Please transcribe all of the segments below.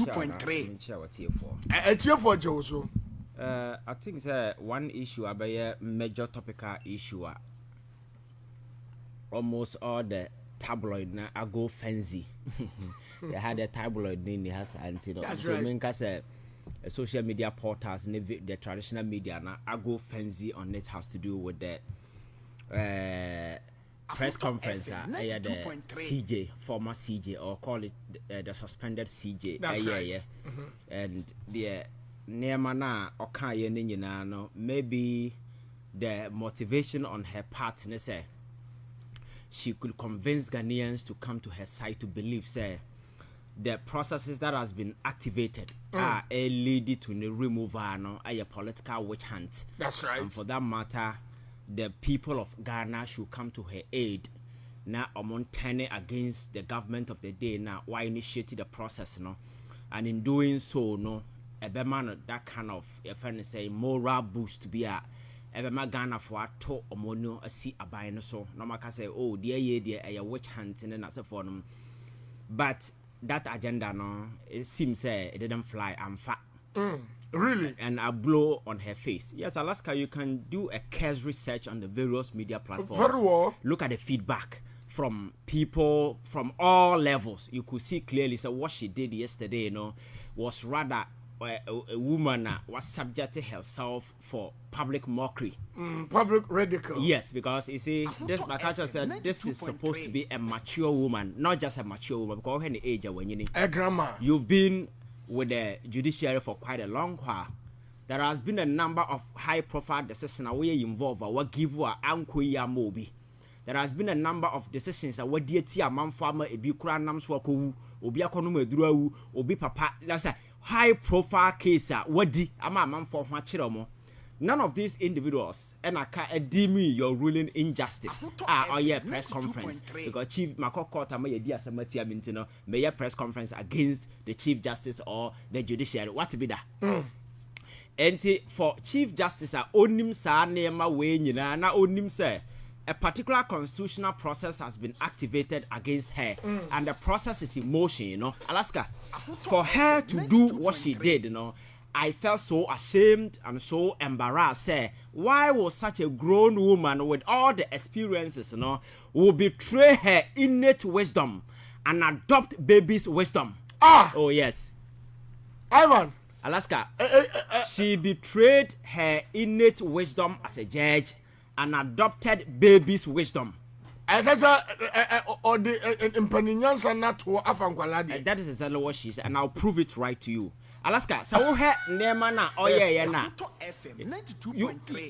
2.3. Tier for Joso. I think one issue about a major topical issue. Almost all the tabloid na I go fancy. They had a tabloid in the house and so right. Social media portals, the traditional media na I go fancy on it has to do with the press conference. The CJ, former CJ, or call it the suspended CJ. That's right. And the Neamana or Kaya no, maybe the motivation on her part, say she could convince Ghanaians to come to her side to believe, say, the processes that has been activated are a lead to the removal a political witch hunt. That's right. And for that matter, the people of Ghana should come to her aid. Now, among turning against the government of the day now, why initiated the process, and in doing so, a man that kind of, if I say, moral boost to be a Ghana for a to omono a see a buying so. No man can say, oh, dear, a witch hunting and that's a for them. But that agenda, it seems it didn't fly and fat. Really? And a blow on her face. Yes, Alaska, you can do a case research on the various media platforms. Very well. Look at the feedback from people from all levels. You could see clearly, so what she did yesterday, was rather a woman was subjecting herself for public mockery. Public ridicule. Yes, because you see, this my culture said this is supposed to be a mature woman, not just a mature woman, because her age when you a grandma. You've been with the judiciary for quite a long while. There has been a number of high-profile decisions where you involve what give her ankoya mobi. There has been a number of decisions that what dear tia man farmer a be cranam swako, obi akono medru, obi papa. That's a high-profile case. What di ama man for machiromo. None of these individuals and I can't deem your ruling injustice. Press conference because Chief Makokota may dear Samatia Mintino may press conference against the Chief Justice or the Judiciary. What to be that? And for Chief Justice, onim sa nema way na onim say a particular constitutional process has been activated against her, and the process is in motion. Alaska, for her to do what she did, I felt so ashamed and so embarrassed. Why was such a grown woman with all the experiences, will betray her innate wisdom and adopt baby's wisdom? Oh yes, Ivan. Alaska, she betrayed her innate wisdom as a judge and adopted baby's wisdom. That is exactly what she said, and I'll prove it right to you. Alaska, so her name na na.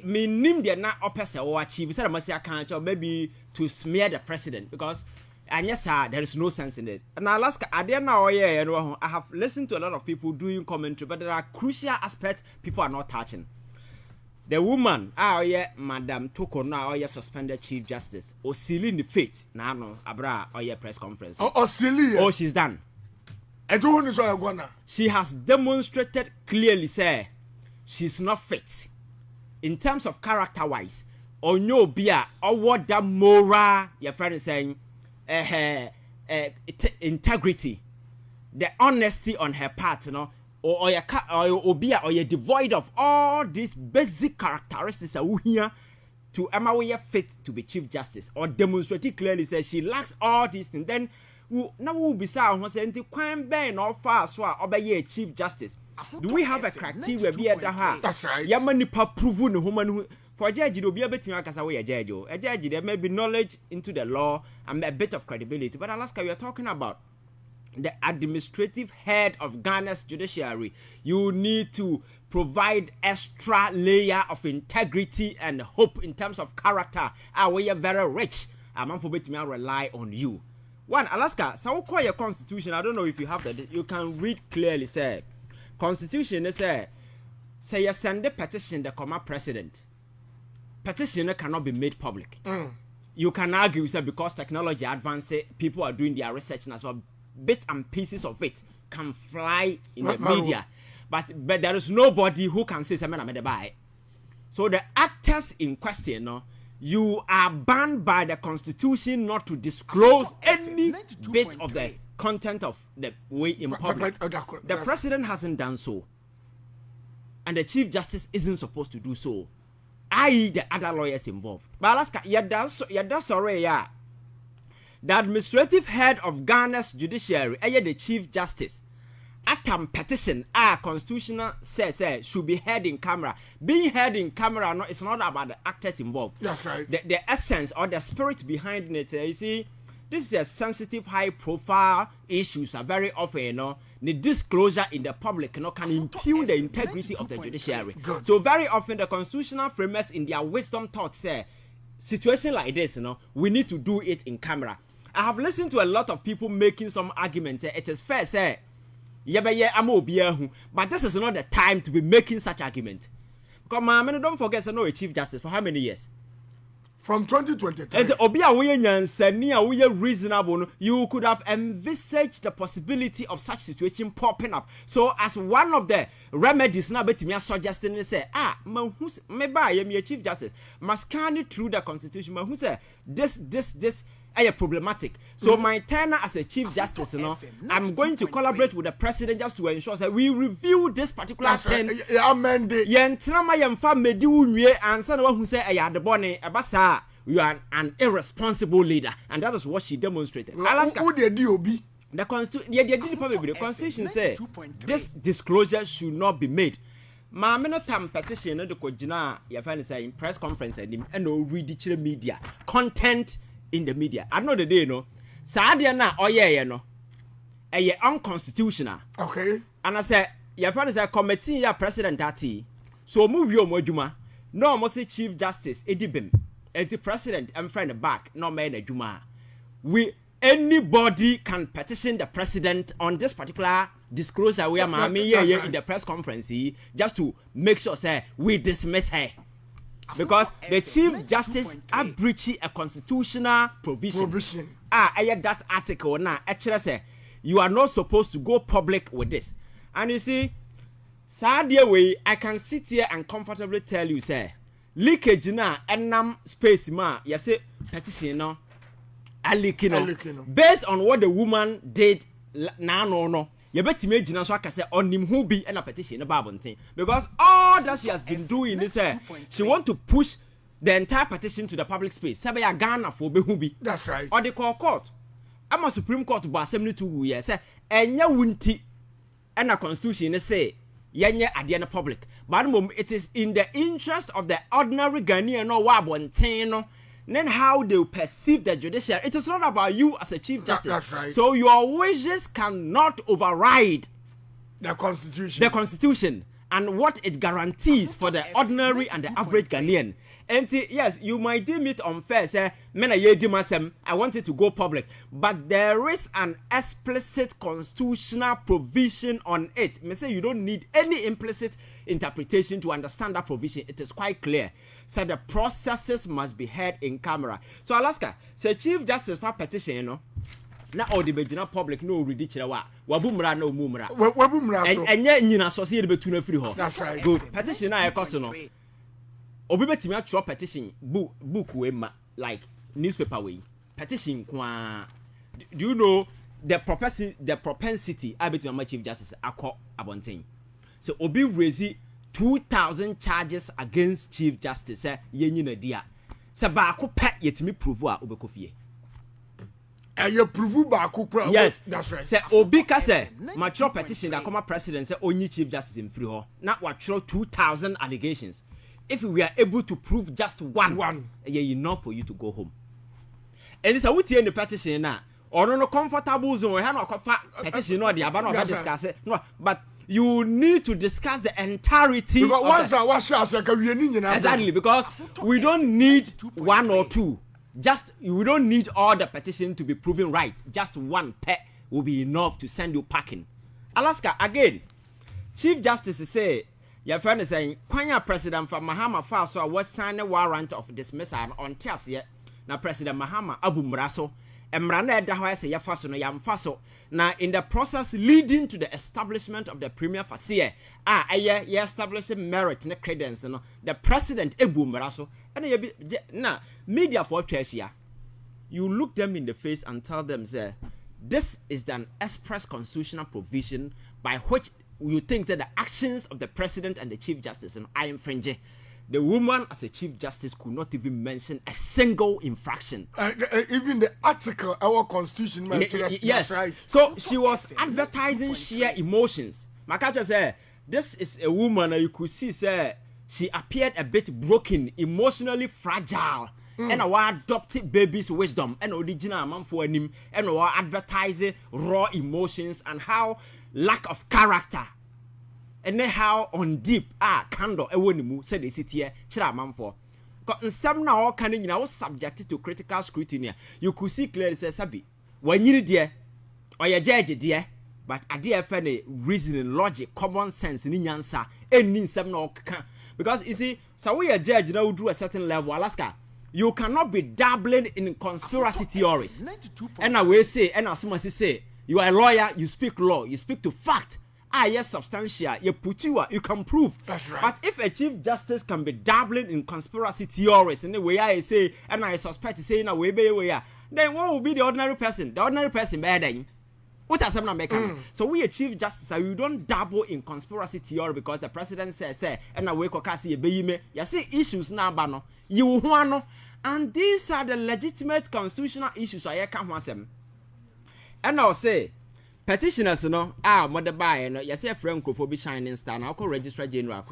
Me nim de na opese o achieve. Said I must account or maybe to smear the president because and yes, sir, there is no sense in it. And Alaska, I have listened to a lot of people doing commentary, but there are crucial aspects people are not touching. The woman, Madam Toko now, suspended Chief Justice, or sealing the fate. Now, no, Abra, press conference. Oh, she's done. She has demonstrated clearly, sir, she's not fit in terms of character-wise. Or no beer, or what the moral, your friend is saying, integrity, the honesty on her part, or you're devoid of all these basic characteristics here to Emma fit to be Chief Justice, or demonstrated clearly says she lacks all these things. Then now we'll be saying crime ban or fast or be Chief Justice. Do we have a criteria be at the heart? That's right. Yamani pa proven woman who for a judge you'll be able to away a judge. A judge there may be knowledge into the law and a bit of credibility. But Alaska, we are talking about the administrative head of Ghana's judiciary. You need to provide extra layer of integrity and hope in terms of character. We are very rich. I'm unforbid me rely on you. One, Alaska, so we'll call your constitution. I don't know if you have that. You can read clearly, say, constitution is say you send the petition the comma president. Petitioner cannot be made public. You can argue, say, because technology advances, people are doing their research and as well. Bits and pieces of it can fly in the media, but there is nobody who can say something. So the actors in question, you are banned by the Constitution not to disclose any bit of the content of the way in public. The president hasn't done so, and the Chief Justice isn't supposed to do so, i.e. the other lawyers involved. But Alaska, the administrative head of Ghana's judiciary, the Chief Justice, atam petition constitutional says should be heard in camera. Being heard in camera, no, it's not about the actors involved. That's right. The essence or the spirit behind it. You see, this is a sensitive, high-profile issues. Are very often, the disclosure in the public, can impugn the integrity of the judiciary. Good. So very often, the constitutional framers, in their wisdom, thought say, situation like this, we need to do it in camera. I have listened to a lot of people making some arguments. It is fair, say. But this is not the time to be making such argument. Because don't forget, no Chief Justice for how many years? From 2023. And reasonable, you could have envisaged the possibility of such situation popping up. So as one of the remedies now, but me suggesting say, maybe I am a Chief Justice must scan it through the Constitution. Who say this are problematic. So my turn as a Chief Justice, I'm going to collaborate with the President just to ensure that we review this particular thing. You are an irresponsible leader, and that is what she demonstrated. The Constitution says this disclosure should not be made. Petition the Kojina, you find in press conference and no read media content in the media. I know the day, Sadia na unconstitutional. Okay. And I said, your father said, committee your president that so move your moduma. No, must say Chief Justice Edibim, and the president and friend back, no man a juma. Anybody can petition the president on this particular disclosure we are in the press conference just to make sure say we dismiss her. Because the Chief Justice are breaching a constitutional provision. I had that article now. Actually, say you are not supposed to go public with this. And you see, sadly way I can sit here and comfortably tell you, say leakage na enam space ma. You say petition no, based on what the woman did no. You bet me Gina so I can say on him who be and a petition about thing. Because all that she has been doing is she want to push the entire petition to the public space. Sabaya Ghana for be. That's right. Or the court. I'm a Supreme Court by 72 years. And ya wunti and a constitution say yenya at the public. But it is in the interest of the ordinary Ghanaian no wabon then how they perceive the judiciary. It is not about you as a Chief Justice. That's right. So your wishes cannot override the Constitution. The Constitution and what it guarantees for the ordinary and the average Ghanaian. And yes, you might deem it unfair. Say, I want it to go public, but there is an explicit constitutional provision on it. Me say you don't need any implicit interpretation to understand that provision. It is quite clear. So the processes must be heard in camera. So Alaska, say Chief Justice for petition, na all the public no ridiculous wabumra no mumra. Wabumra. And yet you associate between a free hall. That's right. Good. Petition I no. Obi betimi atro petition book we like newspaper way. Petition kwa. Do you know the propensity I bet my Chief Justice akọ abontin. So Obi raise 2,000 charges against Chief Justice say yenyi na dia. Se ba ko pe yetimi prove a obekofie. You prove baako. Yes, that's right. Say Obi ka say mature petition that come president say only Chief Justice in free ho. Na wa throw 2,000 allegations. If we are able to prove just one, enough for you to go home. And it's a what in the petition now. Or no comfortable zone. We have no petition or the abandon discuss it. No, but you need to discuss the entirety. Exactly, because we don't need one or two. Just we don't need all the petition to be proven right. Just one pet will be enough to send you packing. Alaska again. Chief Justice say. Your friend is saying, Kwanya President from Mahama Faso was signed a warrant of dismissal on Tiasia. Now President Mahama Abu Mraso emrana eda ho ese yafa so no yamfa so na in the process leading to the establishment of the premier facie ye establishing merit and credence no the president ebumbara so na media for twahia you look them in the face and tell them say this is an express constitutional provision by which you think that the actions of the president and the chief justice are infringing. The woman as a chief justice could not even mention a single infraction. Even the article, our constitution, yes, that's right. So she was advertising sheer emotions. Makacha said, this is a woman you could see, say, she appeared a bit broken, emotionally fragile. And our adopted baby's wisdom and original man for him and our advertising raw emotions and how lack of character. And then how on deep candle ewonimu said they sit here chira manfo because some now all kind of subjected to critical scrutiny. You could see clearly say sabi when you dear or your judge dear but a dear funny reasoning logic common sense in answer any some no can because you see so we a judge now do a certain level Alaska you cannot be dabbling in conspiracy theories and I will say and as someone say you are a lawyer you speak law you speak to fact. Yes, substantial. You put you can prove. That's right. But if a chief justice can be dabbling in conspiracy theories in the way I say, and I suspect to say in a way, then what will be the ordinary person? The ordinary person, bad. What are some making? So we a chief justice, you don't dabble in conspiracy theory because the president says, and I wake up see a baby. You see issues now, bano. You want, and these are the legitimate constitutional issues. I can't want them. And I'll say. Petitioners no mother buy no you say friend ko be shining star now call registrar general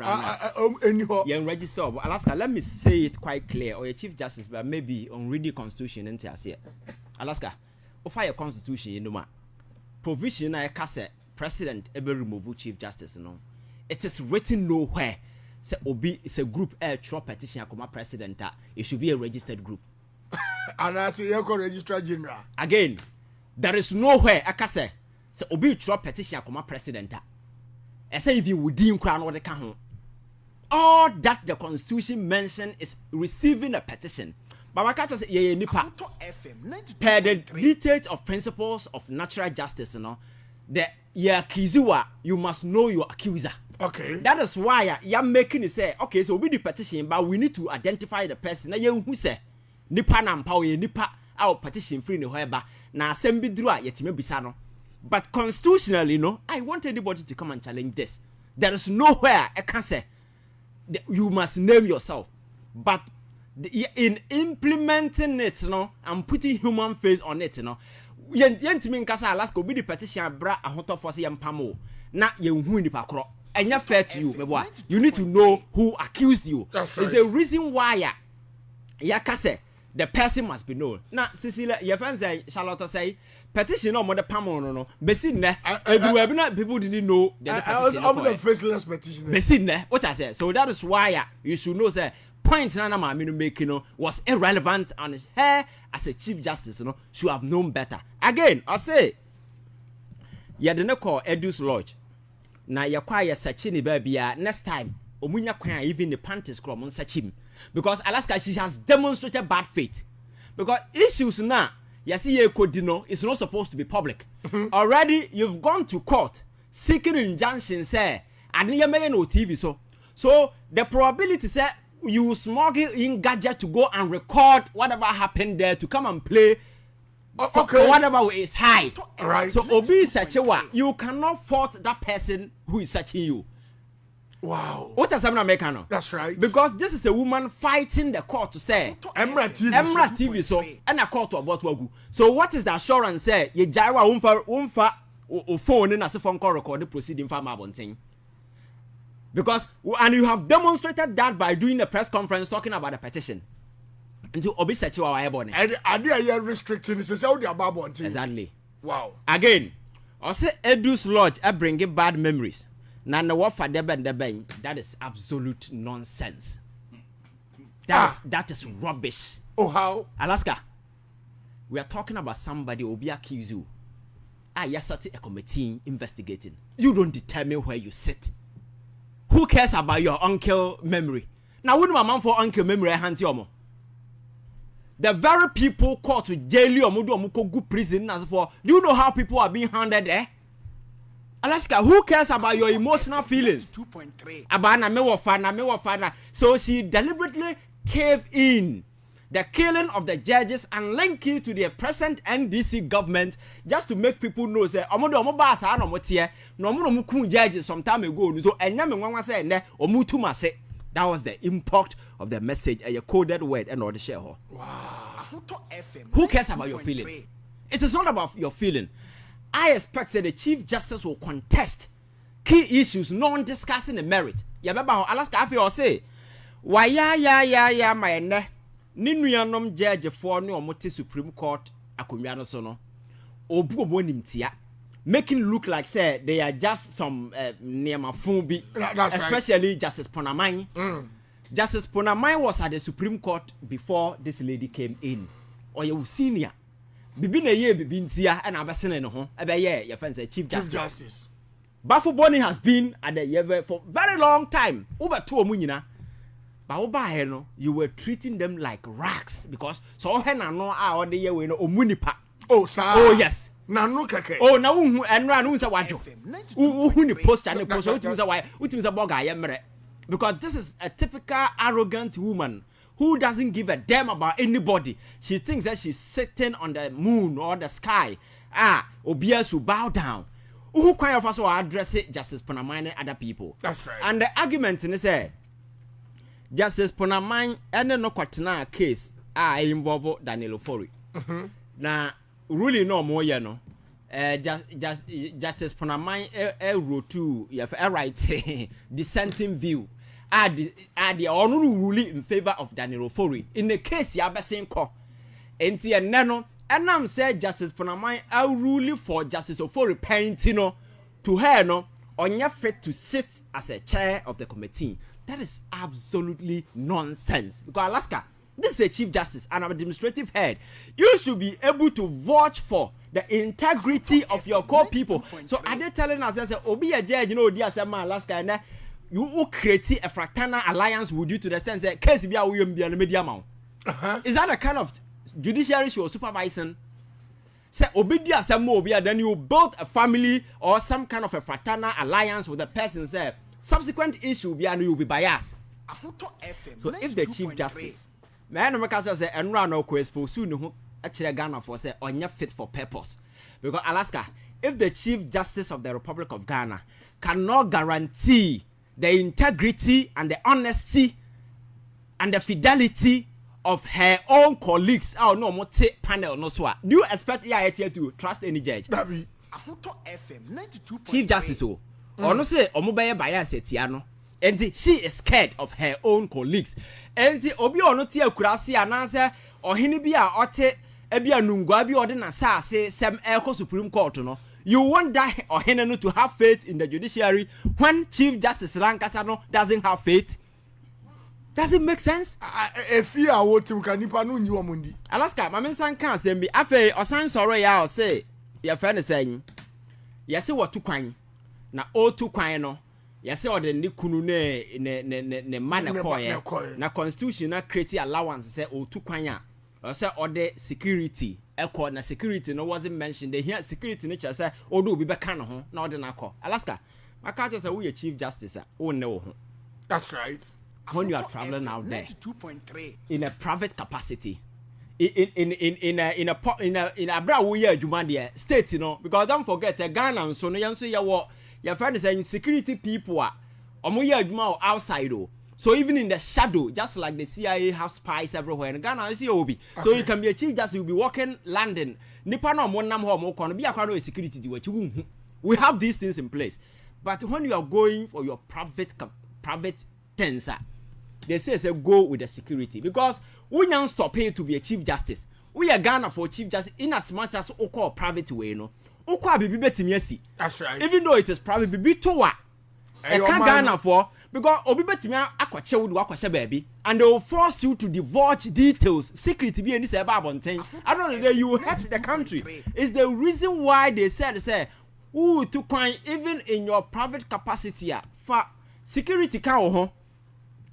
you register Alaska let me say it quite clear or your chief justice but maybe on reading constitution into here Alaska offer your constitution you know ma provision I case president ever remove chief justice no it is written nowhere say obi is a group throw petition akoma president it should be a registered group and I say you call registrar general again there is nowhere I case so obi throw petition akoma president I say if you would deem crown or the can all that the constitution mention is receiving a petition but my catch say ye nipa per the details of principles of natural justice you know the kiziwa you must know your accuser. Okay, that is why you're making it say okay so we the petition but we need to identify the person na ye hu say nipa na mpa ye nipa our petition free no hoeba na asem bi duru a yetime bisa no. But constitutionally, I want anybody to come and challenge this. There is nowhere I can say you must name yourself. But in implementing it, and putting human face on it, yentimi nkasa Alaska be the petition bra ahoto force yampamo. Na yenhu ni pakro. Enya fair to you, meboa. You need to know who accused you. That's right. It's the reason why yakase the person must be known. Now, Cecilia, your friend say, Charlotte say, petition no more the pamon no. Besin everywhere people didn't know the petition. I was a faceless petitioner. Besin what I say. So that is why you should know say point Nana Maminu making was irrelevant and her as a chief justice should have known better. Again, I say you didn't call Edu's Lodge. Now you acquire Sachini baby next time. Omunya kwa even the panties club on Sachim. Because Alaska, she has demonstrated bad faith. Because issues now, you see, it's not supposed to be public. Already, you've gone to court seeking injunction, say, and you may no TV. So the probability, say, you smuggle in gadget to go and record whatever happened there to come and play. For whatever is high. Right. So, Obi is such a one. You cannot fault that person who is searching you. Wow. What does Samna make? That's right. Because this is a woman fighting the court to say Emra TV so and a court about wagu. So what is the assurance say ye jaiwa umfa phone in as a phone call record the proceeding for Mabonting? Because and you have demonstrated that by doing the press conference talking about the petition. Into obi sechi wa airborne. And are they restricting this how they are Mabonting? Exactly. Wow. Again, I say Edu's Lodge I bring bad memories. Nana what for the that is absolute nonsense. That is rubbish. Oh how? Alaska. We are talking about somebody who will be accused you. Yes, a committee investigating. You don't determine where you sit. Who cares about your uncle memory? Now wouldn't my mom for uncle memory hand you more? the very people called to jail or go prison as for. Do you know how people are being handled there? Alaska, who cares about your emotional feelings? 2.3. About na me wafana. So she deliberately caved in the killing of the judges and link it to the present NDC government just to make people know say omo ba sa na omo tie no omo kun judges some time ago so enya me nwanwa say ne omo tumase. That was the impact of the message, a coded word and all the share. Wow. Who cares about your feeling? It is not about your feeling. I expect that the Chief Justice will contest key issues non-discussing the merit. Yababa Alaska Afi say, why ya my ne Ninuanom judge for no Moti Supreme Court Akumiano sono Obu Bonimtia, making look like say they are just some Niamafumbi, especially right. Justice Ponamai. Justice Ponamai was at the Supreme Court before this lady came in. Or you senior. Bibi na ye bibi ntia and abasene no ho. Ebe ye your friend say Chief Justice. Bafo Boni has been at the Yeve for very long time. Over 2 nyina. Ba oba he no, you were treating them like rags because so he na no a ode ye we no omunipa. Oh sir. Oh yes. Na no keke. Oh na wu enra no say wadwo. Wu ni poster ni poster utimi say why utimi say boga ye mere. Because this is a typical arrogant woman who doesn't give a damn about anybody. She thinks that she's sitting on the moon or the sky. Obia should bow down. Who kind of us will address it Justice Ponamai and other people? That's right. And the argument in say Justice Ponamai and no kwatena case involve Daniel Ofori. Now really no more Justice Ponamai wrote to a right dissenting view. The honorable ruling in favor of Daniel Ofori. In the case Yabasen ko, enti eneno, enam said Justice Ponamai ruling for Justice Ofori paintino to her no, onya fit to sit as a chair of the committee. That is absolutely nonsense. Because Alaska, this is a Chief Justice and an administrative head. You should be able to vouch for the integrity of your core people. So are they telling us that Obi a judge, you know, dear Sama Alaska and you will create a fraternal alliance with you to the sense that case be a media mount. Is that the kind of judiciary she was supervising? Say Obidia Samobia, then you build a family or some kind of a fraternal alliance with the person. Say subsequent issue be and you will be biased. So if the Chief Justice, man, America say and run no expose soon who actually Ghana for say on your fit for purpose. Because Alaska, if the Chief Justice of the Republic of Ghana cannot guarantee the integrity and the honesty and the fidelity of her own colleagues, oh no, more panel no so. Do you expect here to trust any judge? Chief Justice, oh, no say omobeye bias etiano, and she is scared of her own colleagues. And the obi ono tie kurasi ananse ohini bi a ote ebi anungwa bi ode na sa se sem eko Supreme Court no. You want that or Henenu to have faith in the judiciary when Chief Justice Lankasano doesn't have faith? Does it make sense? If you are what you can mundi. Alaska, my son can't send me. Afe, or sign sorry, I'll say, your friend is saying, yes, what to quine. Now, all to quine, no. Yes, or the Nikunu ne manner na constitution na create allowance, say, oh, to quine. Or say, or the security. Echo na security no wasn't mentioned. They hear security nature say, oh, do be back on home, no, then I call. Alaska, my can't just say, we a Chief Justice, oh, no. That's right. When you are traveling out there in a private capacity, in a bra we are Jumandia state, you know, because don't forget Ghana, so no, your friend is saying security people are outside, oh. So even in the shadow, just like the CIA have spies everywhere in Ghana, you see, so you can be a Chief Justice, you'll be walking London. Nipano monam home can be a kind of security. We have these things in place, but when you are going for your private tensor, they say go with the security because we don't stop here to be a Chief Justice. We are Ghana for Chief Justice in as much as we call private way, no. That's right. Even though it is private, be to what? I can't Ghana for. Because Obi betimi akwache wodu akwache baby and they will force you to divulge details secret be any say babonten. I don't know, you hurt the country. It's the reason why they said say who to coin even in your private capacity for security ka ho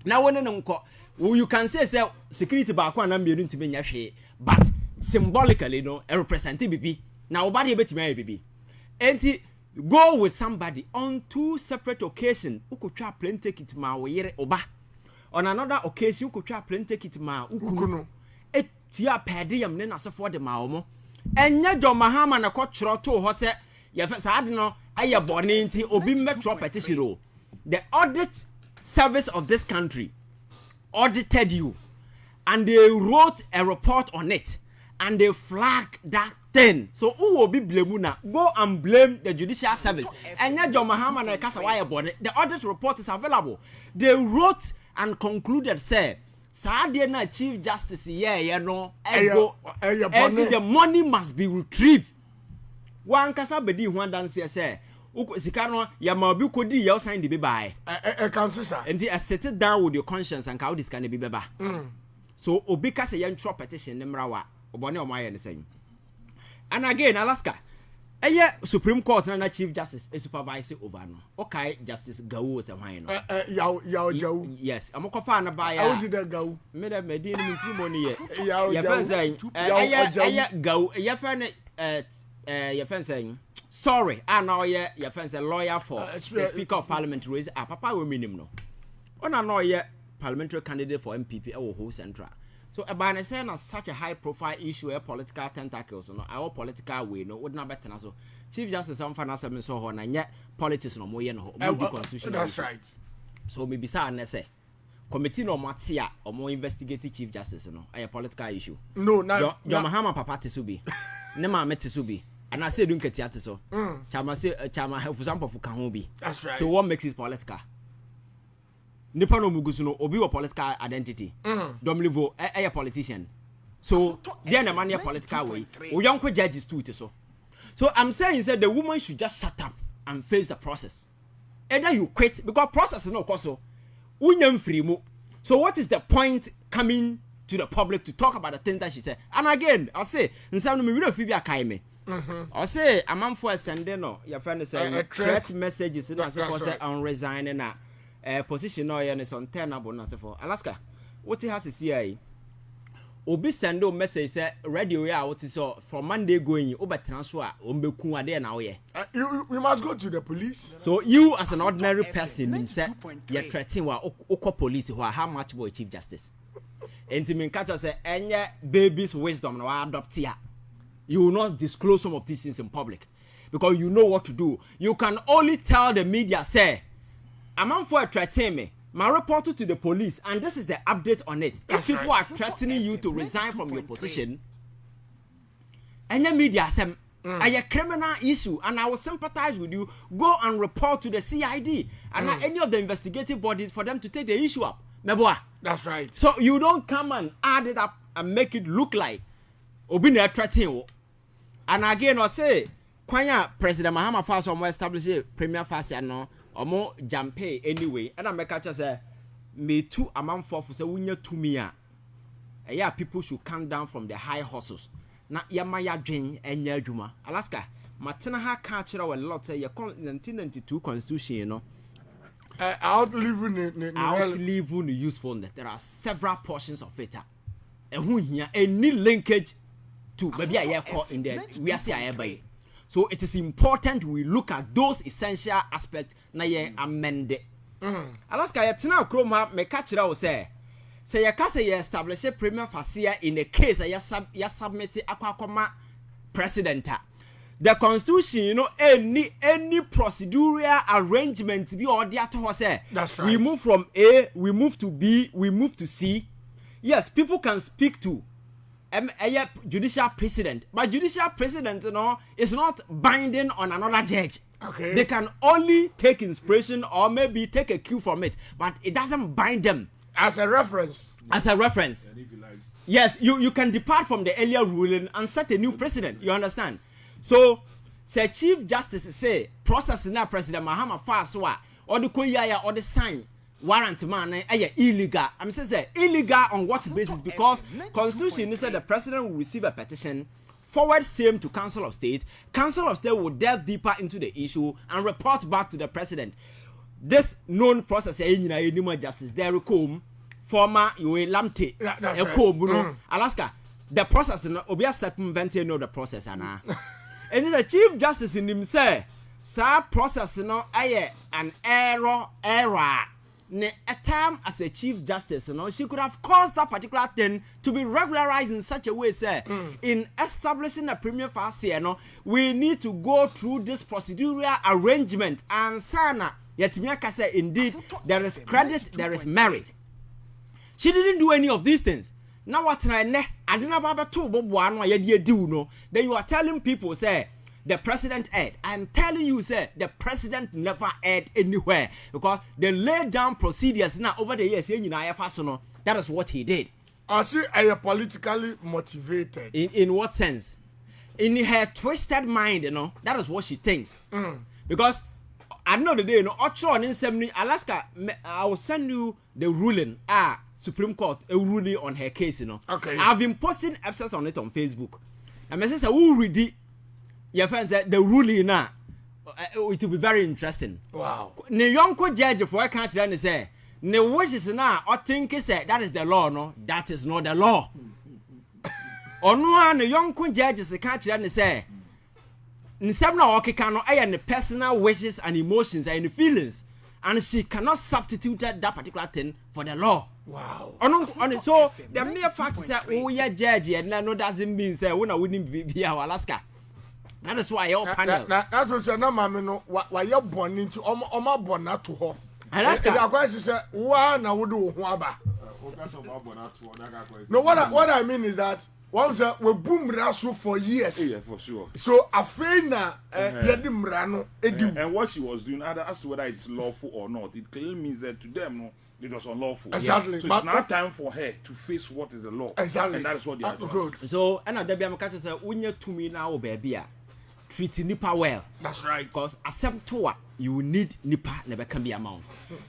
na wona nko you can say security back one and to be but symbolically no representing BB. Now body bet me BB. And go with somebody on 2 separate occasions who could try plane ticket ma we oba. On another occasion, you could try plane ticket ma ukuno. Et tia pedium then as for the maomo. And ya John Mahama na coach to hose ya sadno aya boninti obi metro petition. The audit service of this country audited you and they wrote a report on it and they flagged that thing. So who will be blamed now? Go and blame the judicial service. And ya John Mahama na kasa why about it. The audit report is available. They wrote and concluded say Sadia na Chief Justice no ego and the money must be retrieved. One kasa bedi one dance say Sikano Yamabi could you sign the baby. I can't say and they sit down with your conscience and how this can be beba. So Obika say young petition Nemrawa Oboni or my anything. And again, Alaska. Supreme Court na Chief Justice is supervising over no. Okay, Justice Gao is a wine. Yao. Yes, I'm a fan of buy. I was the Gao. Made a medina money yet. Yao saying Gao, your friend, your friend saying, sorry, I know your friend's a lawyer for the Speaker of Parliament raise a papa will minimum no. On I know yet parliamentary candidate for MPP or whole central. So about saying such a high profile issue a political tentacles no our political way no would not better so Chief Justice on finance so on and yet politics no more no constitution. That's right. So maybe sa na say committee no matia or more investigative Chief Justice no a political issue. No, now your Mahama papa tisubi. Ne ma metisubi. And Asiedu Nketia so. Chama say chama for example for kan bi. That's right. So what makes it political? Nipa no mugusu no obi wa political identity. Domlivo a politician. So then a man a political way. O young judges too so. So I'm saying that the woman should just shut up and face the process. Either you quit because process is no cause so. Unyam free mo. So what is the point coming to the public to talk about the things that she said? And again, I'll say, nsam no me read Phoebe Akaime. I'll say a man for sending no your friend is saying threat messages no say on resigning na position no is untenable na say for Alaska. What he has to see obi send a message say radio ya what is so from Monday going over transfer ombeku ade na we you must go to the police. So you as an ordinary person say you threaten wa okọ police who how much boy Chief Justice Ntim Fordjour say enye baby's wisdom na adopt here. You will not disclose some of these things in public because you know what to do. You can only tell the media say a man for threatening me. My report to the police, and this is the update on it. If people are threatening you to resign from your position, and the media say, a criminal issue, and I will sympathize with you, go and report to the CID and any of the investigative bodies for them to take the issue up. That's right. So you don't come and add it up and make it look like Obina threatening. And again, I say, Kwanya President Mahama Faso more establish a premier fast no. Omo jampe anyway and I make a say me too a man for say wunya to me yeah people should come down from the high horses na yama ya dwen enya adwuma Alaska matena ha ka kire a lot say your 1992 constitution you know outliving the usefulness. There are several portions of it and who here any linkage to maybe I call in the we are see I by. So it is important we look at those essential aspects na ye amend it. Alaska ya tina kroma me ka kire wo say ya ka say ya establish a premier facia in a case ya submit akwa president. The constitution you know any procedural arrangement be order to say. That's right. We move from A, we move to B, we move to C. Yes, people can speak to a judicial precedent, but judicial precedent you know is not binding on another judge. Okay. They can only take inspiration or maybe take a cue from it, but it doesn't bind them as a reference. Yes, you can depart from the earlier ruling and set a new precedent. You understand? So say Chief Justice say process na President Mahama Faso or the koyaya or the sign warrant man illegal. I'm saying illegal on what basis? Because constitution said the president will receive a petition, forward same to Council of State. Council of State will delve deeper into the issue and report back to the president. This known process justice there come former Yue Lamte, Alaska. The process in Obia circumventing know the process, Anna. And the Chief Justice in himself, sa process no an error. Ne a time as a Chief Justice, she could have caused that particular thing to be regularized in such a way, sir. In establishing a premium fast here, we need to go through this procedural arrangement. And Sana, yet Miaka said, indeed, there is credit, there is merit. She didn't do any of these things. Now what I didn't have two Bob one do. Then you are telling people, say, the president erred. I'm telling you, sir, the president never erred anywhere because they laid down procedures now over the years. That is what he did. I see, are you politically motivated? In what sense? In her twisted mind, that is what she thinks. Because at the end of the day, in Alaska, I will send you the ruling. Supreme Court a ruling on her case. Okay. I've been posting episodes on it on Facebook. And I say, who read it? Your friends said the ruling now, it will be very interesting. Wow. The young judge for I can't say, the wishes now, or think say that is the law, no, that is not the law. Onua the young judges can't say, in some now okay cannot and the personal wishes and emotions and feelings, and she cannot substitute that particular thing for the law. Wow. So the mere fact is that we are judge and no doesn't mean say we wouldn't be our Alaska. That is why your panel. That's what you're not, mammy. No, why you're born into Oma Bona to her. Alaska. The question is, one I would do Waba. No, what I mean is that once we boom Rasu for years. Yeah, for sure. So a fena Yadim Rano Edu. And what she was doing, as to whether it's lawful or not, it clearly means that to them, no, it was unlawful. Exactly. So it's now time for her to face what is the law. Exactly. And that is what they are doing. Good. So, and at Debbie Amakacha said, when you're to me now, baby, treat Nipa well. That's right. Because accept to what you need Nipa never can be amount.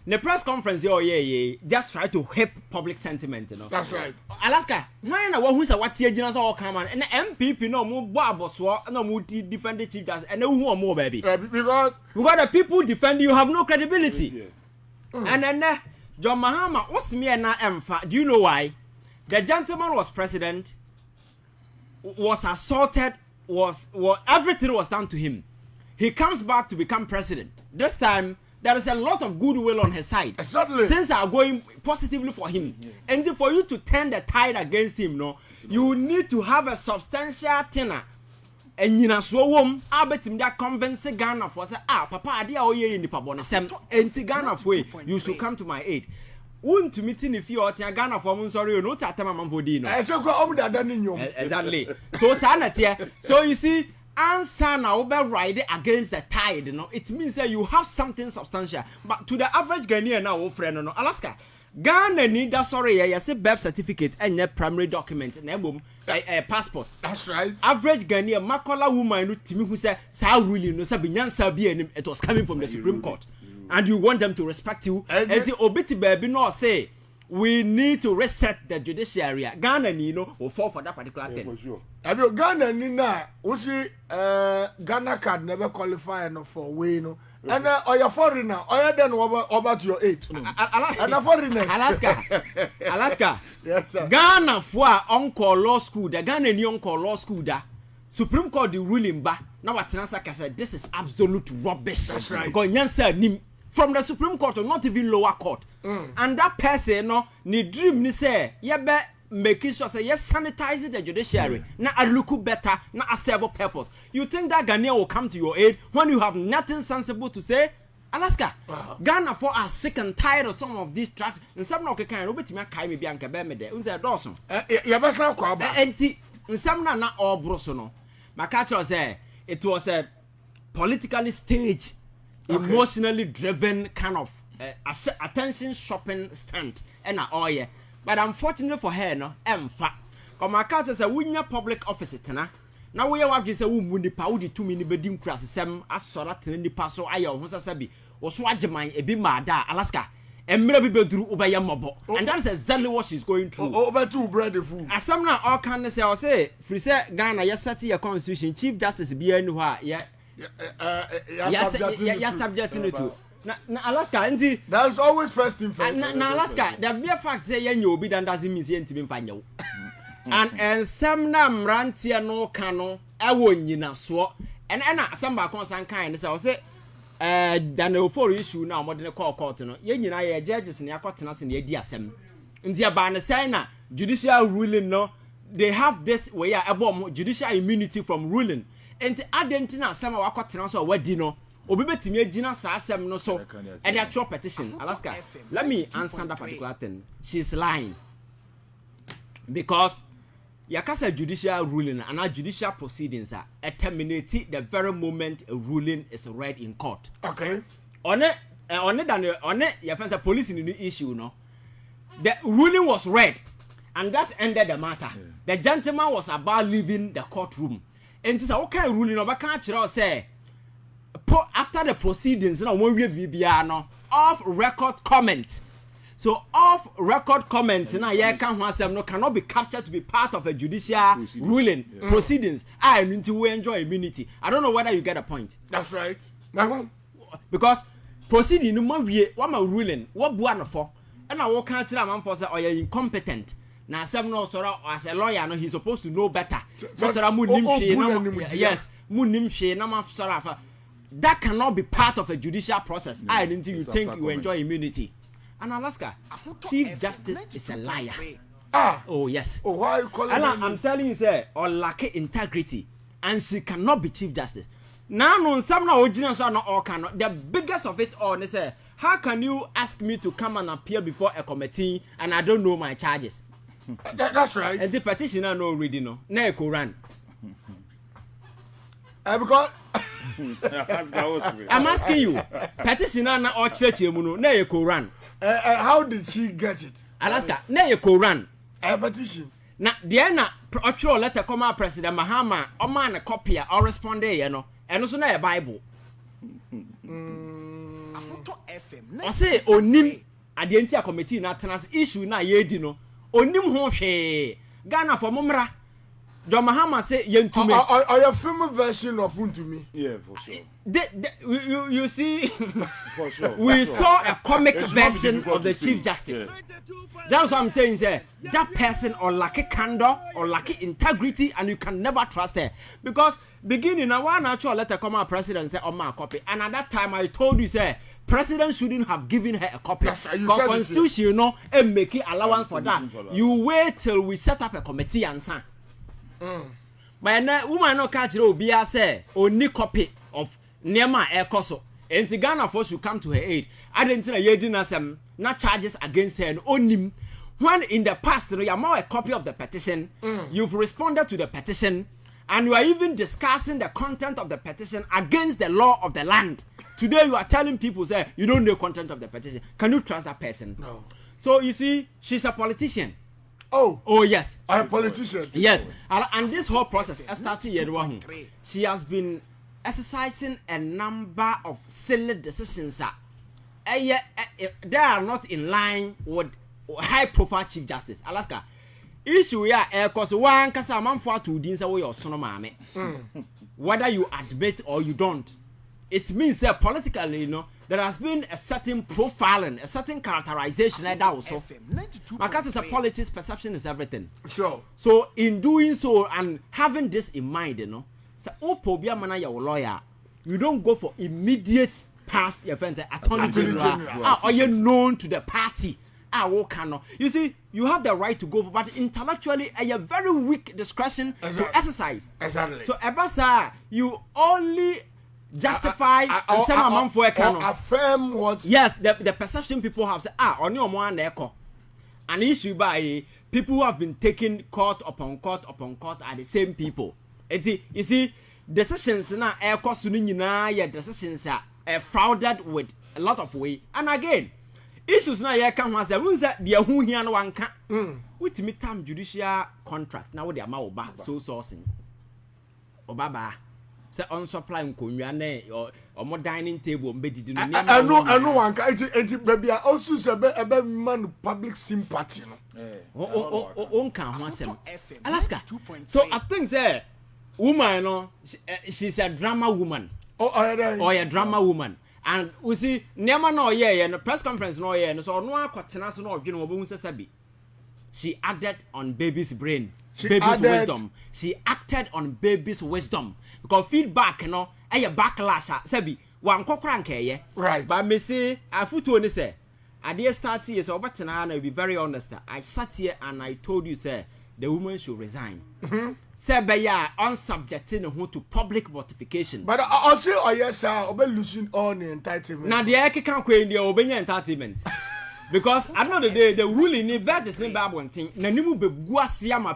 The press conference, just try to hip public sentiment, That's right. Alaska, why not who's a what year all come on and the MPP no more Barboswa no more defend the Chief Justice and no more baby. Because the people defend you have no credibility. And then John Mahama, what's me and Emfa? Do you know why? The gentleman was president, was assaulted, was everything was done to him. He comes back to become president. This time there is a lot of goodwill on his side. Exactly. Things are going positively for him. And for you to turn the tide against him, you need to have a substantial tenor. And you know, so I bet him that convince Ghana for say, Papa, I did all ye in the Pabon, and Ghana way, you should come to my aid. Wouldn't to meet in if you are Ghana for sorry, no Tatama Vodino. Exactly. So, Sanat, so you see, answer now ride against the tide, it means that you have something substantial. But to the average Ghanaian now, friend, Alaska, Ghana need that say birth certificate and a primary document and a passport. That's right. Average Ghanaian, Makola woman to me who said, Sao really no Sabinyan Sabi, and it was coming from the Supreme Court. And you want them to respect you. And the Obiti baby no say we need to reset the judiciary. Ghana will fall for that particular thing. For sure. Have you Ghana Nina? We see Ghana card never qualify for way and or your foreigner, or you then over to your aid. And a foreigner. Alaska. Yes, sir. Ghana for Uncle Law School, the Ghana Uncle Law School da. Supreme Court the ruling ba. Now what Tanasaka said, this is absolute rubbish. That's right. Because Nyansa from the Supreme Court or not even lower court. And that person ni dream ni say be making sure say yes sanitize the judiciary. Now I look better, now a serve purpose. You think that Ghana will come to your aid when you have nothing sensible to say? Alaska, Ghana for are sick and tired of some of these tracks. And some of the kind of kai me bianca bemede. Unse Dawson. Yabasa kwaba. Enti some na all brosono. My catcher say it was a politically staged, emotionally driven kind of attention shopping stunt and all yeah. But unfortunately for her, no, emfa. Because my catcher say we need public office tena. Now we have this woman paudi 2 minute bedim crass sem asora tene paso ayo ho sasabi. Oso ageman e bi mada Alaska. Emre bi beduru obaya mabo. And that is exactly what she's going through. Over two bread food. Asam na all can say free say Ghana yes set your constitution Chief Justice bi anu ha ya subject to. na Alaska nti there's always first in first. Na Alaska the mere fact say yenye obi dan doesn't mean say ntimi mfa nyew. And some na mrantie no ka no ewo nyina so na some ba kon san kan ne say dan for issue na omode court no ye nyina ye judges ne akotena se ne adi asem nti aba ne say na judicial ruling no they have this way abom judicial immunity from ruling enti adentina asem a wakotena so wadi no obi betimi agina sa asem no so and the actual petition. Alaska, let me answer that particular thing. She's lying because yakasa judicial ruling and our judicial proceedings are terminated the very moment a ruling is read in court. Okay. On it your friends are police in the issue no. The ruling was read and that ended the matter. The gentleman was about leaving the courtroom. And this okay ruling over can't say after the proceedings no one we no off record comment. So off record comments na ye kan ho asem no cannot be captured to be part of a judicial ruling proceedings. I mean to enjoy immunity. I don't know whether you get a point. That's right. Because proceeding no ma wie what ma ruling what bua no for and I wo kan tira man for say you incompetent. Na asem no so as a lawyer no he's supposed to know better. So mu nim hwe na yes, mu nim hwe na ma soro afa. That cannot be part of a judicial process. I didn't you think you enjoy immunity. And Alaska, Chief Justice is a liar. Oh yes. Oh, why you calling him? I'm telling you, sir, or lack integrity, and she cannot be Chief Justice. Now, no, some no original, no, or cannot. The biggest of it all, they say, how can you ask me to come and appear before a committee and I don't know my charges? That's right. And the petitioner no reading no, na Quran. Because. I'm asking you, petitioner na or church yemuno na Quran. How did she get it? Alaska, na Quran. A petition. Na the na actual letter come out President Mahama o man a copy or respond there no. And also na Bible. I say onim adientia committee na trans issue na yedi no. Onim ho hwe. Ghana for mumra. John Mahama say yentume. Are your film version of Untumi? Yeah, for sure. You see, for sure. We saw a comic version of the Chief Justice. Yeah. That's what I'm saying, sir. That person or lack candor or lack integrity, and you can never trust her. Because beginning, I want actual letter come out president say on my copy. And at that time, I told you, sir, president shouldn't have given her a copy. Because constitution, you know, and making allowance for that. You wait till we set up a committee and sign. But now, woman no catch you be say only copy of Nema Ekoso. And Ghana force should come to her aid. I didn't tell you didn't not charges against her and only when in the past you are more a copy of the petition, you've responded to the petition, and you are even discussing the content of the petition against the law of the land. Today you are telling people say you don't know the content of the petition. Can you trust that person? No. So you see, she's a politician. Oh yes. I'm a politician. Yes. And this whole process started here. She has been exercising a number of silly decisions. They are not in line with high profile Chief Justice. Alaska. Issue here because one kasa man for to din say we your son mama. Whether you admit or you don't. It means that politically, you know, there has been a certain profiling, a certain characterization that also. My cat is a politics, perception is everything. Sure. So in doing so and having this in mind, you know, so Opobia mana your lawyer, you don't go for immediate past offense, attorney general, or you're known to the party. You see, you have the right to go, but intellectually, a very weak discretion to exercise. Exactly. So, Ebasa, you only justify and some amount for a canon. Affirm what? Yes, the perception people have said, on your one echo. An issue by people who have been taken court upon court are the same people. You see, decisions now echo sunina, your decisions are frauded with a lot of way. And again, issues now you can say, who's that the who here no one can with me time judicial contract now with the amount so sourcing. Obaba. Say on supply nkonwa na or more dining table embedded in I know one can baby also say be man public sympathy no on can ho asem Alaska. So I think say woman no she's a drama woman or a drama woman, And we see Nema no yeah and the press conference no yeah and so Onua kwatena so no odwene obo hu sesabi. She acted on baby's brain, wisdom. She acted on baby's wisdom because feedback no a backlash sabi wan kokora nkeye. Right. But me say afutu ni say ade start here so obetena na be very honest. I sat here and I told you say the woman should resign. Say be ya unsubjecting who to public mortification. But I say oh yes sir, obe losing all the entitlement. Na the ekeka kwen dey obenya entitlement. Because at the end of the day, the ruling in that thing Bible thing,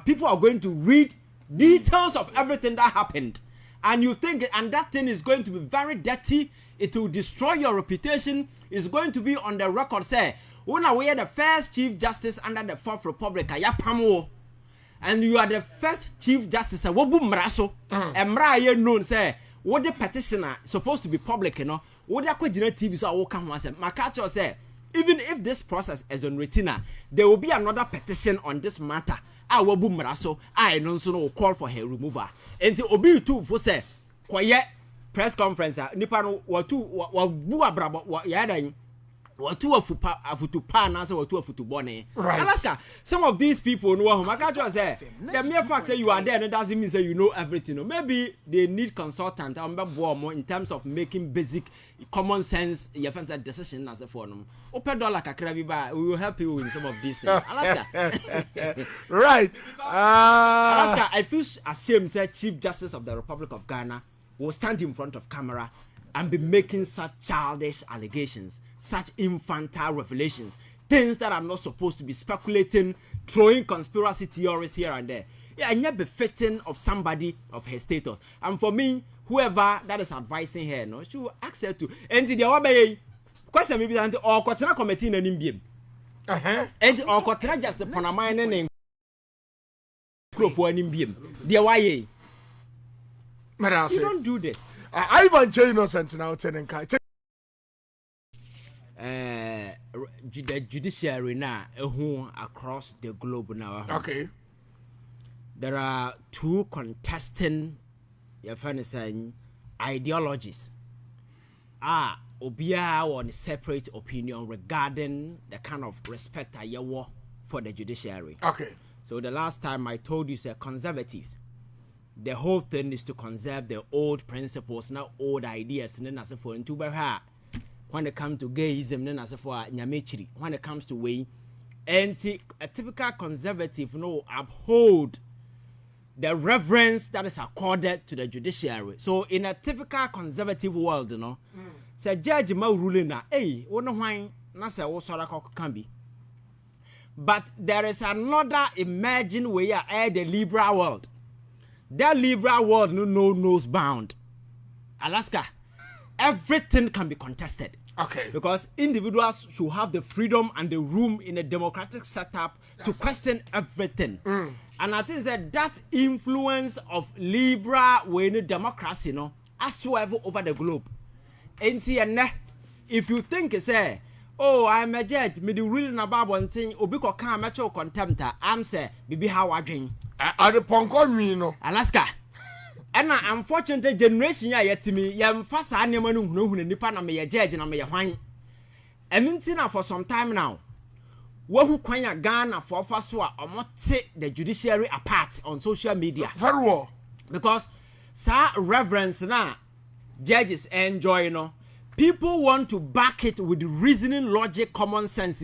people are going to read details of everything that happened. And you think and that thing is going to be very dirty, it will destroy your reputation, it's going to be on the record say, when we are the first Chief Justice under the Fourth Republic, and you are the first Chief Justice, and Mra known say, what the petitioner supposed to be public, you know, what the TV so I will come once my catcher say. Even if this process is on retina, there will be another petition on this matter. I will boom raso. I no call for her removal. Until obi too for say quiet press conference. Nipa no watu bua brabo yada watu afutu pa na say watu afutu bone. Alaska, some of these people know I can't say the mere fact say you are there doesn't mean say you know everything. Maybe they need consultant in terms of making basic common sense decision as a form. Open dollar kakra bi ba, we will help you in some of these things. Alaska. Right. Alaska, I feel ashamed that Chief Justice of the Republic of Ghana will stand in front of camera and be making such childish allegations, such infantile revelations, things that are not supposed to be speculating, throwing conspiracy theories here and there. Yeah, and yet befitting of somebody of her status. And for me, whoever that is advising her, no, she will accept to. And the other question maybe that or Kocaine committee in NPP. And or Kocaine just upon a minor name. Crop for NPP. The why? You don't do this. Ivan Kyei innocent now telling the judiciary now across the globe now. Okay. There are two contesting ideologies. Obia on separate opinion regarding the kind of respect I have for the judiciary. Okay. So the last time I told you, sir, conservatives. The whole thing is to conserve the old principles, not old ideas. And then as for when it comes to gayism, then as for nyamechiri. When it comes to way, a typical conservative, uphold the reverence that is accorded to the judiciary. So in a typical conservative world, say judge ma ruling na, hey, why na say wo sora can be. But there is another emerging way the liberal world. That liberal world knows bound. Alaska, everything can be contested. Okay. Because individuals should have the freedom and the room in a democratic setup to question everything. And I think that influence of liberal way democracy, as well over the globe. If you think say, oh, I'm a judge, me the ruling about one thing, obiko can match contempt, I'm say, baby how I drink. Are the Ponkon me no Alaska. And unfortunately generation yet to me, yam fast animal no nipa na me judge na me wine. And mintina for some time now. What who kwanya Ghana for faswa or take the judiciary apart on social media. Very well. Because sir reverence na judges enjoy people want to back it with reasoning, logic, common sense.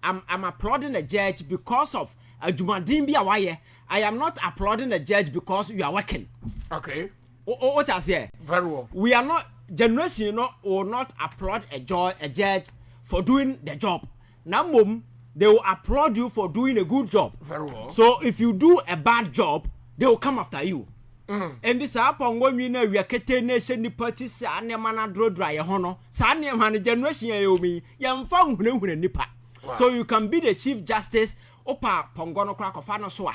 I'm applauding the judge because of a Jumadin be a I am not applauding the judge because you are working. Okay. What I say? Very well. We are not generation, will not applaud a judge for doing the job. Now, they will applaud you for doing a good job. Very well. So if you do a bad job, they will come after you. And this happen when we know we are getting nation the party sa mana draw dry hono. Sa man generation me yam found nipa. So you can be the Chief Justice opa pongono crack of anoswa.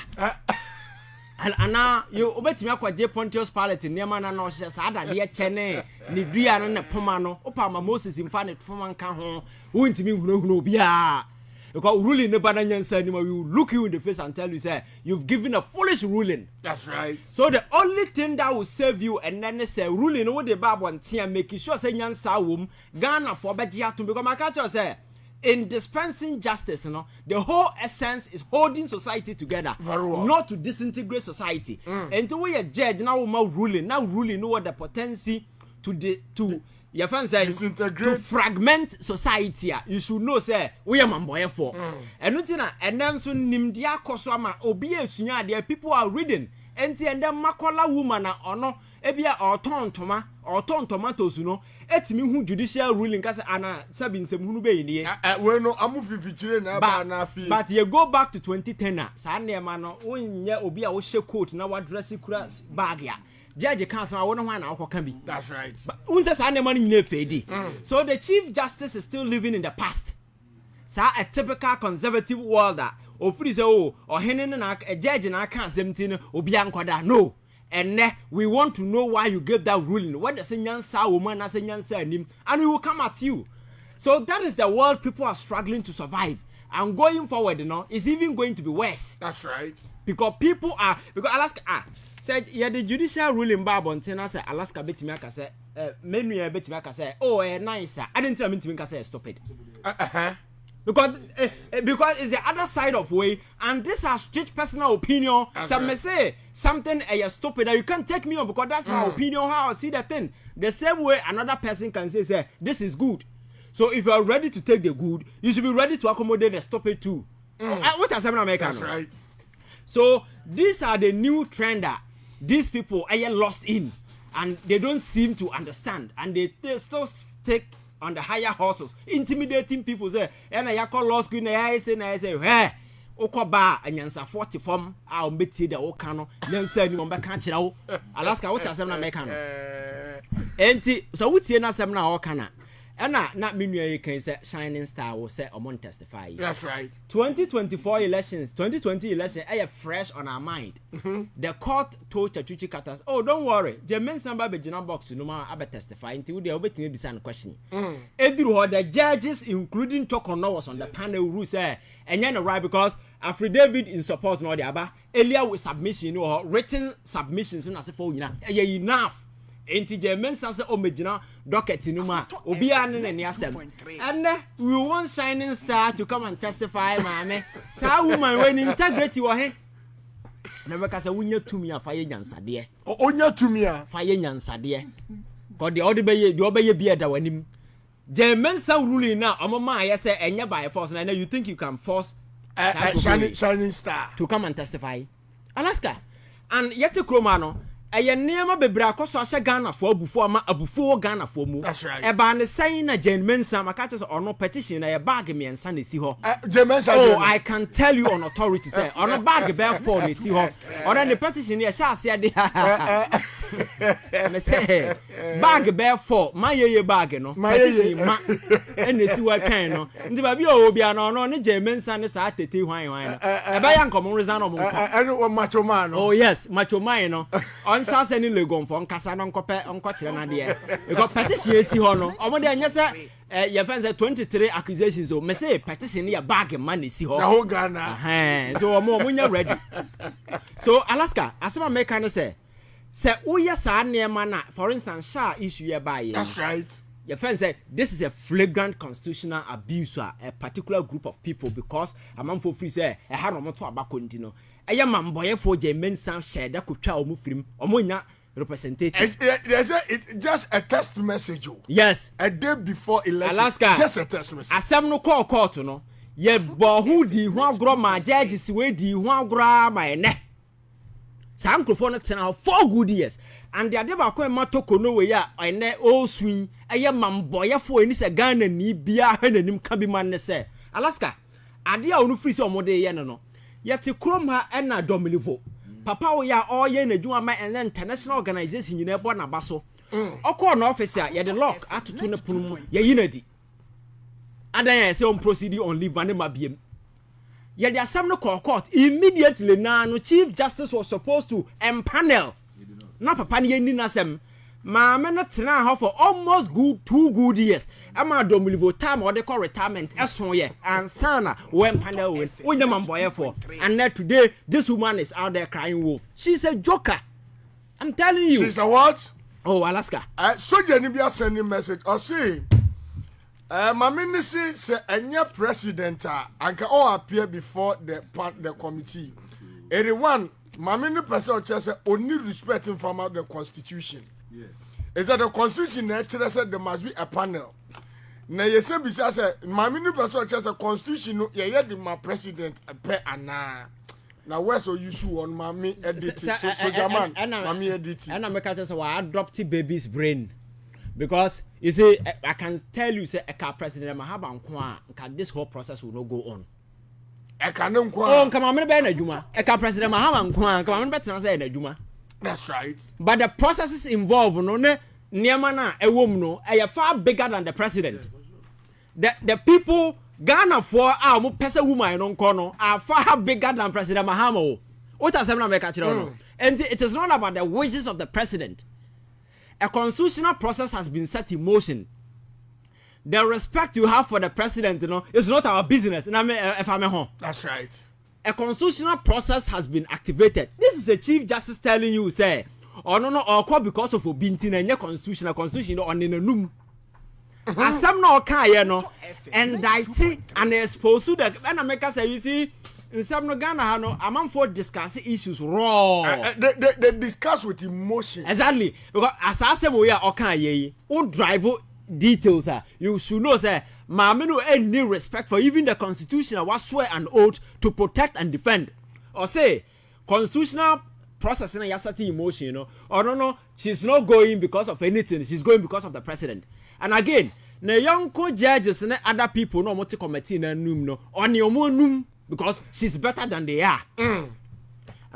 And now you obey me akwa Pontius Pilate near na no sada de chene ni dua na pomano opa ma Moses in fa ne toman ka ho wontimi hunu bia because ruling the banana anymore, we will look you in the face and tell you, say, you've given a foolish ruling. That's right. So the only thing that will save you and then they say ruling what the Bible and tea making sure say nyansa wom Ghana for better to because my culture say in dispensing justice, the whole essence is holding society together, not to disintegrate society. And to we a judge now ruling know what the potency to your friends say to fragment society. You should know say we are mamboy for. And then soon nimdia koswama obiye sunya there people are reading and then makola woman or no ebia or ton tomatoes etimi hu judicial ruling kase ana sabin sem hunu be ni we no amufi fichire na ba na fi but you go back to 2010 sa na ma no onye obi a wo she coat na wa dress kura bag ya judge kan sa wo no hwan na akoka bi. That's right. Unse sa na ma no nyina fedi. So the chief justice is still living in the past. Sa a typical conservative world that ofuri say oh ohene na a judge na kan asem obi ankoda no. And we want to know why you gave that ruling. What does a nyansa woman as a nyansa nim, and we will come at you. So that is the world people are struggling to survive. And going forward, it's even going to be worse. That's right. Because people are Alaska said yeah the judicial ruling Bible and say Alaska betimaka say menu betimaka say oh nice. I didn't tell me to say stop it. Because it's the other side of way, and this has strict personal opinion. Some may say something stupid that you can't take me on because that's my opinion, how I see the thing. The same way another person can say this is good. So if you are ready to take the good, you should be ready to accommodate the stupid too. What are some Americans? That's right. So these are the new trend that these people are lost in, and they don't seem to understand, and they still stick on the higher horses, intimidating people. Say, and I call law school, and I say, hey, Okoba, and Yansa 40 form, I'll meet the Okano, Yansa, you want to catch it. Alaska, what are some American? And so, what's your name now, Okana? And not mean you can say shining star will say or testify. That's right. 2024 elections, 2020 election, I have fresh on our mind. The court told Chachuchi Katas, oh, don't worry, the men samba be jina box no ma abe testify until they obey me be question. Edru the judges, including Tokono, was on the panel who say, and you're right because affidavit in support no the aba earlier with submission or written submissions in as a phone enough. Enti German sanse omegina docket numa obi ane na ne asem and we want shining star to come and testify mame sa woman when integrity wo he na beka say wunya tumi afa ye nyansade onya tumi a fa ye nyansade ko de obeye bi eda wanim German san ruling na omama aye say enye by force na you think you can force shining star to come and testify Alaska and yete kroma no eye niam bebra akoso ahye Ghana fo abufu ama abufu Ghana fo mu that's right e ba ne sai na German sam aka che ono petition na ye bag me ensa na si ho German sam oh I can tell you on authority say ono bag be for na si ho ono the petition ye sha ase de me say bag be for ma ye bag no petition ma en si wa twan no ndi ba bi o bia no ono ne German sam ne sa tete hwan no e ba ya nkom reason no mo eno macho man no oh yes macho man no on chance any legon for nkasa no nkope nkokire na de because petition esi ho no omo de anya say your friends say 23 accusations so me say petition ya bag man esi ho na ho Ghana so omo nya ready so Alaska asema make can say uya sa neema na for instance sha issue ya buy that's right your friend said this is a flagrant constitutional abuse to a particular group of people because amanfo free say e ha no moto abako ndi no eye mamboye for German sam share da kotwa omo firim omo nya representative it's just a text message yes a day before election Alaska, just a text message asem no call court no ye bo hu di hu agro ma judges we di hu agro ma ene sam microphone tena for good years and the adeba ko matoko no we ya ene o swin eye mamboye for eni se Ghana ni bia hwenanim ka bi man ne se Alaska ade a onu free se omode ye no yete krom ha ena domilivo papa wo ya oye na dwuma ma en international organization nyina ebo na baso okọ na office a ye de lock atoto ne punu ye yinadi adan ya say on proceed on leave and ma biem ye de asem no court immediately na no chief justice was supposed to empanel na papa ne yini na asem Mama not now for almost 2 good years. I'm a domulivo time or they call retirement as so yeah. And Sana when panel win the man boy for. And then today this woman is out there crying wolf. She's a joker. I'm telling you. She's a what? Oh, Alaska. So Janibia sending message or say my ministry say any president and can all appear before the committee. Anyone, my minister person just only respecting from the constitution. Yeah. Is that the constitution actually said there must be a panel. Now you say besides my minister person just a constitution yeah my president a pe ana. Now where's so you show on mommy editing so German mommy editing. And I make just I adopt baby's brain. Because you see, I can tell you, say, a president, this whole process will not go on. I can't go on. Come on, Juma. A president, come on, better say Juma. That's right. But the processes involved, no, Niamana, a woman, are far bigger than the president. The people Ghana for our person woman on corner are far bigger than President Mahama. What has happened? And it is not about the wishes of the president. A constitutional process has been set in motion. The respect you have for the president, is not our business. That's right. A constitutional process has been activated. This is a chief justice telling you, say, or because of obintin and your constitutional constitution on in a num. As some no can, and I see and expose to the America say, you see. In some Ghana, a man for discussing issues raw. They discuss with emotions. Exactly. Because as I say, we are okay. Who drive details? You should know, sir. Mama no any respect for even the constitution. Was swear an oath to protect and defend. Or say constitutional process in a certain emotion, or no, she's not going because of anything. She's going because of the president. And again, the young judges and other people no multi committee no on your moon. Because she's better than they are. And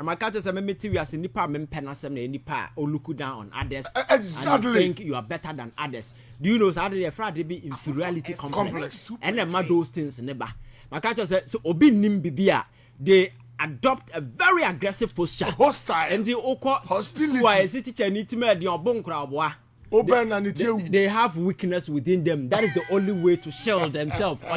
my culture says, we are nipa mempenasem nipa or look down on others. Exactly. And you think you are better than others. Do you know how they afraid they be inferiority complex? And then those things never. My culture says, so obi nimbibia they adopt a very aggressive posture. Hostile. And the hostility. Why is it teacher need to make the bon crowd? They have weakness within them. That is the only way to shield themselves. So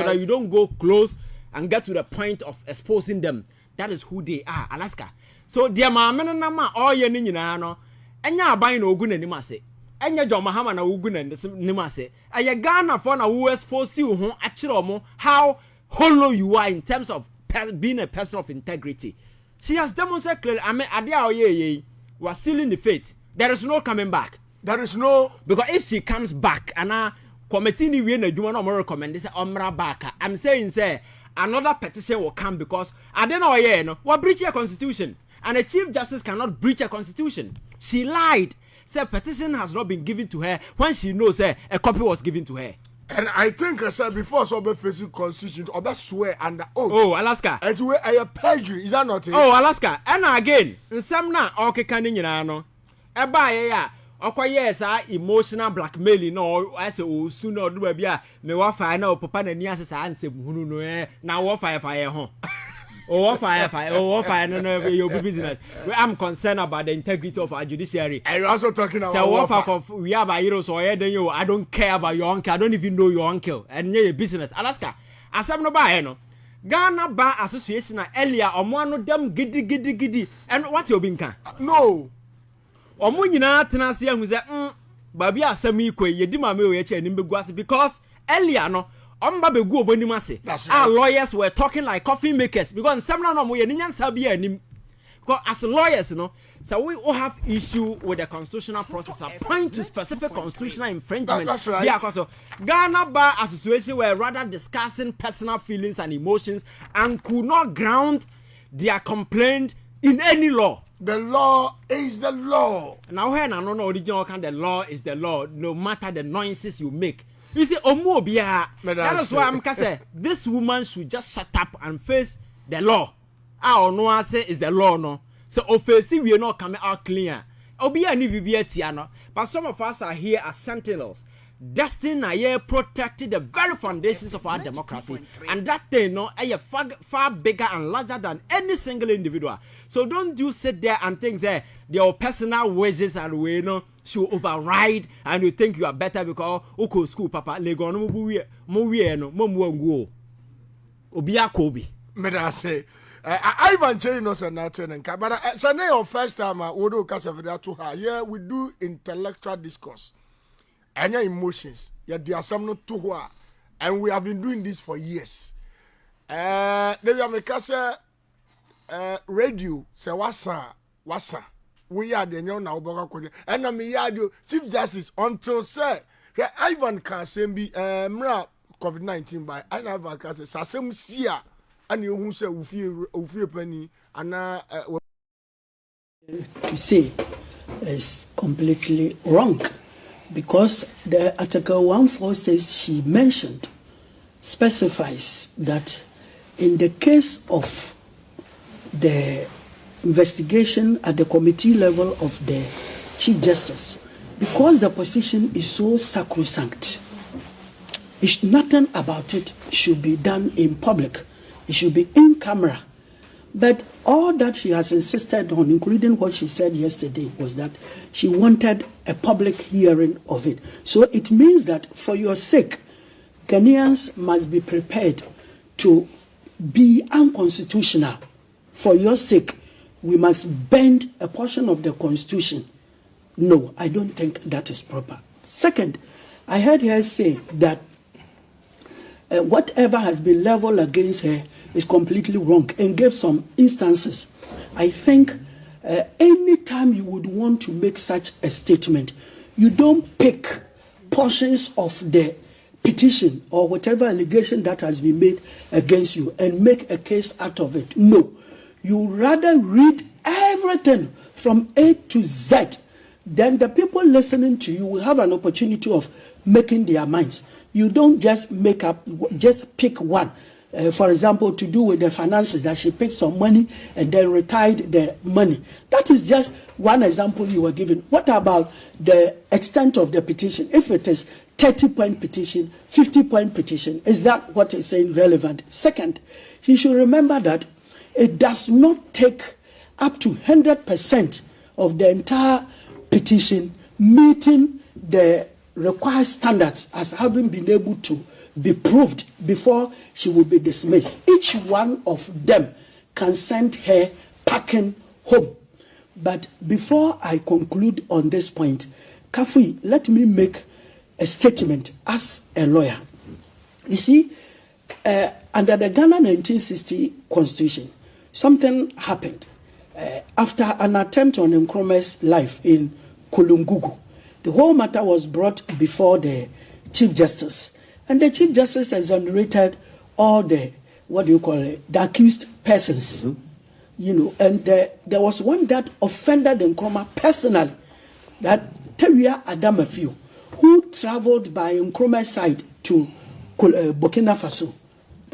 that you don't go close and get to the point of exposing them. That is who they are, Alaska. So dear mama nama all ye no enya aban na ogun anim ase. Enya John Mahama na ogun anim ase. Aya Ghana for na who expose you ho akire omo how hollow you are in terms of being a person of integrity. She has demonstrated clearly ade a oye was sealing the fate. There is no coming back. There is no, because if she comes back and committee ni we na dwuma no recommend say omra back. I'm saying say another petition will come because I don't know what breach a constitution and a chief justice cannot breach a constitution. She lied. Say petition has not been given to her when she knows a copy was given to her. And I think I said before so be facing constitution or swear under oath. Oh, Alaska. And to wear a perjury, is that not it? Oh, Alaska. And again, some na okay can no. Eba ya yes emotional blackmailing no I say oh soon or do bia me wa fire na papa na ni asesa ansem hunu no na wo fire ho. Oh fire no your business. I'm concerned about the integrity of our judiciary. And you're also talking about so we have a hero so I don't care about your uncle. I don't even know your uncle and your business. Alaska. Asem no ba no. Ghana Bar Association earlier omo dem gidi and what you been can? No. Omo nyina tenase ahu say babi asem ikwe yedi mama we eche ni mbegu ase because earlier no omba begu obonim ase our lawyers were talking like coffee makers because some no mo ye nyansa bia anim because as lawyers so we all have issue with the constitutional process point to specific constitutional infringement. That's right. Yeah, because Ghana Bar Association were rather discussing personal feelings and emotions and could not ground their complaint in any law. The law is the law. Now when I don't know original kind the law is the law, no matter the noises you make. You see, that is why I'm say this woman should just shut up and face the law. Onua say is the law no. So offensive we are not coming out clear. But some of us are here as sentinels. destined na protected the very foundations of our democracy, and that thing no far bigger and larger than any single individual. So don't you sit there and think that your personal wishes and we know should override, and you think you are better because oko school papa lego no mo wie no mo ngo obi akobi me da say Ivan Kyei no say nothing and but so na your first time we do case video to her. Yeah, we do intellectual discourse and your emotions. Yeah, there are some not to her, and we have been doing this for years. Maybe I'm a radio say wasa we are the new now boga and I'm the Chief Justice until say Ivan can say be COVID-19 by Ivan can say sasem sia and you who say ufi penny and to say is completely wrong, because the Article 1.4 says she mentioned specifies that in the case of the investigation at the committee level of the Chief Justice, because the position is so sacrosanct, nothing about it should be done in public. It should be in camera. But all that she has insisted on, including what she said yesterday, was that she wanted a public hearing of it. So it means that for your sake, Ghanaians must be prepared to be unconstitutional. For your sake, we must bend a portion of the Constitution. No, I don't think that is proper. Second, I heard her say that whatever has been leveled against her is completely wrong, and gave some instances. I think any time you would want to make such a statement, you don't pick portions of the petition or whatever allegation that has been made against you and make a case out of it. No, you rather read everything from A to Z. Then the people listening to you will have an opportunity of making their minds. You don't just just pick one. For example, to do with the finances, that she picked some money and then retired the money. That is just one example you were given. What about the extent of the petition? If it is 30-point petition, 50-point petition, is that what is saying relevant? Second, you should remember that it does not take up to 100% of the entire petition meeting the required standards as having been able to be proved before she will be dismissed. Each one of them can send her packing home. But before I conclude on this point, Kafui, let me make a statement as a lawyer. You see, under the Ghana 1960 Constitution, something happened after an attempt on Nkrumah's life in Kulungugu. The whole matter was brought before the Chief Justice, and the Chief Justice exonerated all the, the accused persons. Mm-hmm. You know, and there was one that offended Nkrumah personally, that Tewia Adamafiu, who traveled by Nkrumah's side to Burkina Faso,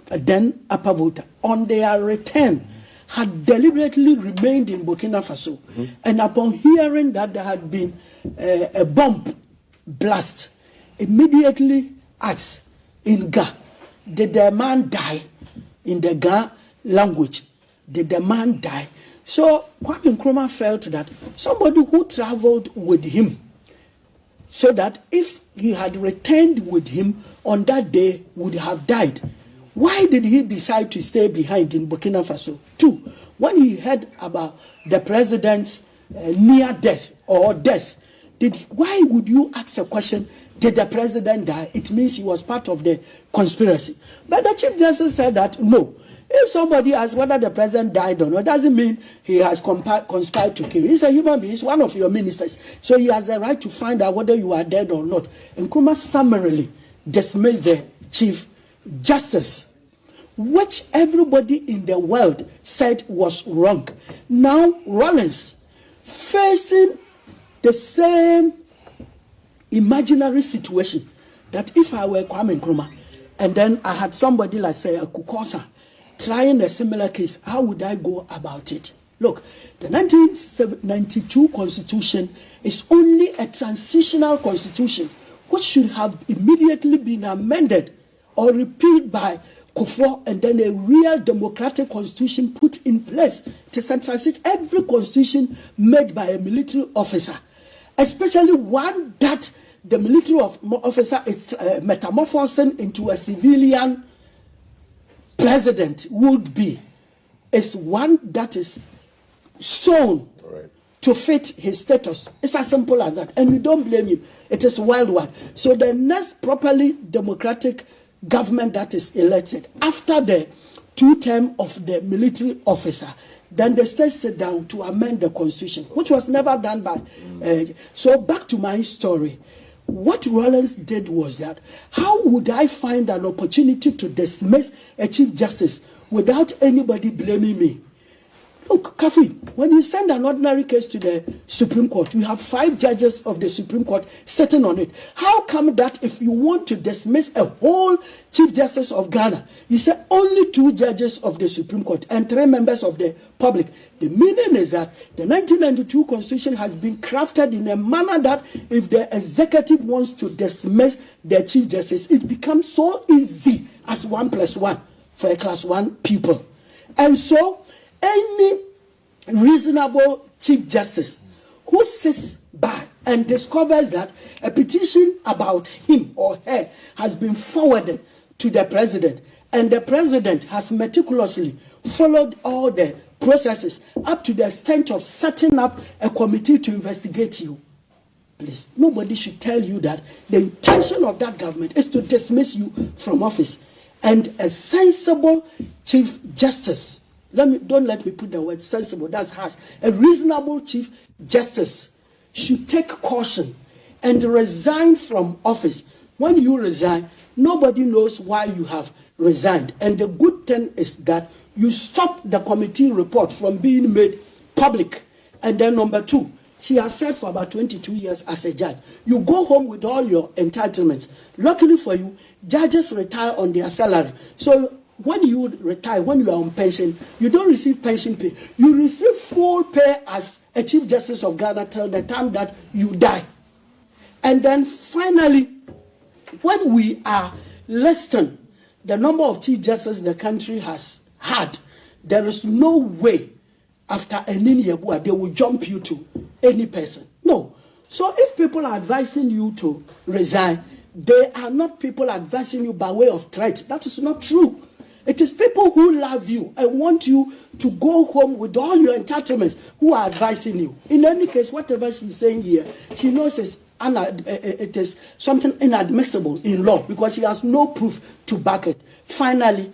then Upper Volta. On their return, had deliberately remained in Burkina Faso, mm-hmm. and upon hearing that there had been a bomb blast, immediately asked in Ga, did the man die? In the Ga language, did the man die? So Kwame Nkrumah felt that somebody who traveled with him, so that if he had returned with him on that day, would have died. Why did he decide to stay behind in Burkina Faso? 2, when he heard about the president's near death or death, why would you ask a question, did the president die? It means he was part of the conspiracy. But the Chief Justice said that, no, if somebody asks whether the president died or not, it doesn't mean he has conspired to kill. He's a human being. He's one of your ministers. So he has a right to find out whether you are dead or not. And Nkrumah summarily dismissed the Chief Justice, which everybody in the world said was wrong. Now, Rollins, facing the same imaginary situation, that if I were Kwame Nkrumah, and then I had somebody like, say, a Kukosa, trying a similar case, how would I go about it? Look, the 1992 Constitution is only a transitional constitution which should have immediately been amended or repealed by Kufuor, and then a real democratic constitution put in place to centralize every constitution made by a military officer, especially one that the military officer is metamorphosing into a civilian president would be, is one that is shown to fit his status. It's as simple as that. And we don't blame him. It is worldwide. So the next properly democratic government that is elected after the 2 terms of the military officer, then the state sit down to amend the constitution, which was never done by. So back to my story. What Rollins did was that, how would I find an opportunity to dismiss a chief justice without anybody blaming me? Look, Kafi, when you send an ordinary case to the Supreme Court, you have 5 judges of the Supreme Court sitting on it. How come that if you want to dismiss a whole Chief Justice of Ghana, you say only 2 judges of the Supreme Court and 3 members of the public? The meaning is that the 1992 Constitution has been crafted in a manner that if the executive wants to dismiss the Chief Justice, it becomes so easy as 1 + 1 for a class 1 pupil. And so, any reasonable Chief Justice who sits by and discovers that a petition about him or her has been forwarded to the president, and the president has meticulously followed all the processes up to the extent of setting up a committee to investigate you, please, nobody should tell you that the intention of that government is to dismiss you from office. And a sensible Chief Justice, don't let me put the word sensible, that's harsh. A reasonable Chief Justice should take caution and resign from office. When you resign, nobody knows why you have resigned. And the good thing is that you stop the committee report from being made public. And then number 2, she has served for about 22 years as a judge. You go home with all your entitlements. Luckily for you, judges retire on their salary. So when you retire, when you are on pension, you don't receive pension pay. You receive full pay as a Chief Justice of Ghana till the time that you die. And then finally, when we are listing the number of Chief Justices the country has had, there is no way after a Yebua they will jump you to any person. No. So if people are advising you to resign, they are not people advising you by way of threat. That is not true. It is people who love you and want you to go home with all your entitlements who are advising you. In any case, whatever she's saying here, she knows it is something inadmissible in law because she has no proof to back it. Finally,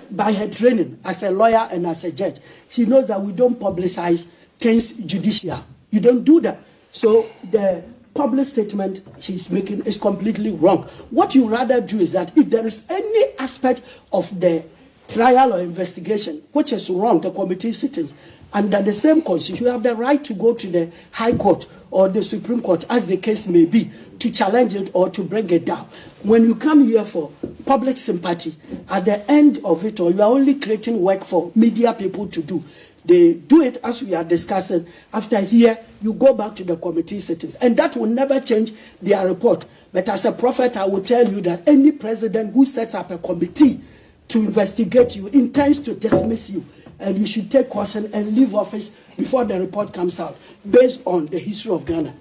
by her training as a lawyer and as a judge, she knows that we don't publicize things judicial. You don't do that. So the public statement she's making is completely wrong. What you rather do is that if there is any aspect of the trial or investigation which is wrong, the committee sittings, under the same constitution, you have the right to go to the High Court or the Supreme Court, as the case may be, to challenge it or to bring it down. When you come here for public sympathy, at the end of it all, you are only creating work for media people to do. They do it as we are discussing. After here, you go back to the committee sittings. And that will never change their report. But as a prophet, I will tell you that any president who sets up a committee to investigate you intends to dismiss you. And you should take caution and leave office before the report comes out, based on the history of Ghana.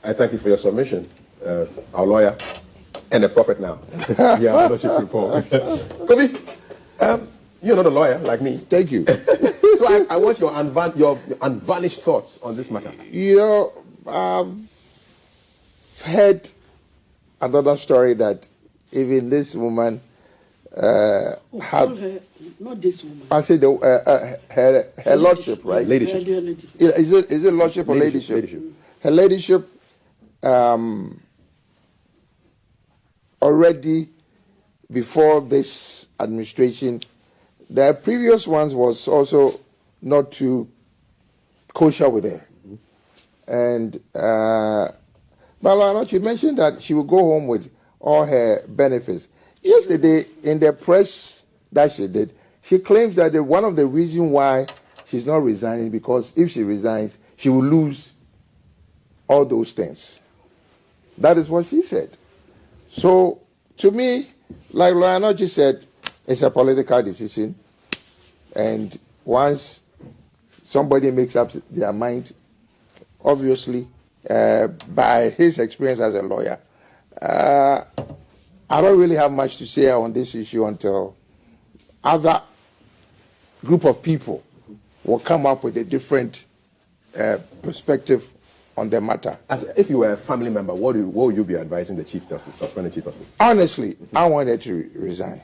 I thank you for your submission, our lawyer, and the prophet now. Yeah, ownership report. Kobe, you're not a lawyer like me. Thank you. So I want your unvarnished thoughts on this matter. You know, I've heard another story that even this woman had. Not this woman. I said her lordship, right? Ladyship. Is it lordship or ladyship? Ladyship. Her ladyship already before this administration. The previous ones was also not too kosher with her. And but she mentioned that she will go home with all her benefits. Yesterday, in the press that she did, she claims that one of the reasons why she's not resigning because if she resigns, she will lose all those things. That is what she said. So, to me, like Lawyer just said, it's a political decision. And once somebody makes up their mind, obviously, by his experience as a lawyer, I don't really have much to say on this issue until other group of people will come up with a different perspective on the matter. As if you were a family member, what would you be advising the Chief Justice, suspended Chief Justice? Honestly, I wanted to resign.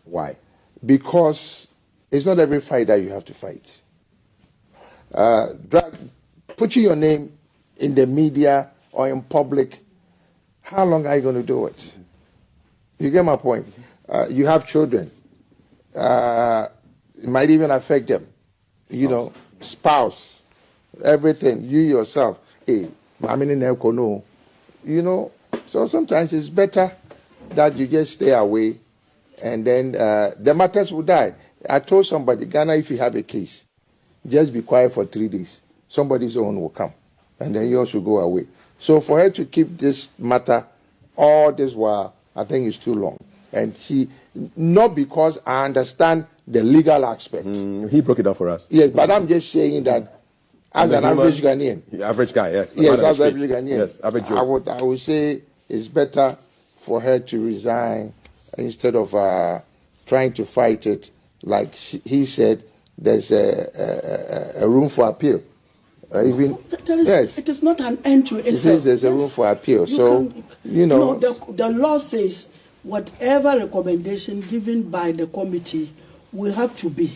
Why? Because it's not every fight that you have to fight. Putting your name in the media or in public, how long are you going to do it? You get my point? You have children. It might even affect them. You know, spouse, everything, you yourself. Hey, you know, so sometimes it's better that you just stay away and then the matters will die. I told somebody, Ghana, if you have a case, just be quiet for 3 days. Somebody's own will come and then yours will go away. So for her to keep this matter all this while, I think it's too long. And not because I understand the legal aspect. He broke it down for us. Yes, but I'm just saying that as an average Ghanaian. Average guy, yes. Yes, as an average Ghanaian. Yes, average Joe. I would say it's better for her to resign instead of trying to fight it. Like he said, there's a room for appeal. Yes. It is not an end to it. She says there's a room for appeal. The law says whatever recommendation given by the committee will have to be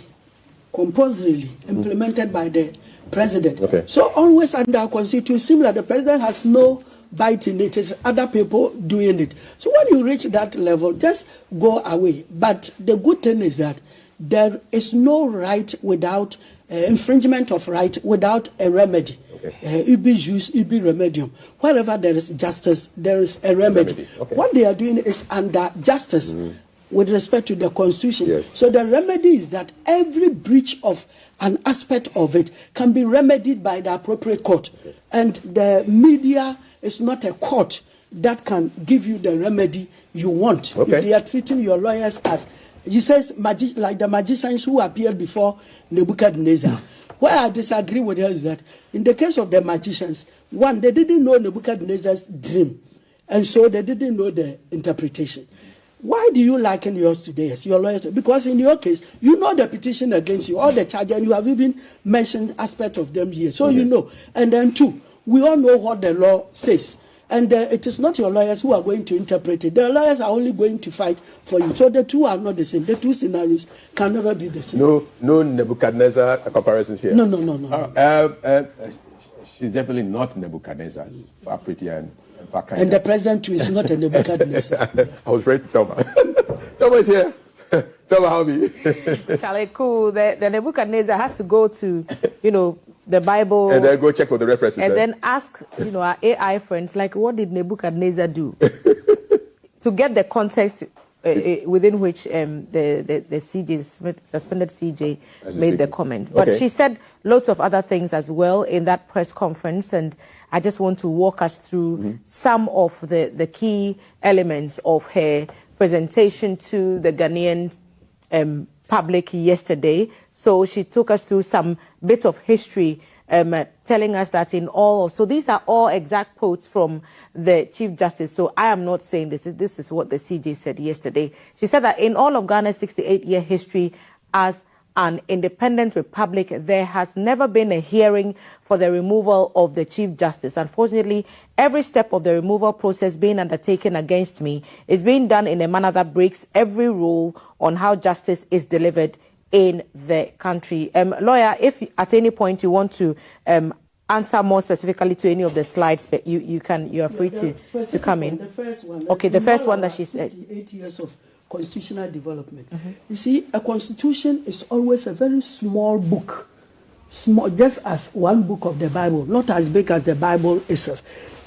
compulsorily implemented by the president. Okay. So always under our constitution, similar, the president has no bite in it. It's other people doing it. So when you reach that level, just go away. But the good thing is that there is no right without infringement of right without a remedy. It be jus, it be remedium. Wherever there is justice, there is a remedy. Okay. What they are doing is under justice with respect to the constitution. Yes. So the remedy is that every breach of an aspect of it can be remedied by the appropriate court. Okay. And the media is not a court that can give you the remedy you want. Okay. If they are treating your lawyers as, he says, like the magicians who appeared before Nebuchadnezzar. Where I disagree with her is that in the case of the magicians, one, they didn't know Nebuchadnezzar's dream, and so they didn't know the interpretation. Why do you liken yours today as your lawyer? Because in your case, you know the petition against you, all the charges, and you have even mentioned aspects of them here. So you know. And then two, we all know what the law says. And it is not your lawyers who are going to interpret it. The lawyers are only going to fight for you. So the two are not the same. The two scenarios can never be the same. No Nebuchadnezzar comparisons here. No. She's definitely not Nebuchadnezzar. Far prettier and far kinder. And the president too is not a Nebuchadnezzar. I was ready to tell her. Thelma is here. Thelma, how me? Charlie, cool. The Nebuchadnezzar had to go to, the Bible. And then go check for the references. And then ask, our AI friends, like, what did Nebuchadnezzar do? To get the context within which the CJ, suspended CJ, made the comment. But she said lots of other things as well in that press conference. And I just want to walk us through some of the key elements of her presentation to the Ghanaian public yesterday. So she took us through some bit of history, telling us that in all, so these are all exact quotes from the Chief Justice. So I am not saying this. This is what the CJ said yesterday. She said that in all of Ghana's 68-year history as an independent republic, there has never been a hearing for the removal of the Chief Justice. Unfortunately, every step of the removal process being undertaken against me is being done in a manner that breaks every rule on how justice is delivered in the country. Lawyer, if at any point you want to answer more specifically to any of the slides, but you are free to come in. The first one. Okay, the first one that she said. 68 years of constitutional development. You see, a constitution is always a very small book, small, just as one book of the Bible, not as big as the Bible itself.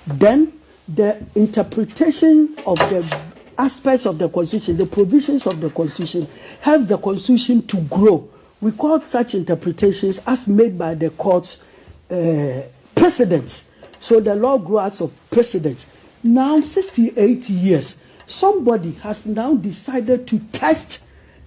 Then the interpretation of the aspects of the constitution, the provisions of the constitution, help the constitution to grow. We call such interpretations as made by the courts precedents. So the law grows out of precedents. now 68 years, somebody has now decided to test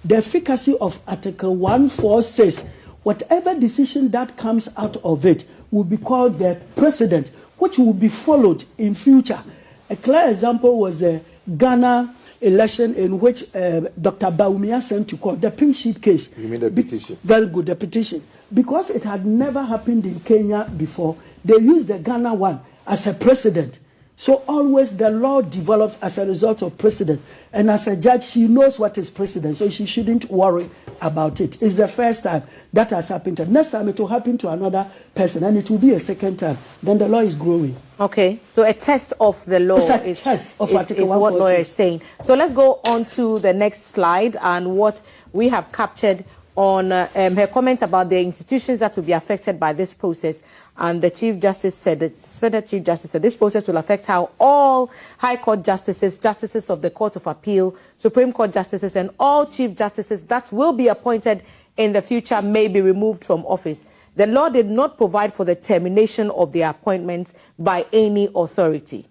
the efficacy of Article 146. Whatever decision that comes out of it will be called the precedent, which will be followed in future. A clear example was the Ghana election in which Dr. Bawumia sent to court, the pink sheet case. You mean the petition? Very good, the petition. Because it had never happened in Kenya before, they used the Ghana one as a precedent. So always the law develops as a result of precedent. And as a judge, she knows what is precedent, so she shouldn't worry about it. It's the first time that has happened. Next time it will happen to another person, and it will be a second time. Then the law is growing. Okay, so a test of the law is what lawyer is saying. So let's go on to the next slide and what we have captured on her comments about the institutions that will be affected by this process. And the Chief Justice said, the suspended Chief Justice said, this process will affect how all High Court justices, justices of the Court of Appeal, Supreme Court justices, and all Chief Justices that will be appointed in the future may be removed from office. The law did not provide for the termination of their appointments by any authority.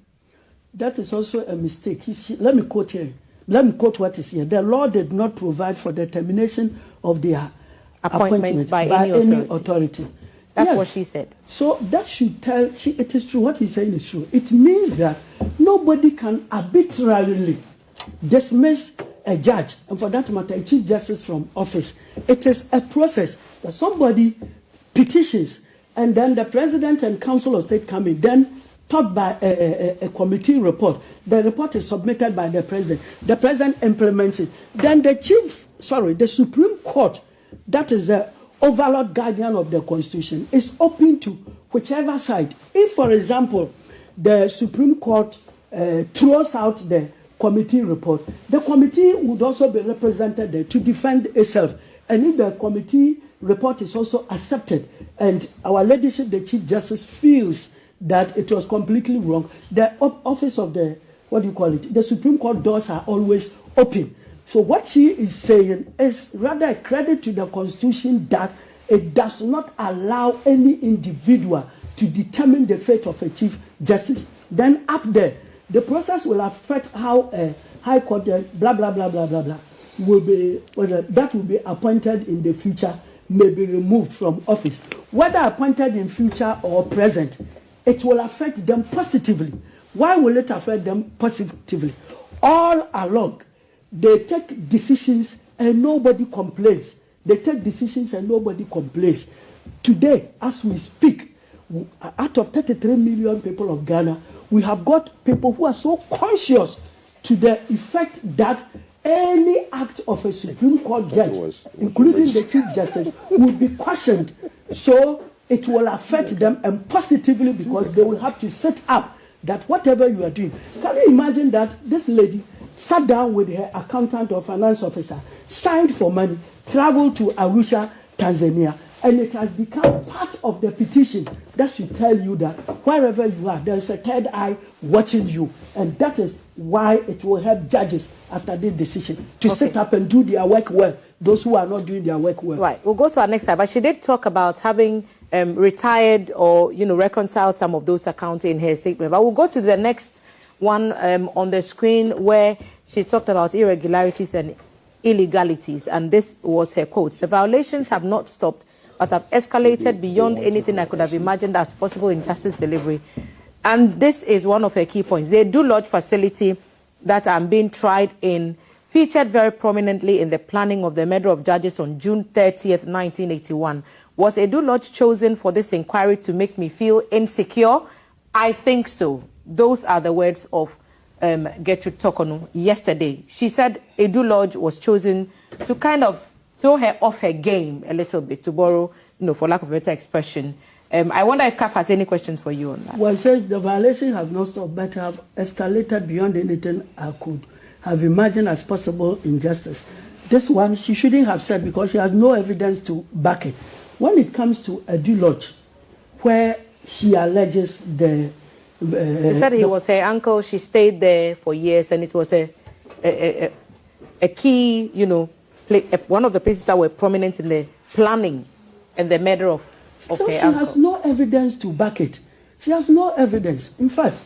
That is also a mistake. Let me quote here. Let me quote what is here. The law did not provide for the termination of their appointments by any authority. That's what she said. So that should tell, it is true, what he's saying is true. It means that nobody can arbitrarily dismiss a judge, and for that matter, a Chief Justice from office. It is a process that somebody petitions, and then the President and Council of State come in, then taught by a committee report. The report is submitted by the President. The President implements it. Then the Supreme Court, that is the overlord guardian of the Constitution, is open to whichever side. If, for example, the Supreme Court throws out the committee report, the committee would also be represented there to defend itself. And if the committee report is also accepted and our leadership, the Chief Justice, feels that it was completely wrong, the office of the, the Supreme Court doors are always open. So what she is saying is rather a credit to the Constitution that it does not allow any individual to determine the fate of a Chief Justice. Then up there, the process will affect how a High Court, blah, blah, blah, blah, blah, blah, will be, that will be appointed in the future, may be removed from office. Whether appointed in future or present, it will affect them positively. Why will it affect them positively? All along, they take decisions and nobody complains. They take decisions and nobody complains. Today, as we speak, out of 33 million people of Ghana, we have got people who are so conscious to the effect that any act of a Supreme Court judge, including the Chief Justice, will be questioned. So it will affect them, and positively, because they will have to set up that whatever you are doing. Can you imagine that this lady sat down with her accountant or finance officer, signed for money, traveled to Arusha, Tanzania, and it has become part of the petition that should tell you that wherever you are, there is a third eye watching you. And that is why it will help judges after this decision to sit up and do their work well, those who are not doing their work well. Right, we'll go to our next slide, but she did talk about having retired or, reconciled some of those accounts in her statement. But we'll go to the next one on the screen where she talked about irregularities and illegalities, and this was her quote: "The violations have not stopped, but have escalated beyond anything I could have imagined as possible in justice delivery." And this is one of her key points. The Edu Lodge facility that I'm being tried in featured very prominently in the planning of the murder of judges on June 30th, 1981. Was Edu Lodge chosen for this inquiry to make me feel insecure? I think so. Those are the words of Gertrude Tokonu yesterday. She said Edu Lodge was chosen to kind of throw her off her game a little bit, to borrow, for lack of a better expression. I wonder if CAF has any questions for you on that. Well, says the violations have not stopped, but have escalated beyond anything I could have imagined as possible in justice. This one she shouldn't have said because she has no evidence to back it. When it comes to Edu Lodge, where she alleges the they said he was her uncle. She stayed there for years, and it was a key, one of the places that were prominent in the planning and the murder of her uncle. She has no evidence to back it. She has no evidence. In fact,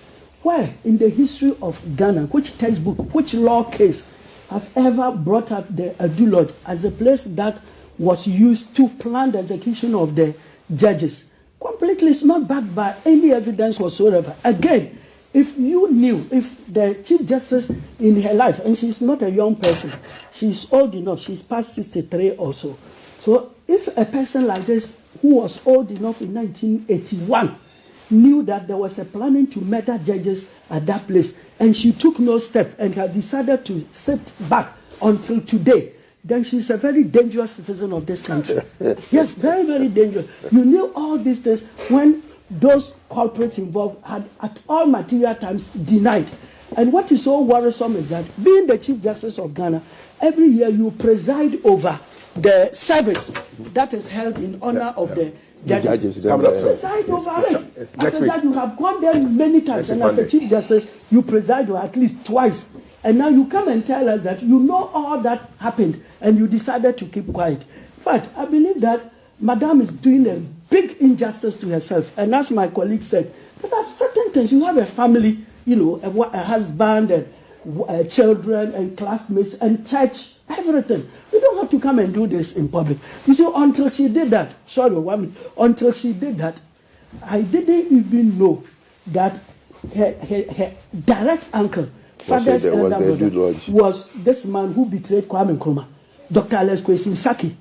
Where in the history of Ghana, which textbook, which law case has ever brought up the Adu Lodge as a place that was used to plan the execution of the judges? Completely, it's not backed by any evidence whatsoever. Again, if you knew, if the Chief Justice in her life, and she's not a young person, she's old enough, she's past 63 or so. So if a person like this, who was old enough in 1981, knew that there was a planning to murder judges at that place, and she took no step and had decided to sit back until today, then she's a very dangerous citizen of this country. Yes, very, very dangerous. You knew all these things when those culprits involved had at all material times denied. And what is so worrisome is that being the Chief Justice of Ghana, every year you preside over the service that is held in honor of the judges. You preside over it. As a judge, you have gone there many times, and as a Chief Justice, you preside over at least twice. And now you come and tell us that you know all that happened, and you decided to keep quiet. But I believe that Madame is doing a big injustice to herself. And as my colleague said, there are certain things. You have a family, you know, a husband, and children, and classmates, and church, everything. You don't have to come and do this in public. You see, until she did that, until she did that, I didn't even know that her direct uncle, father's elder brother, was this man who betrayed Kwame Nkrumah, Dr. Alex Kwesi,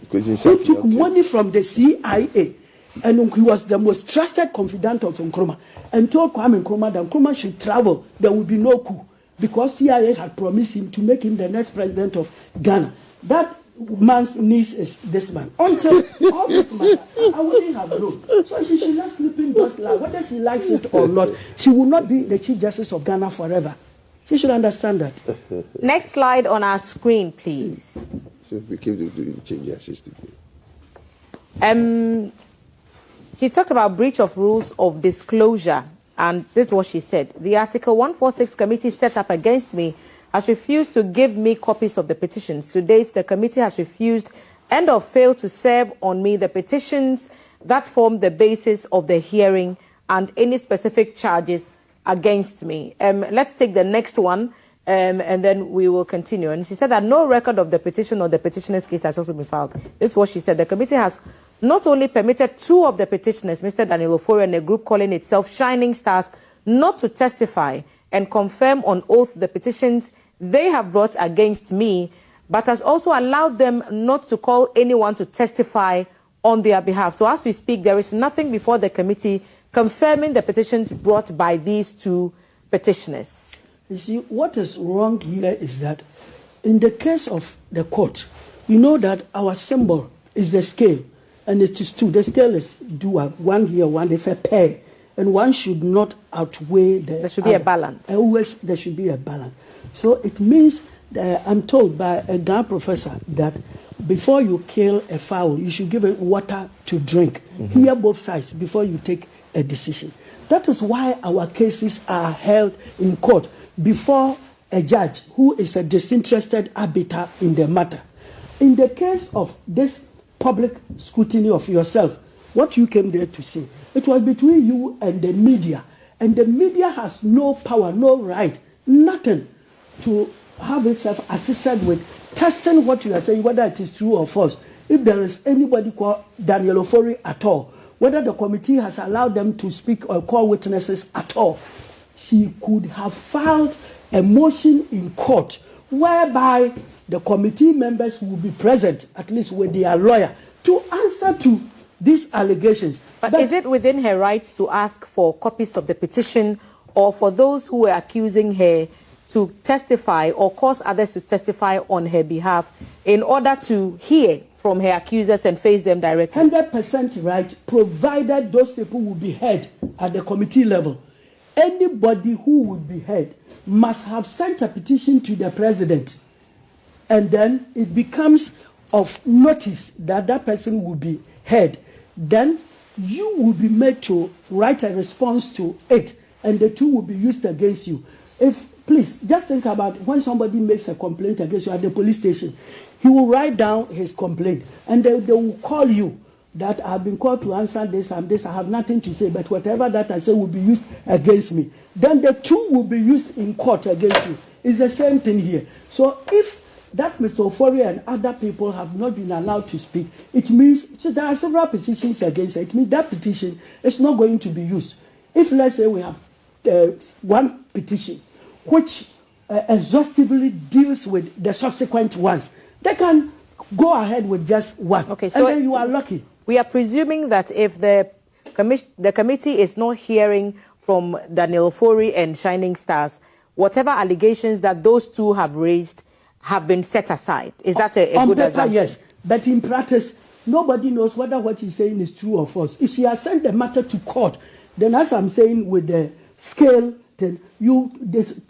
who took money from the CIA, and he was the most trusted confidant of Nkrumah, and told Kwame Nkrumah that Nkrumah should travel, there would be no coup, because CIA had promised him to make him the next president of Ghana. That man's niece is this man. Until all this matter, I wouldn't have known. So she should not sleep in those lies. Whether she likes it or not, she will not be the Chief Justice of Ghana forever. She should understand that. Next slide on our screen, please. So we keep the Chief Justice today. She talked about breach of rules of disclosure, and this is what she said. The Article 146 committee set up against me has refused to give me copies of the petitions. To date, the committee has refused and or failed to serve on me the petitions that form the basis of the hearing and any specific charges against me. Let's take the next one, and then we will continue. And she said that no record of the petition or the petitioner's case has also been filed. This is what she said. The committee has not only permitted two of the petitioners, Mr. Daniel Ofori and a group calling itself Shining Stars, not to testify and confirm on oath the petitions they have brought against me, but has also allowed them not to call anyone to testify on their behalf. So as we speak, there is nothing before the committee confirming the petitions brought by these two petitioners. You see, what is wrong here is that in the case of the court, you know that our symbol is the scale, and it is two. The scale is dual, one here, one, it's a pair, and one should not outweigh the There should be a balance. Always there should be a balance. So it means that I'm told by a Ghana professor that before you kill a fowl, you should give it water to drink. Hear both sides before you take a decision. That is why our cases are held in court before a judge who is a disinterested arbiter in the matter. In the case of this public scrutiny of yourself, what you came there to say, it was between you and the media has no power, no right, nothing to have itself assisted with testing what you are saying, whether it is true or false. If there is anybody called Daniel Ofori at all, whether the committee has allowed them to speak or call witnesses at all, she could have filed a motion in court whereby the committee members will be present, at least with their lawyer, to answer to these allegations. But is it within her rights to ask for copies of the petition, or for those who were accusing her to testify or cause others to testify on her behalf in order to hear from her accusers and face them directly? 100% right, provided those people will be heard at the committee level. Anybody who would be heard must have sent a petition to the president, and then it becomes of notice that that person will be heard. Then you will be made to write a response to it, and the two will be used against you. Please, just think about when somebody makes a complaint against you at the police station. He will write down his complaint, and they will call you that I've been called to answer this and this, I have nothing to say, but whatever that I say will be used against me. Then the two will be used in court against you. It's the same thing here. So if that Mr. Ofori and other people have not been allowed to speak, it means, so there are several petitions against it. It means that petition is not going to be used. If, let's say, we have one petition which exhaustively deals with the subsequent ones, they can go ahead with just one. Okay, so and then you are lucky. We are presuming that if the committee is not hearing from Daniel Ofori and Shining Stars, whatever allegations that those two have raised have been set aside. Is that a good assumption? Yes, but in practice, nobody knows whether what he's saying is true or false. If she has sent the matter to court, then as I'm saying with the scale, then you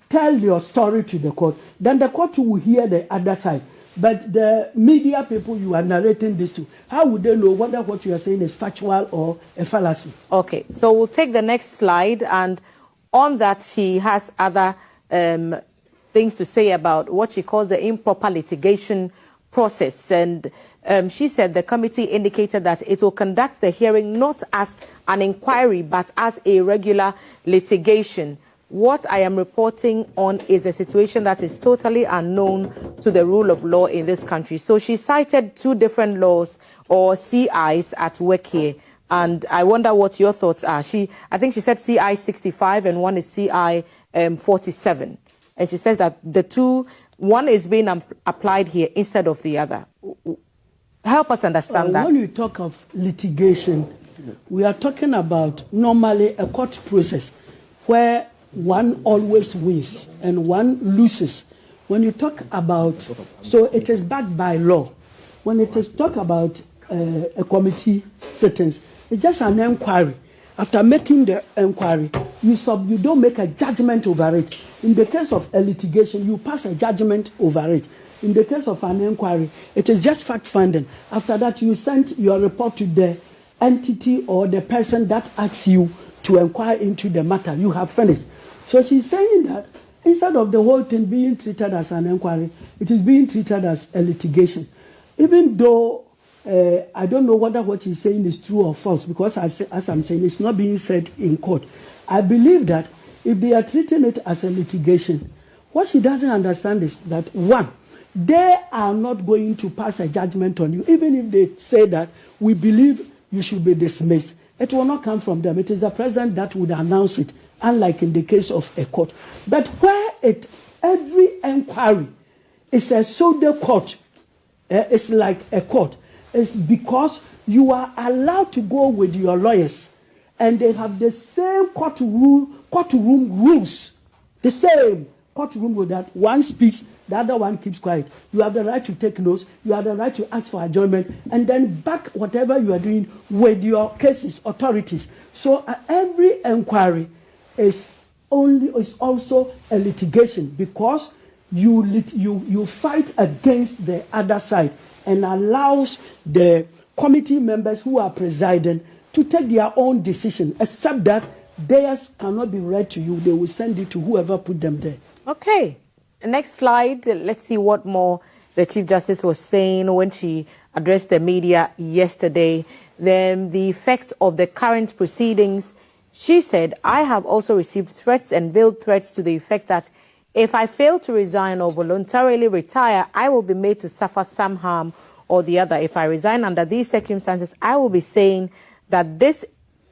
tell your story to the court. Then the court will hear the other side. But the media people you are narrating this to, how would they know whether what you are saying is factual or a fallacy? Okay, so we'll take the next slide, and on that she has other things to say about what she calls the improper litigation process. And she said the committee indicated that it will conduct the hearing not as an inquiry but as a regular litigation. What I am reporting on is a situation that is totally unknown to the rule of law in this country. So she cited two different laws or CIs at work here. And I wonder what your thoughts are. I think she said CI 65 and one is CI 47. And she says that the two, one is being applied here instead of the other. Help us understand that. When we talk of litigation, we are talking about normally a court process where one always wins and one loses. When you talk about, so it is backed by law. When it is talk about a committee sittings, it's just an inquiry. After making the inquiry, you don't make a judgment over it. In the case of a litigation, you pass a judgment over it. In the case of an inquiry, it is just fact-finding. After that, you send your report to the entity or the person that asks you to inquire into the matter. You have finished. So she's saying that instead of the whole thing being treated as an inquiry, it is being treated as a litigation. Even though I don't know whether what he's saying is true or false, because as I'm saying, it's not being said in court. I believe that if they are treating it as a litigation, what she doesn't understand is that, one, they are not going to pass a judgment on you. Even if they say that we believe you should be dismissed, it will not come from them. It is the president that would announce it, unlike in the case of a court. But where every inquiry is a pseudo court, it's like a court, it's because you are allowed to go with your lawyers and they have the same courtroom rules, the same courtroom rule that one speaks, the other one keeps quiet. You have the right to take notes, you have the right to ask for adjournment, and then back whatever you are doing with your cases, authorities. So every inquiry is also a litigation because you fight against the other side and allows the committee members who are presiding to take their own decision, except that theirs cannot be read to you. They will send it to whoever put them there. Okay. Next slide. Let's see what more the Chief Justice was saying when she addressed the media yesterday. Then the effect of the current proceedings. She said, I have also received threats and veiled threats to the effect that if I fail to resign or voluntarily retire, I will be made to suffer some harm or the other. If I resign under these circumstances, I will be saying that this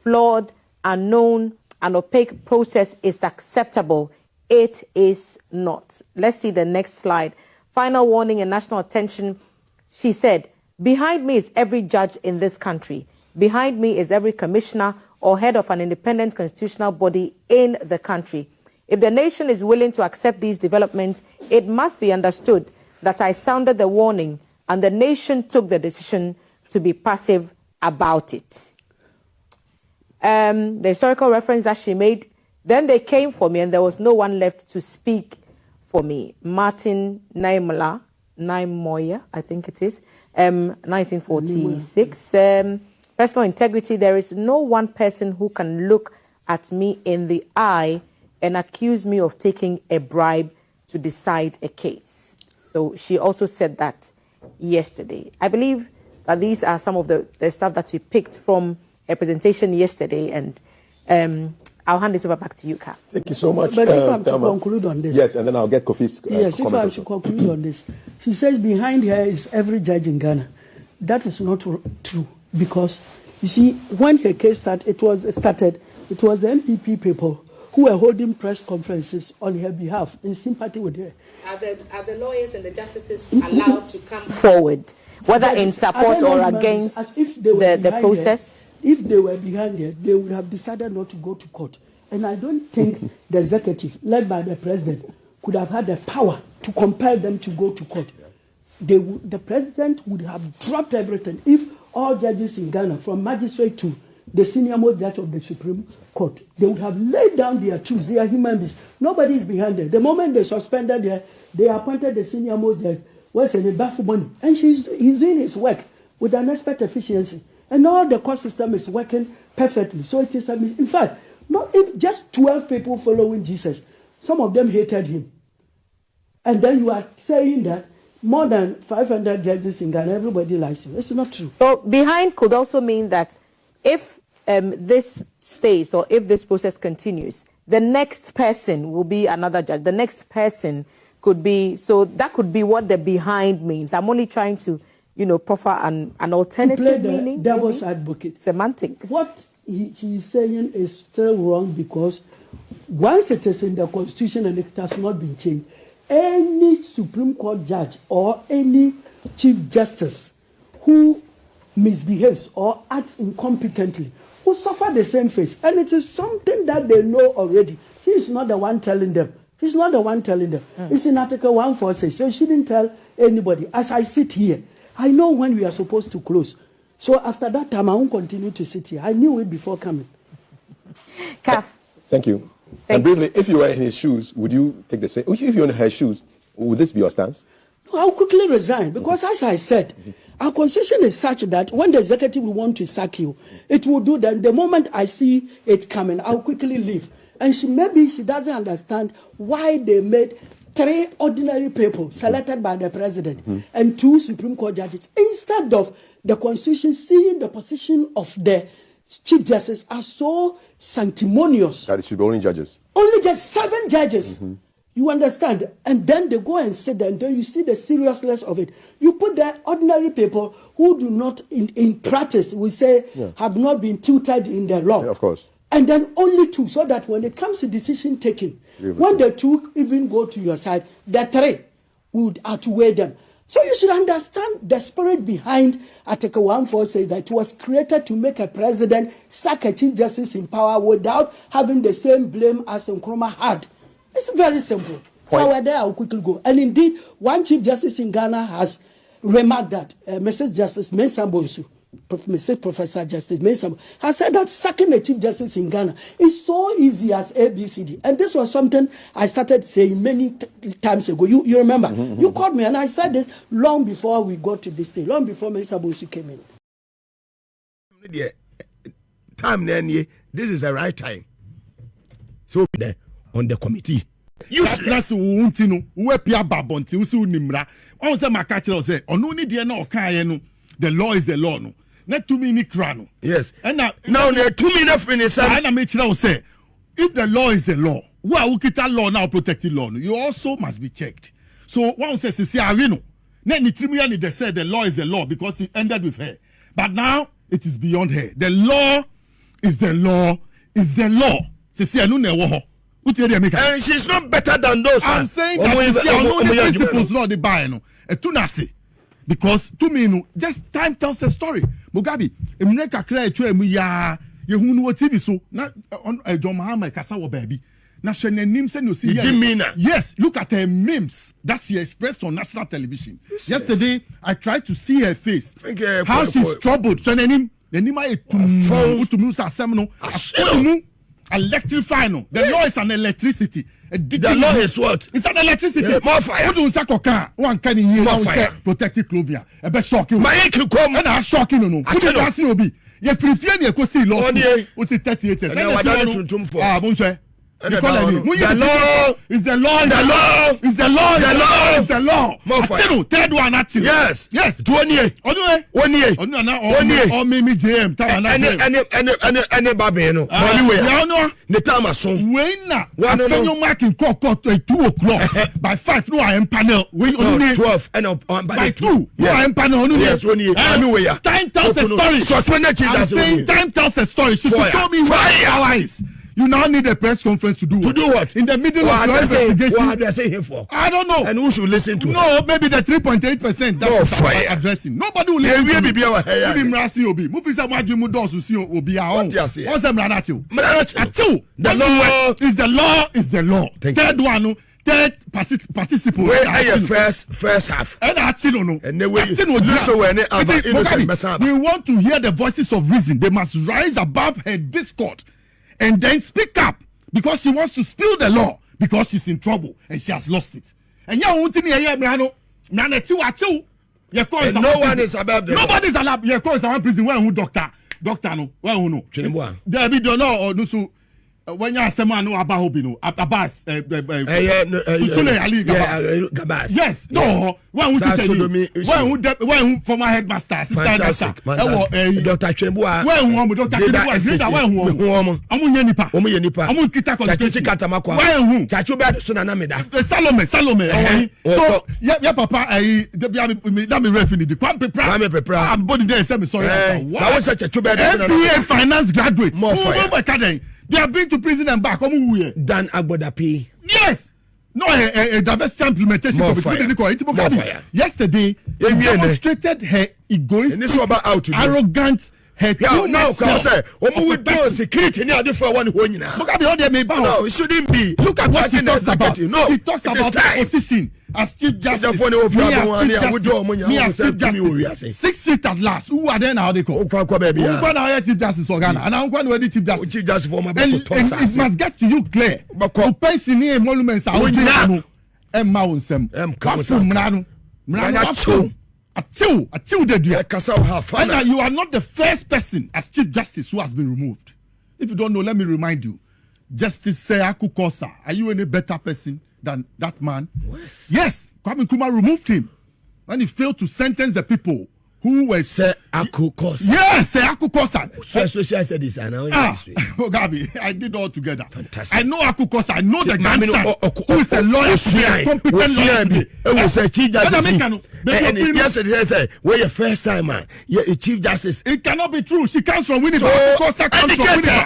flawed, unknown, and opaque process is acceptable. It is not. Let's see the next slide. Final warning and national attention. She said, behind me is every judge in this country. Behind me is every commissioner or head of an independent constitutional body in the country. If the nation is willing to accept these developments, it must be understood that I sounded the warning and the nation took the decision to be passive about it. The historical reference that she made, then they came for me and there was no one left to speak for me. Martin Naimoya, I think it is, 1946. Personal integrity, there is no one person who can look at me in the eye and accuse me of taking a bribe to decide a case. So she also said that yesterday. I believe But these are some of the stuff that we picked from a presentation yesterday, and I'll hand this over back to you, Ka. Thank you so much. But if I'm to conclude on this. Yes, and then I'll get Kofi's yes, if I should conclude on this. She says behind her is every judge in Ghana. That is not true, because, you see, when her case started, it was the NPP people who were holding press conferences on her behalf in sympathy with her. Are the lawyers and the justices allowed to come forward, whether in support or against the process? If they were behind her, they would have decided not to go to court. And I don't think the executive, led by the president, could have had the power to compel them to go to court. The president would have dropped everything if all judges in Ghana, from magistrate to the senior most judge of the Supreme Court, they would have laid down their truths. They are human beings. Nobody is behind them. The moment they suspended her, they appointed the senior most judge, Bafuboni, and he's doing his work with an expert efficiency. And all the court system is working perfectly. So it is, in fact, just 12 people following Jesus. Some of them hated him. And then you are saying that more than 500 judges in Ghana, everybody likes you. It's not true. So behind could also mean that if this stays or if this process continues, the next person will be another judge. The next person could be, so that could be what the behind means. I'm only trying to, proffer an alternative meaning. Devil's advocate. Semantics. What she is saying is still wrong, because once it is in the Constitution and it has not been changed, any Supreme Court judge or any Chief Justice who misbehaves or acts incompetently will suffer the same fate. And it is something that they know already. He is not the one telling them. He's not the one telling them. It's in Article 146. So she didn't tell anybody. As I sit here, I know when we are supposed to close. So after that time, I won't continue to sit here. I knew it before coming. Thank you. And briefly, if you were in his shoes, would you take the same? If you're in her shoes, would this be your stance? No, I'll quickly resign, because as I said, our constitution is such that when the executive will want to sack you, it will do that. The moment I see it coming, I'll quickly leave. And maybe she doesn't understand why they made 3 ordinary people selected by the president and 2 Supreme Court judges, instead of the constitution seeing the position of the Chief Justice as so sanctimonious. That it should be only judges. Only just 7 judges. You understand? And then they go and sit there, and then you see the seriousness of it. You put the ordinary people who do not, in practice, we say, have not been tutored in the law. Yeah, of course. And then only 2, so that when it comes to decision taking, when the 2 even go to your side, the 3 would outweigh them. So you should understand the spirit behind Article 146, that it was created to make a president sack a Chief Justice in power without having the same blame as Nkrumah had. It's very simple. So we're there, I'll quickly go. And indeed, one Chief Justice in Ghana has remarked that Mrs. Justice Mensah Bonsu, Mrs. Professor Justice Mensah, has said that sacking a Chief Justice in Ghana is so easy as ABCD. And this was something I started saying many times ago. You remember? You called me and I said this long before we got to this stage, long before Mensah Bonsu came in. This is the right time. So there on the committee. Useless. The law is the law. No. Not 2 minutes crown. Yes. And now there are 2 minutes in the and I make sure say, if the law is the law, who are kita law now protecting law? You also must be checked. So one says, "See, I know." Then they said the law is the law because it ended with her. But now it is beyond her. The law is the law is the law. See, I know. And she's not better than those. I'm saying that the principles not the buy no. Tunasi. Because to me, just time tells the story. Mugabi, America cry to me ya yehunu TV so na on John Mahama kasa wo baby. Na shene nim say no see. Yes, look at her memes that she expressed on national television. Yesterday, I tried to see her face. How she's troubled. Shene nim, the nima etumu sa semno. Electrify no. The law is an electricity. The law is what? It's an electricity. Yeah, more fire. What do you say? One can hear more fire. Protective clothing. A bit shocking. My ink come. And I'm shocking. No. What do you see? Obi. You free. You go see law. What's it? 38 years. And I want to Otumfo. Bonshel. The law is the law. The law is the law. The law is the law. Atiru third one atiru. Yes. 1 year. Or maybe JM. Any baby no. Anyway. The time is soon. When na. After you marking court at 2 o'clock. By 5 no I am panel. When 12 and by 2 no I am panel. Yes, 1 year. Time tells a story. I'm saying time tells a story. She should show me where our eyes. You now need a press conference to do what? To do what? In the middle of your investigation. What are they saying for? I don't know. And who should listen to? No, maybe the 3.8%. That's what I'm addressing. Nobody will listen to me. The law is the law is the law. Third one, third participant. Where are your first half? And the way we want to hear the voices of reason. They must rise above her discord and then speak up because she wants to spill the law because she's in trouble and she has lost it. And no one is above them. Nobody is allowed. You call someone prison where who doctor no where who no. There be don't know or no so. When you are someone no about hobby Abbas Sule Ali Gabas. Yes, no. When who former headmaster, assistant Dr. Chembua. When who Dr. Chembua. Amu yenipa. Amu kita Katamakwa. When who? Chachuba Sunanamida. Salome. So yeah papa that me referee the Kwame Prepra. I'm body there say me sorry. That was such a Chachuba MPA finance graduate. More fire. They have been to prison and back. Dan Agbodapi. Yes. No, a diversity implementation committee. Yesterday, they demonstrated her egoistic, arrogant, her no, security near the for one who no, it shouldn't be. Look at what she talks about. No, she talks about the opposition as Chief Justice. Me as Chief Justice. 6 feet at last. Who are then how they call? Who are Chief Justice for Ghana? And I'm going to Chief Justice. Chief Justice for my and it must get to you clear. Pension emoluments are out. Emma Unsem. And you are not the first person as Chief Justice who has been removed. If you don't know, let me remind you. Justice Seyaku Kosa, are you any better person than that man? Yes. Kwame Nkrumah removed him when he failed to sentence the people who were Seyaku Kosa. Yes, Seyaku Kosa. So social studies and Mugabi, I did all together. Fantastic. I know Aku Kosa. I know the grandson who is a lawyer, a competent lawyer. It was a Chief Justice. And yesterday said, "Where your first time, man? You're a Chief Justice." It cannot be true. She comes from Winneba. Aku Kosa comes from Winneba.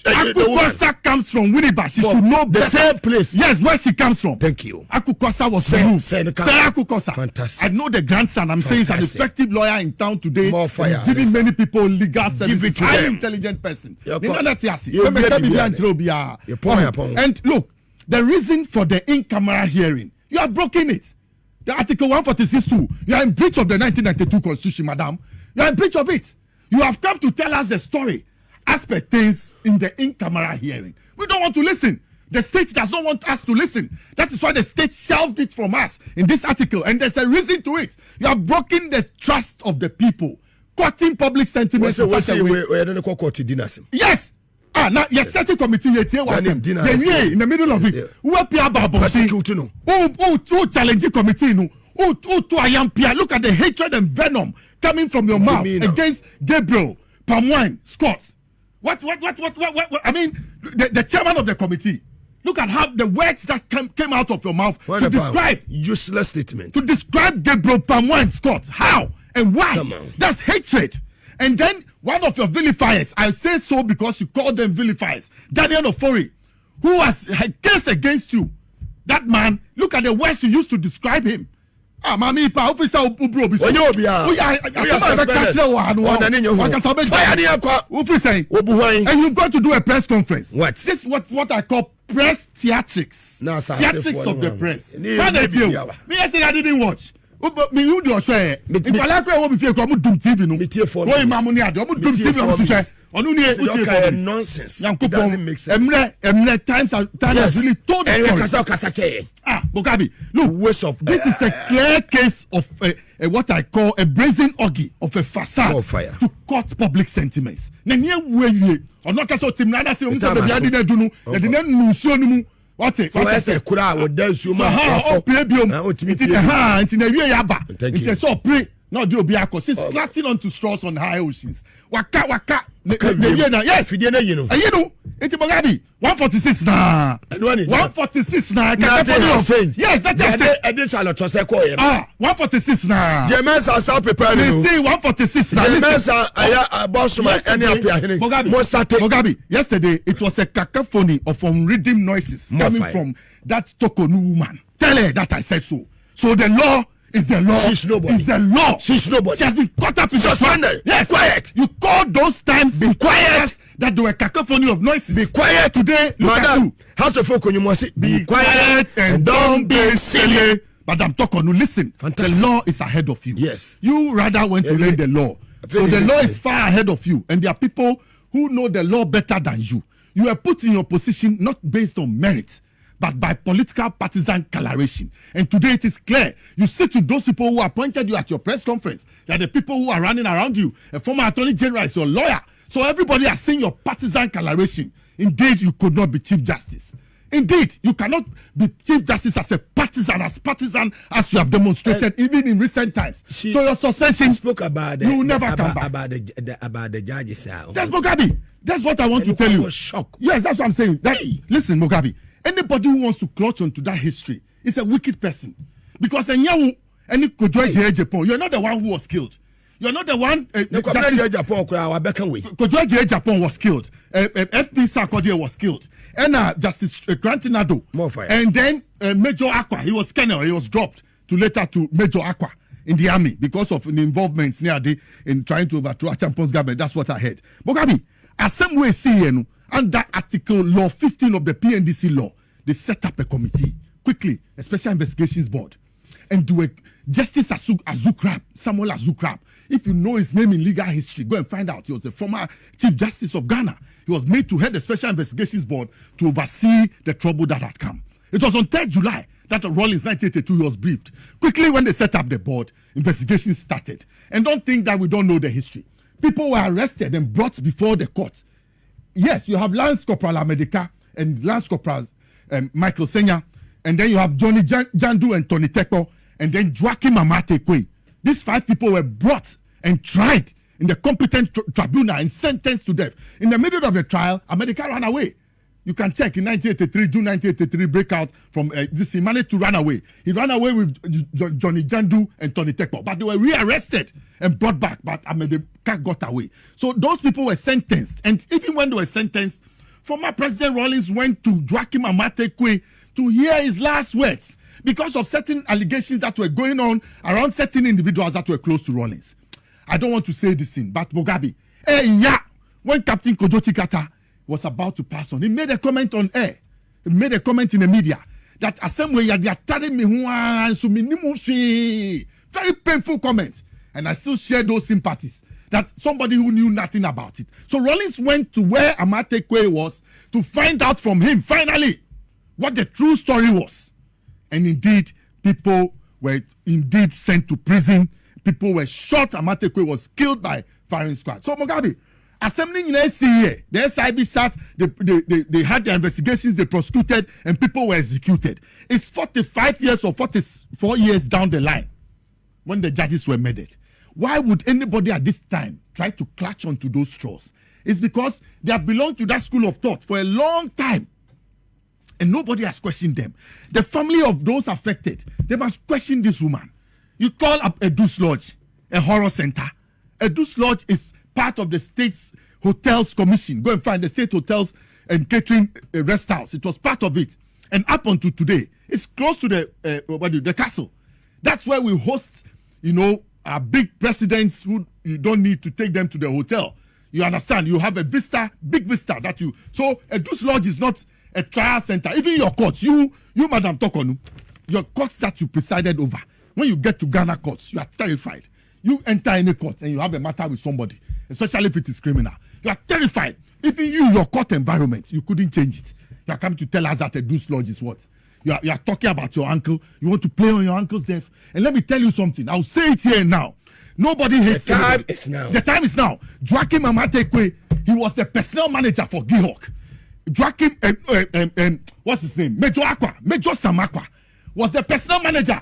Aku Kosa comes from Winneba. She should know the same place. Yes, where she comes from. Thank you. Aku Kosa was removed. Say Aku Kosa. Fantastic. I know the grandson. I'm saying he's an effective lawyer in town today. More fire. Giving many people legal services. Highly intelligent person. And look, the reason for the in-camera hearing, you have broken it. The Article 146(2), you are in breach of the 1992 Constitution, madam. You are in breach of it. You have come to tell us the story as pertains in the in-camera hearing. We don't want to listen. The state does not want us to listen. That is why the state shelved it from us in this article, and there's a reason to it. You have broken the trust of the people, courting public sentiment. Yes. Now yet certain committee was in the middle of it. Who challenge committee? Who to I am Pia? Look at the hatred and venom coming from your mouth against Gabriel, Palmwine, Scott. What? I mean, the chairman of the committee. Look at how the words that came out of your mouth to describe useless statement. To describe Gabriel, Palmwine, Scott. How and why? That's hatred. And then one of your vilifiers, I say so because you call them vilifiers, Daniel Ofori, who has a case against you. That man, look at the words you used to describe him. Mami, officer Ubro, and you've got to do a press conference. What? This is what I call press theatrics. Theatrics of the press. Me yesterday I didn't watch. Me you do share. If I like we be fear come dum TV no. Wo imam ni ade. Omo dum TV am share. Onu ni nonsense. Doesn't make sense. Emre times really told the story. Mugabi, look, waste of this is a clear case of what I call a brazen orgy of a facade to cut public sentiments. Na nie we ono ka so tim na na se o se be bia de na dunu e de na nusuo no mu what say kura wo da nsuo ma o pray biom nti na wie ya ba nti so pray no de obi akọ since clutching onto straws on high oceans waka yes fidie na yi no nti Mugabi 146 na 146 na yes that is it this a lot to say call 146 na James are preparing we see 146 na James aya boss man any appear Mugabi yesterday it was a cacophony of unredeemed noises coming from that Tokonu woman. Tell her that I said so the law is the law. She's nobody. Is the law. She's nobody. She has been caught up in suspended. Yes. Quiet. You call those times. Be quiet. That there were cacophony of noises. Be quiet. Today, look at you. House of Folk, you must be quiet and don't be silly. Madam Tokonu, listen. Fantastic. The law is ahead of you. Yes. You rather went to learn the law. So the law is far ahead of you. And there are people who know the law better than you. You are put in your position not based on merit, but by political partisan coloration. And today it is clear. You sit with those people who appointed you at your press conference. They are the people who are running around you. A former attorney general is your lawyer. So everybody has seen your partisan coloration. Indeed, you could not be Chief Justice. Indeed, you cannot be Chief Justice as partisan as you have demonstrated even in recent times. So your suspension spoke about you will never come back. About the judges. That's Mugabi. That's what I want to tell you. Shocked. Yes, that's what I'm saying. Listen, Mugabi. Anybody who wants to clutch onto that history is a wicked person. Because you're not the one who was killed. You're not the one. Kojoje Japan was killed. FP Sarkodie was killed. And Justice Grantinado. And then Major Aqua, he was colonel. He was dropped to Major Aqua in the army because of the involvements in trying to overthrow Champions government. That's what I heard. Mugabi, as some way see under Article Law 15 of the PNDC law, they set up a committee quickly, a special investigations board, and do a Justice Samuel Azukrab. If you know his name in legal history, go and find out. He was the former Chief Justice of Ghana. He was made to head the special investigations board to oversee the trouble that had come. It was on 3rd July that Rawlings 1982 was briefed. Quickly, when they set up the board, investigations started. And don't think that we don't know the history. People were arrested and brought before the court. Yes, you have Lance Corporal America and Lance Corporal Michael Senya, and then you have Johnny Jandu and Tony Teko, and then Joaquim Amate Kwe. These 5 people were brought and tried in the competent tribunal and sentenced to death. In the middle of the trial, America ran away. You can check in 1983, June 1983, breakout from this. He managed to run away. He ran away with Johnny Jandu and Tony Teko, but they were rearrested and brought back. But America got away. So those people were sentenced, and even when they were sentenced, former President Rawlings went to Joaquim Amate Kwe to hear his last words because of certain allegations that were going on around certain individuals that were close to Rawlings. I don't want to say this thing, but Mugabi, when Captain Kojochi Kata was about to pass on, he made a comment on air. He made a comment in the media that assembly they are telling me very painful comment, and I still share those sympathies. That somebody who knew nothing about it. So Rawlings went to where Amate Kwe was to find out from him finally what the true story was. And indeed, people were indeed sent to prison. People were shot. Amate Kwe was killed by firing squad. So Mugabi, assembling in SCA, the SIB sat, they had their investigations, they prosecuted, and people were executed. It's 45 years or 44 years down the line when the judges were murdered. Why would anybody at this time try to clutch onto those straws? It's because they have belonged to that school of thought for a long time. And nobody has questioned them. The family of those affected, they must question this woman. You call up Edu's Lodge, a horror center. Edu's Lodge is part of the state's hotels commission. Go and find the state hotels and catering rest house. It was part of it. And up until today, it's close to the castle. That's where we host, our big presidents who you don't need to take them to the hotel. You understand? You have a vista, big vista that you. So Edu's Lodge is not a trial center. Even your courts, you Madam Tokonu, your courts that you presided over, when you get to Ghana courts, you are terrified. You enter any court and you have a matter with somebody, especially if it is criminal. You are terrified. Even your court environment, you couldn't change it. You are coming to tell us that a deuce lodge is what? You are talking about your uncle. You want to play on your uncle's death. And let me tell you something. I'll say it here now. Nobody hates the time anybody. is now. The time is now. Joachim Amatekwe, he was the personnel manager for Gihok. Joachim, what's his name? Major Samakwa was the personnel manager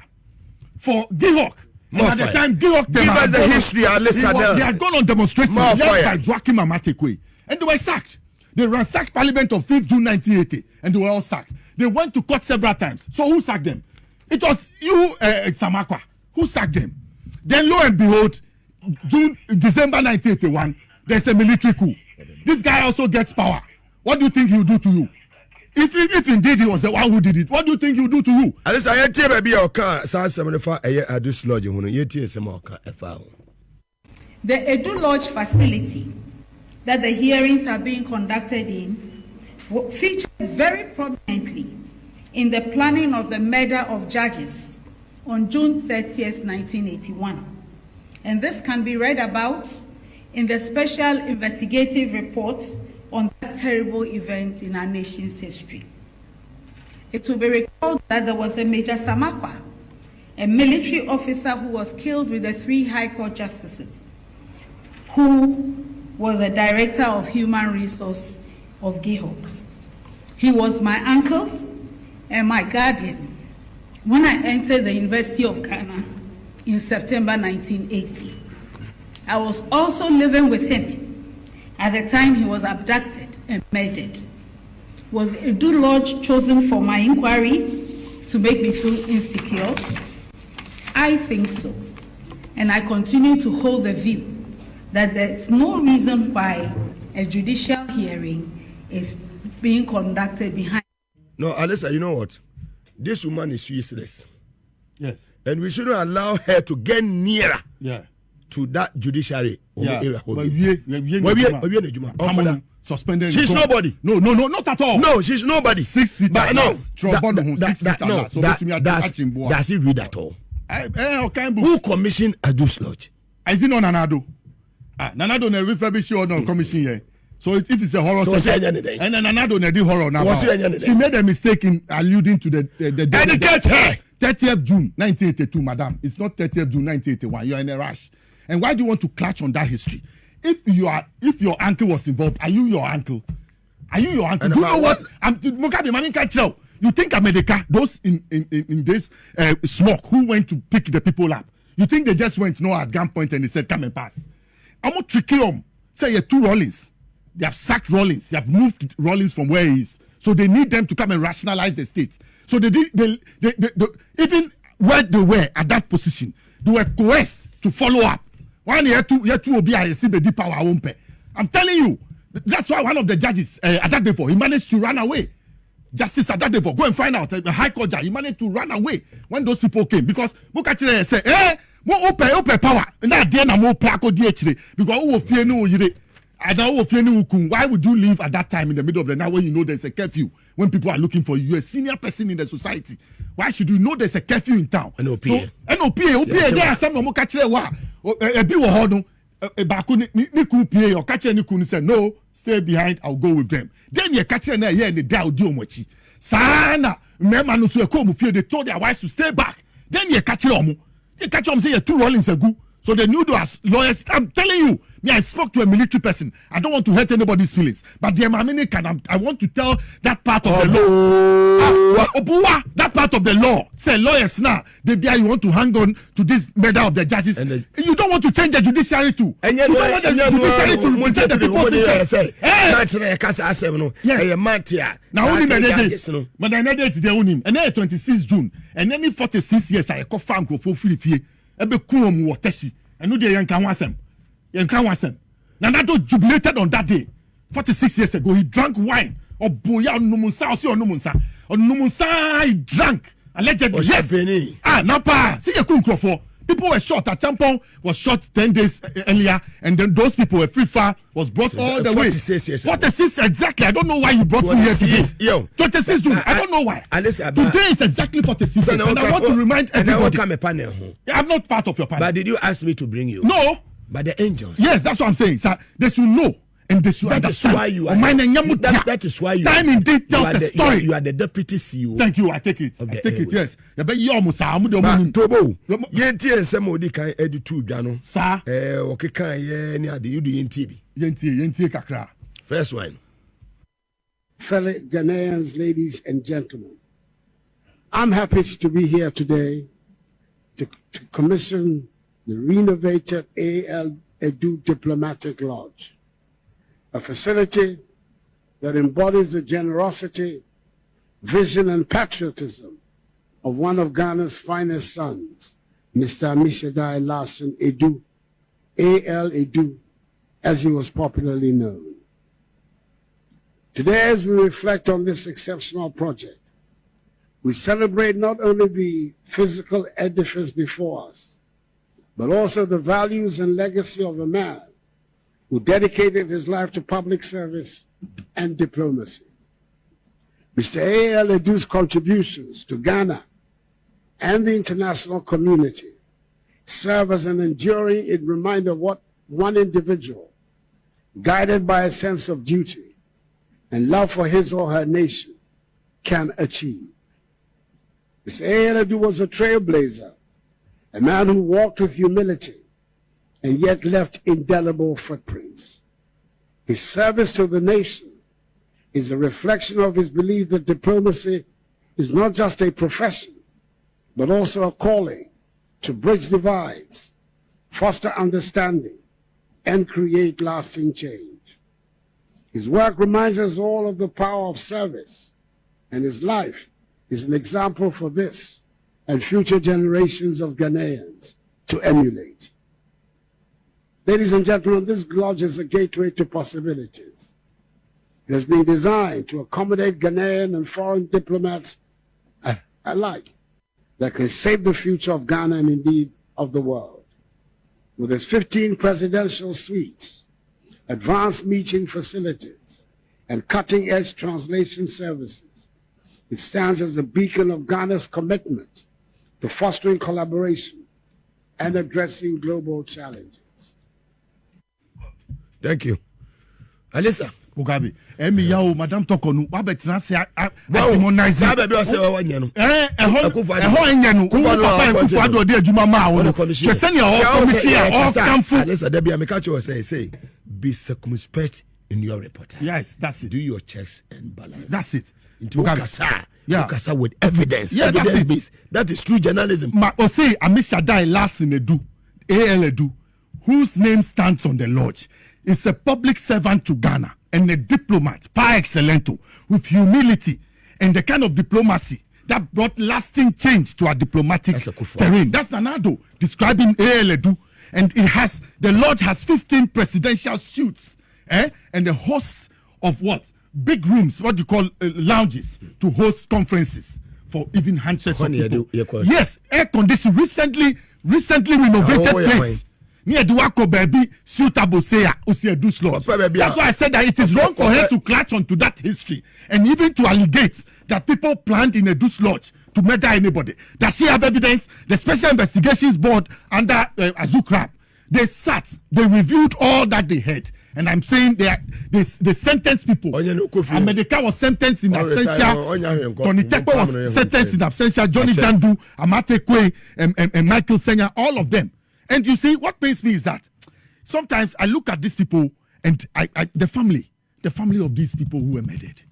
for Gihok. And at the time, Gihok give us the history. They had gone on demonstration led by Joachim Amatekwe. And they were sacked. They ransacked Parliament of 5th June 1980, and they were all sacked. They went to court several times. So who sacked them? It was you, Samakwa, who sacked them. Then lo and behold, December 1981, there's a military coup. This guy also gets power. What do you think he'll do to you? If indeed he was the one who did it, what do you think he'll do to you? The Edu Lodge facility that the hearings are being conducted in featured very prominently in the planning of the murder of judges on June 30th, 1981. And this can be read about in the special investigative report on that terrible event in our nation's history. It will be recalled that there was a Major Samakwa, a military officer who was killed with the 3 High Court justices, who was the director of human resource of Gihok. He was my uncle and my guardian when I entered the University of Ghana in September 1980. I was also living with him at the time he was abducted and murdered. Was Edu Lodge chosen for my inquiry to make me feel insecure? I think so. And I continue to hold the view that there's no reason why a judicial hearing is being conducted behind. No, Alyssa, you know what? This woman is useless. Yes. And we shouldn't allow her to get nearer to that judiciary. Suspended. She's nobody. No, not at all. No, she's nobody. 6 feet. But no, does he read at all? Who commissioned Edu Lodge? Is it not Nanado? Nanado ne refurbish or no commission here. So if it's a horror, and then Nanado ne do horror now. She made a mistake in alluding to the educate her. 30th June 1982, madam. It's not 30th June 1981. You are in a rush. And why do you want to clutch on that history? If your uncle was involved, are you your uncle? Are you your uncle? And do you know what? Mugabi, Mami can't tell. You think America, those in this smoke who went to pick the people up, you think they just went at gunpoint and they said, come and pass? I'm not tricking them. Say you 2 Rollins. They have sacked Rollins. They have moved Rollins from where he is. So they need them to come and rationalize the state. So they even where they were at that position, they were coerced to follow up. One year two obi I see the power I won't pay. I'm telling you, that's why one of the judges Adadefo, he managed to run away. Justice Adadefo, go and find out. The High Court judge, he managed to run away when those people came because Mokachire said, mo open power. Na dey na mo pa ko di echire because who fear no yire. Why would you leave at that time in the middle of the night when you know there's a curfew? When people are looking for you, you're a senior person in the society. Why should you know there's a curfew in town? NOPA. There are some of them said, no, stay behind, I'll go with them. Then you catch them here and they die do much. Sana, remember, they told their wives to stay back. Then you catch them. You catch them say 2 Rollins ago. So they knew those lawyers. I'm telling you, I spoke to a military person. I don't want to hurt anybody's feelings. But I want to tell that part of the law. That part of the law. Say lawyers now. You want to hang on to this murder of the judges. You don't want to change the judiciary too. You don't want the judiciary to represent the people's interests. Yes. Now only when I made it the unim. And then 26 June. And then 46 years I call farm go for free. Ebe kuom wateshi. And no dey yankan wasem. Nanado jubilated on that day. 46 years ago, he drank wine. Boya Onumunsa, Onumunsa, he drank. Allegedly. Yes. Napa. See your kunkrofo. People were shot. Achampong was shot 10 days earlier, and then those people were free far, was brought all the way. 46, exactly. I don't know why you brought me here today. 26 June. I don't know why. Today is exactly 46 days, and I want to remind everybody. I'm not part of your panel. But did you ask me to bring you? No. But the angels. Yes, that's what I'm saying, sir. They should know. And they should understand. Why you are that is why you time indeed tells the story. You are the deputy CEO. Thank you. I take it. Yes. But Tobo. Yenti semodi kan editu dwano. Sir. Okekan ye ni ade you do yenti kakra. First one. Fellow Ghanaians, ladies and gentlemen, I'm happy to be here today to commission the renovated Edu Diplomatic Lodge, a facility that embodies the generosity, vision, and patriotism of one of Ghana's finest sons, Mr. Amishadai Larson Edu, A.L. Edu, as he was popularly known. Today, as we reflect on this exceptional project, we celebrate not only the physical edifice before us, but also the values and legacy of a man who dedicated his life to public service and diplomacy. Mr. A.L. Edu's contributions to Ghana and the international community serve as an enduring reminder of what one individual, guided by a sense of duty and love for his or her nation, can achieve. Mr. A.L. Edu was a trailblazer, a man who walked with humility and yet left indelible footprints. His service to the nation is a reflection of his belief that diplomacy is not just a profession, but also a calling to bridge divides, foster understanding, and create lasting change. His work reminds us all of the power of service, and his life is an example for this and future generations of Ghanaians to emulate. Ladies and gentlemen, this lodge is a gateway to possibilities. It has been designed to accommodate Ghanaian and foreign diplomats alike that can shape the future of Ghana and indeed of the world. With its 15 presidential suites, advanced meeting facilities, and cutting-edge translation services, it stands as a beacon of Ghana's commitment to fostering collaboration and addressing global challenges. Thank you. Alisa. Mugabi. Emi yao Madam Tokonu. Wabe tinasi testimonize. Sabe bi ose wa nyanu. Eho enyanu. Papa Kufu Ado de adwuma ma wo. Twese ne o commission o kamfu. Alisa da bi ameka che say be circumspect in your reporting. Yes, that's it. Do your checks and balance. That's it. Into Okasa. Yeah. Okasa with evidence. Yeah, evidence that's it. Based. That is true journalism. Ma Ose Amishadai Larson Edu, A.L. Edu, whose name stands on the lodge, is a public servant to Ghana and a diplomat par excellence with humility and the kind of diplomacy that brought lasting change to our diplomatic terrain. That's Nanado describing A.L. Edu. And the lodge has 15 presidential suites and a host of what? Big rooms, what you call lounges, to host conferences for even hundreds of people. Yes, air conditioned, recently renovated place. Near Duwako baby, suitable say Asiedu slot. That's why I said that it is wrong for her to clutch onto that history and even to allegate that people planned in a Deuce Lodge to murder anybody. Does she have evidence? The Special Investigations Board under Azukrab, they reviewed all that they had. And I'm saying they sentenced people. America was sentenced in absentia. Tony Tekpo was sentenced in absentia. Johnny Jandu, Amate Kwe, and Michael Senya, all of them. And you see, what pains me is that sometimes I look at these people and the family of these people who were murdered.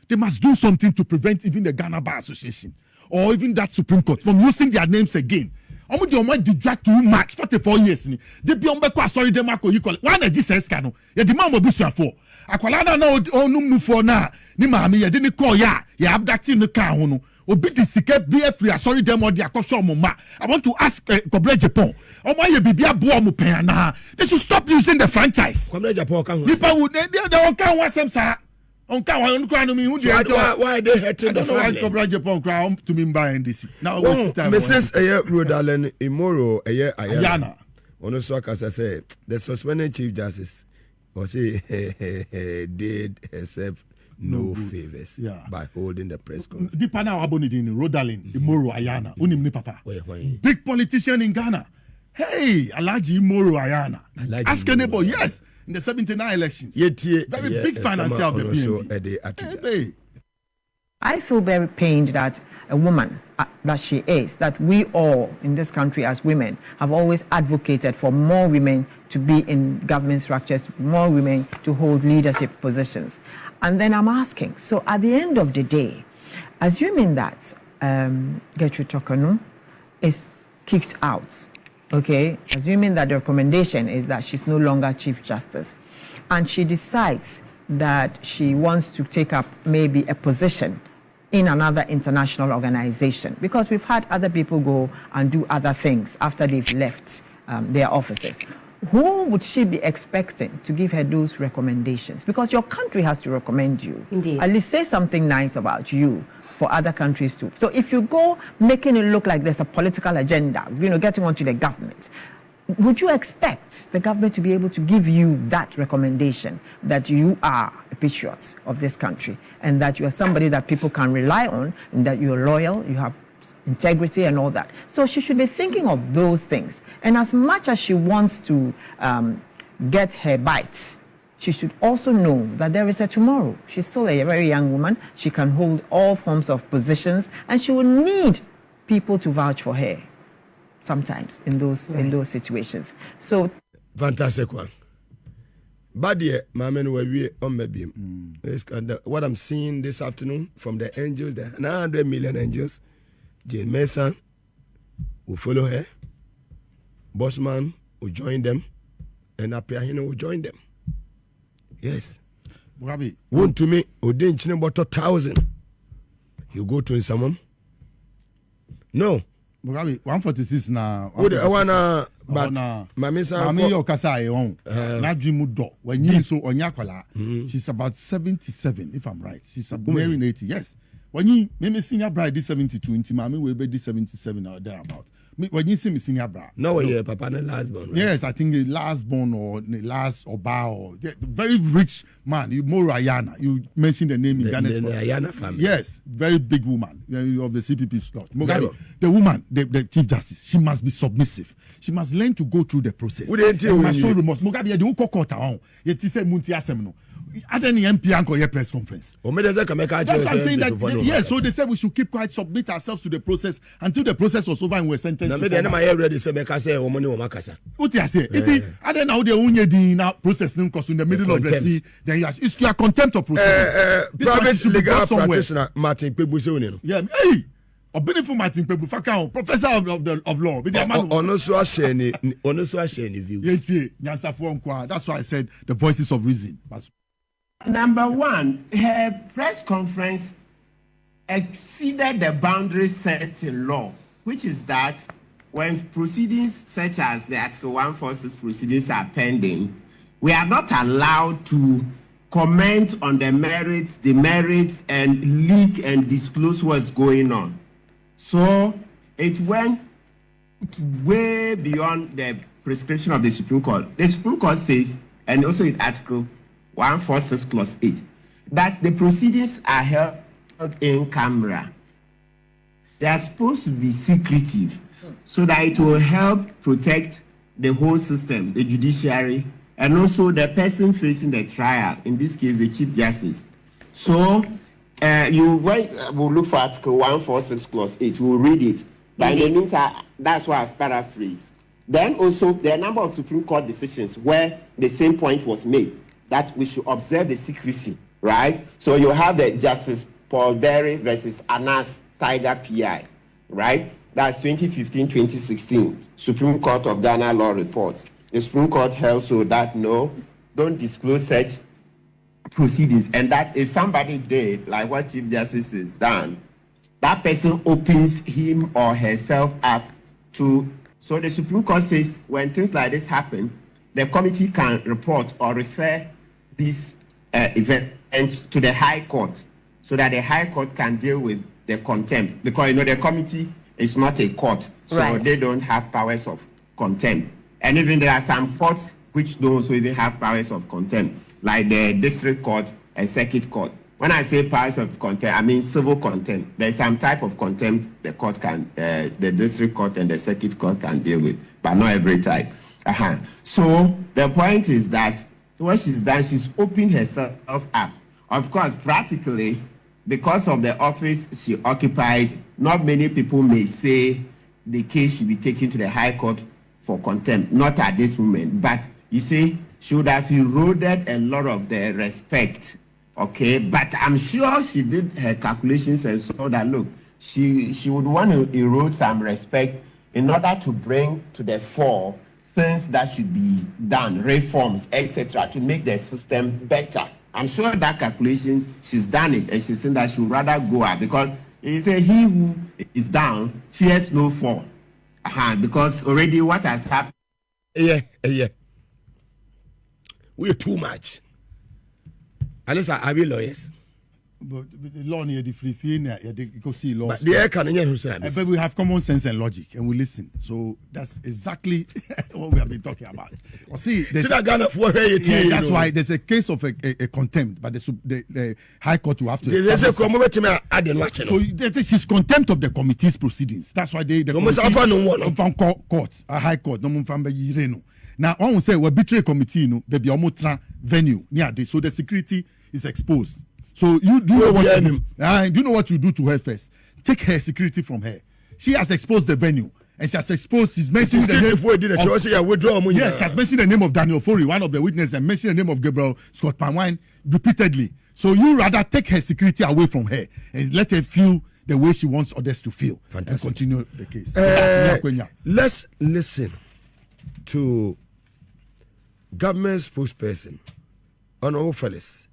They must do something to prevent even the Ghana Bar Association or even that Supreme Court from using their names again. Did drag too much 44 years. They be on back. Sorry, them you call it. One of Jesus cano. Ya the man will be so for. Akwalada na onum for na. Ni mami ya didn't call ya abducting the car hono. Obi the sick be free. Sorry, them or their caution mama. I want to ask Koble Japan. Oh my you be a boy mu pena. They should stop using the franchise. Koble Japan can. People would they don't count what some sir. On why they hurting the family? I don't know why Japan crown to me by NDC. Now, Mrs. Rhode Island, Imoro, Ayana. On so as I say, the suspended Chief Justice was did herself no favors by holding the press conference. Deeper now, Abonidin, Rhode Island, Imoro, Ayana, Unimni Papa. Big politician in Ghana. Hey, Alaji Imoro Ayana. Ask a neighbor, yes. In the 79 elections. Very big financier of the PNP. I feel very pained that a woman that she is, that we all in this country as women have always advocated for more women to be in government structures, more women to hold leadership positions. And then I'm asking, so at the end of the day, assuming that Gertrude Torkornoo is kicked out, okay, assuming that the recommendation is that she's no longer Chief Justice, and she decides that she wants to take up maybe a position in another international organization, because we've had other people go and do other things after they've left their offices. Who would she be expecting to give her those recommendations? Because your country has to recommend you. Indeed. At least say something nice about you for other countries too. So if you go making it look like there's a political agenda, getting onto the government, would you expect the government to be able to give you that recommendation that you are a patriot of this country and that you are somebody that people can rely on and that you're loyal, you have integrity and all that? So she should be thinking of those things. And as much as she wants to get her bites, she should also know that there is a tomorrow. She's still a very young woman. She can hold all forms of positions, and she will need people to vouch for her sometimes in those situations. So fantastic one. But yeah, my man, we on maybe what I'm seeing this afternoon from the angels, the 900 million angels, Jane Mason will follow her, Bossman will join them, and Apiahino will join them. Yes. Mugabi. One to me, Odin Chineboto 1,000. You go to someone? No. Mugabi, 146 na. But Mami Okasa na Jimudo. When you so Onyakwala, she's about 77, if I'm right. She's nearing 80. Yes. When you maybe senior bride is 72, into Mami will be 77 or thereabout. When you see me senior bride. No, yeah, Papa, the last born. Right? Yes, I think the last born or the last Oba or very rich man. You more Ayana. You mentioned the name in Ghana. The Ayana family. Yes, very big woman of the CPP slot. Mugabi, the woman, the Chief Justice, she must be submissive. She must learn to go through the process. She must show remorse. Mugabi, you don't call court on. Yet he said Munti Asemno. At any MP anchor your press conference. That's what I'm saying. That yes, so they said we should keep quiet, submit ourselves to the process until the process was over and we're sentenced. What you say? I don't know the unye process in the middle of the sea. Then you are contempt of process. Private legal practitioner Martin Pebu. Yeah, hey. A benefit Martin Pebu, professor of law. That's why I said the voices of reason. Number one, her press conference exceeded the boundaries set in law, which is that when proceedings such as the Article 146 proceedings are pending, we are not allowed to comment on the merits, and leak and disclose what's going on. So it went way beyond the prescription of the Supreme Court. The Supreme Court says, and also in Article 146 Clause 8, that the proceedings are held in camera. They are supposed to be secretive so that it will help protect the whole system, the judiciary, and also the person facing the trial, in this case, the Chief Justice. So we'll look for Article 146 Clause 8, we'll read it. But in the meantime, that's why I've paraphrased. Then also, there are a number of Supreme Court decisions where the same point was made, that we should observe the secrecy, right? So you have the Justice Paul Derry versus Anas Tiger PI, right? That's 2015-2016 Supreme Court of Ghana law reports. The Supreme Court held so that no, don't disclose such proceedings, and that if somebody did, like what Chief Justice has done, that person opens him or herself up to. So the Supreme Court says when things like this happen, the committee can report or refer these events to the High Court, so that the High Court can deal with the contempt. Because, the committee is not a court, so they don't have powers of contempt. And even there are some courts which don't also even have powers of contempt, like the District Court and Circuit Court. When I say powers of contempt, I mean civil contempt. There's some type of contempt the court can, the District Court and the Circuit Court can deal with, but not every type. So the point is that what she's done, she's opened herself up. Of course, practically, because of the office she occupied, not many people may say the case should be taken to the High Court for contempt, not at this moment. But you see, she would have eroded a lot of the respect. Okay, but I'm sure she did her calculations and saw that, look, she would want to erode some respect in order to bring to the fore things that should be done, reforms, etc., to make the system better. I'm sure that calculation, she's done it, and she's saying that she would rather go out, because he said he who is down fears no fall. Because already what has happened. Yeah. We're too much. Unless are we lawyers? But the law near the free fee, go see law. But the air can but we have common sense and logic, and we listen. So that's exactly what we have been talking about. Well, see, that's why there's a case of a contempt, but the High Court will have to. So she's contempt of the committee's proceedings. That's why the court, a High Court, no. Now, I will say we betray committee, they be almost venue near this, so the security is exposed. So you do know what you do. Do you know what you do to her first? Take her security from her. She has exposed the venue, and she has exposed. She's mentioned the name. Yes, she has mentioned the name of Daniel Fori, one of the witnesses, and mentioned the name of Gabriel Scott Panwine repeatedly. So you rather take her security away from her and let her feel the way she wants others to feel. Fantastic. And continue the case. Let's listen to government spokesperson Honorable Felix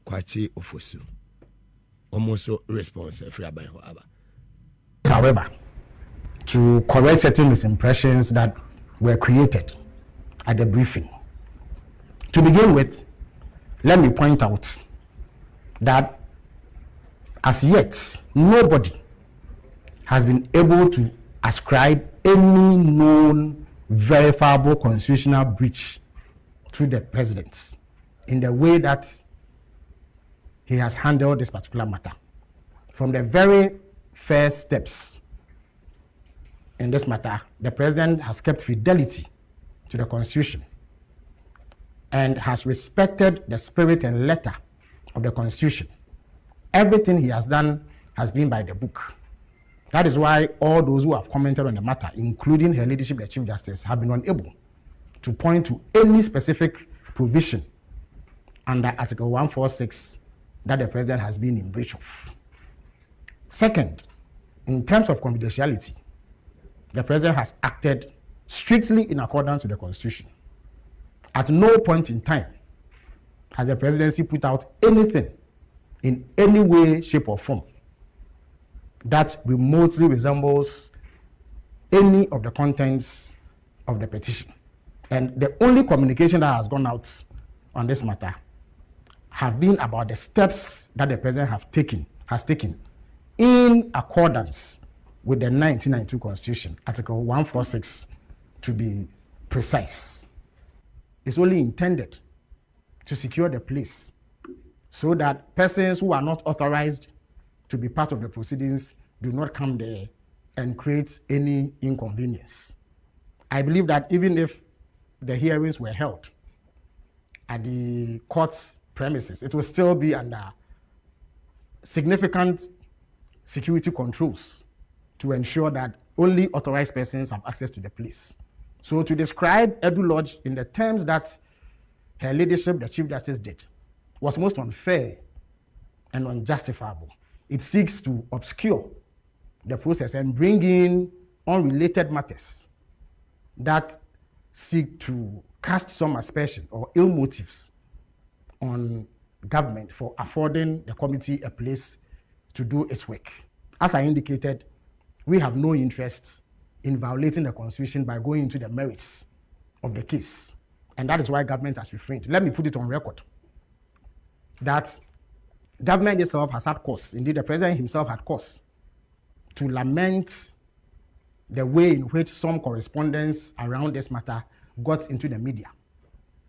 Kwachi Ofosu. Almost response. However, to correct certain misimpressions that were created at the briefing. To begin with, let me point out that as yet, nobody has been able to ascribe any known verifiable constitutional breach to the president in the way that he has handled this particular matter. From the very first steps in this matter, the president has kept fidelity to the Constitution and has respected the spirit and letter of the Constitution. Everything he has done has been by the book. That is why all those who have commented on the matter, including her ladyship, the Chief Justice, have been unable to point to any specific provision under Article 146 that the president has been in breach of. Second, in terms of confidentiality, the president has acted strictly in accordance with the Constitution. At no point in time has the presidency put out anything in any way, shape, or form that remotely resembles any of the contents of the petition. And the only communication that has gone out on this matter have been about the steps that the president has taken in accordance with the 1992 Constitution, Article 146 to be precise. It's only intended to secure the place so that persons who are not authorized to be part of the proceedings do not come there and create any inconvenience. I believe that even if the hearings were held at the court premises, it will still be under significant security controls to ensure that only authorized persons have access to the place. So to describe Edu Lodge in the terms that her ladyship, the Chief Justice, did, was most unfair and unjustifiable. It seeks to obscure the process and bring in unrelated matters that seek to cast some aspersion or ill motives on government for affording the committee a place to do its work. As I indicated, we have no interest in violating the Constitution by going into the merits of the case. And that is why government has refrained. Let me put it on record that government itself has had cause, indeed the president himself had cause, to lament the way in which some correspondence around this matter got into the media.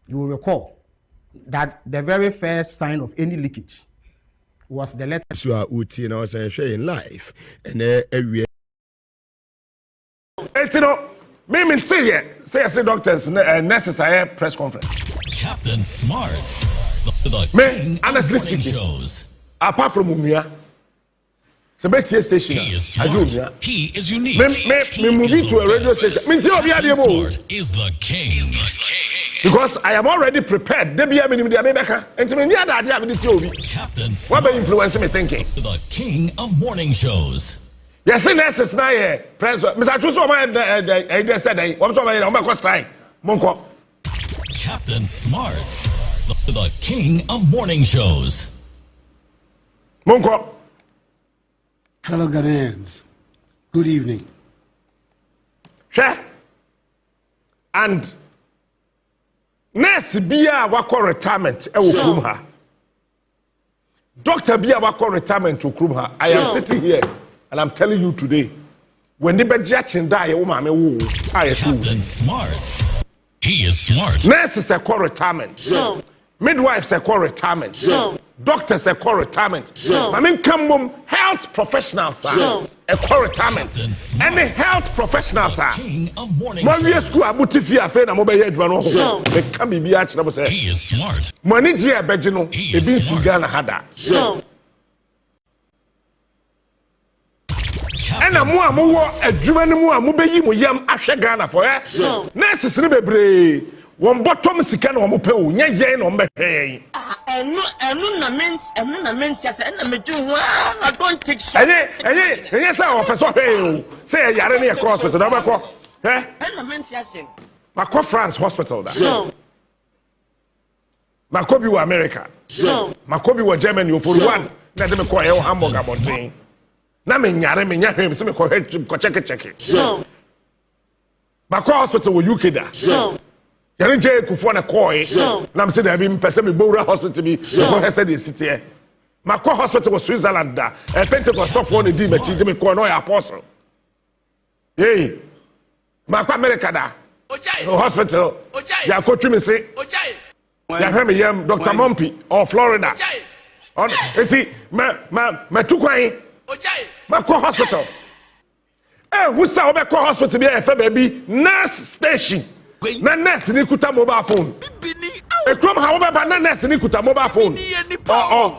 You will recall that the very first sign of any leakage was the letter. So Uti and I was sharing live and every. Me say doctors necessary press conference. CaptainSmart, the king honestly of morning speaking, shows. Apart from Onua, Sebetia station. He is smart. He is unique. Me moving to a radio station. CaptainSmart is the king. Because I am already prepared. CaptainSmart. What about influence me thinking? The king of morning shows. Yes, nurses na here. Press. Mr. Chuso I said what so my strike. Monko. CaptainSmart, the king of morning shows. Monko. Fellow Ghanaians, good evening. Sure. And nurse bia wako retirement e wo krum ha. Doctor bia wako retirement wo krum ha. I am sitting here and I'm telling you today, when the budget die, CaptainSmart. He is smart. Nurses are call retirement. Midwives are call retirement. Doctors are call retirement. I mean, come home, health professionals are a call retirement. Any health professionals are. King of morning shows. School abutifia fe na mobile head one. They can be biach na say. He is smart. Money dia begino. E bin Sugan hada. And a more a German more be mu yam ahwe Ghana for eh. Nurses ni bebre. One bottom sikan o mo pe o nya yen no mbehwe. Enu na ment ya say na me do I don't take so. Enye say o feso he say yare na cross hospital na be ko. Eh? Na ment ya say. Mako France hospital da. Mako bi wo America. Mako bi wo Germany for one. Na de me ko e Hamburg abonten. Na me nyare me nya hwem se me ko check. Mako hospital wo UK da. Yare je kufo na koi na me say da bi mpese me bowra hospital bi ko hese de city Mako hospital was Switzerland da Pentecost of one di machi de me ko no ya apostle hey Mako America da hospital ya ko twi me say ya hwe me yam Dr. Mompi of Florida on eti ma tu kwan Mako hospital who say obeko hospital bi e fe baby nurse station na nurse ni kuta mobile phone e krom ha wo ba na nurse ni kuta mobile phone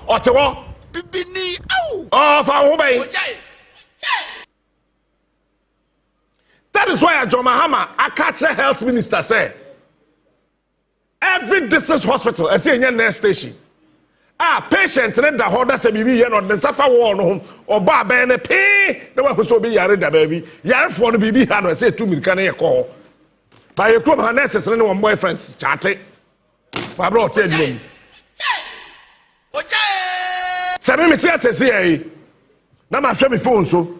o te wo bibini fa wo bai. That is why John Mahama Akache health minister say every district hospital I say any nurse station patient ne da ho da se bibi ye no de safa wo no o ba ba ne pe na wa so bi yare da baby yare fo no bibi ha no say 2 milika na ye ko by a club harnesses and one boyfriends chatting. Pablo tell you. Sabi me tia say na ma hwe me phone so.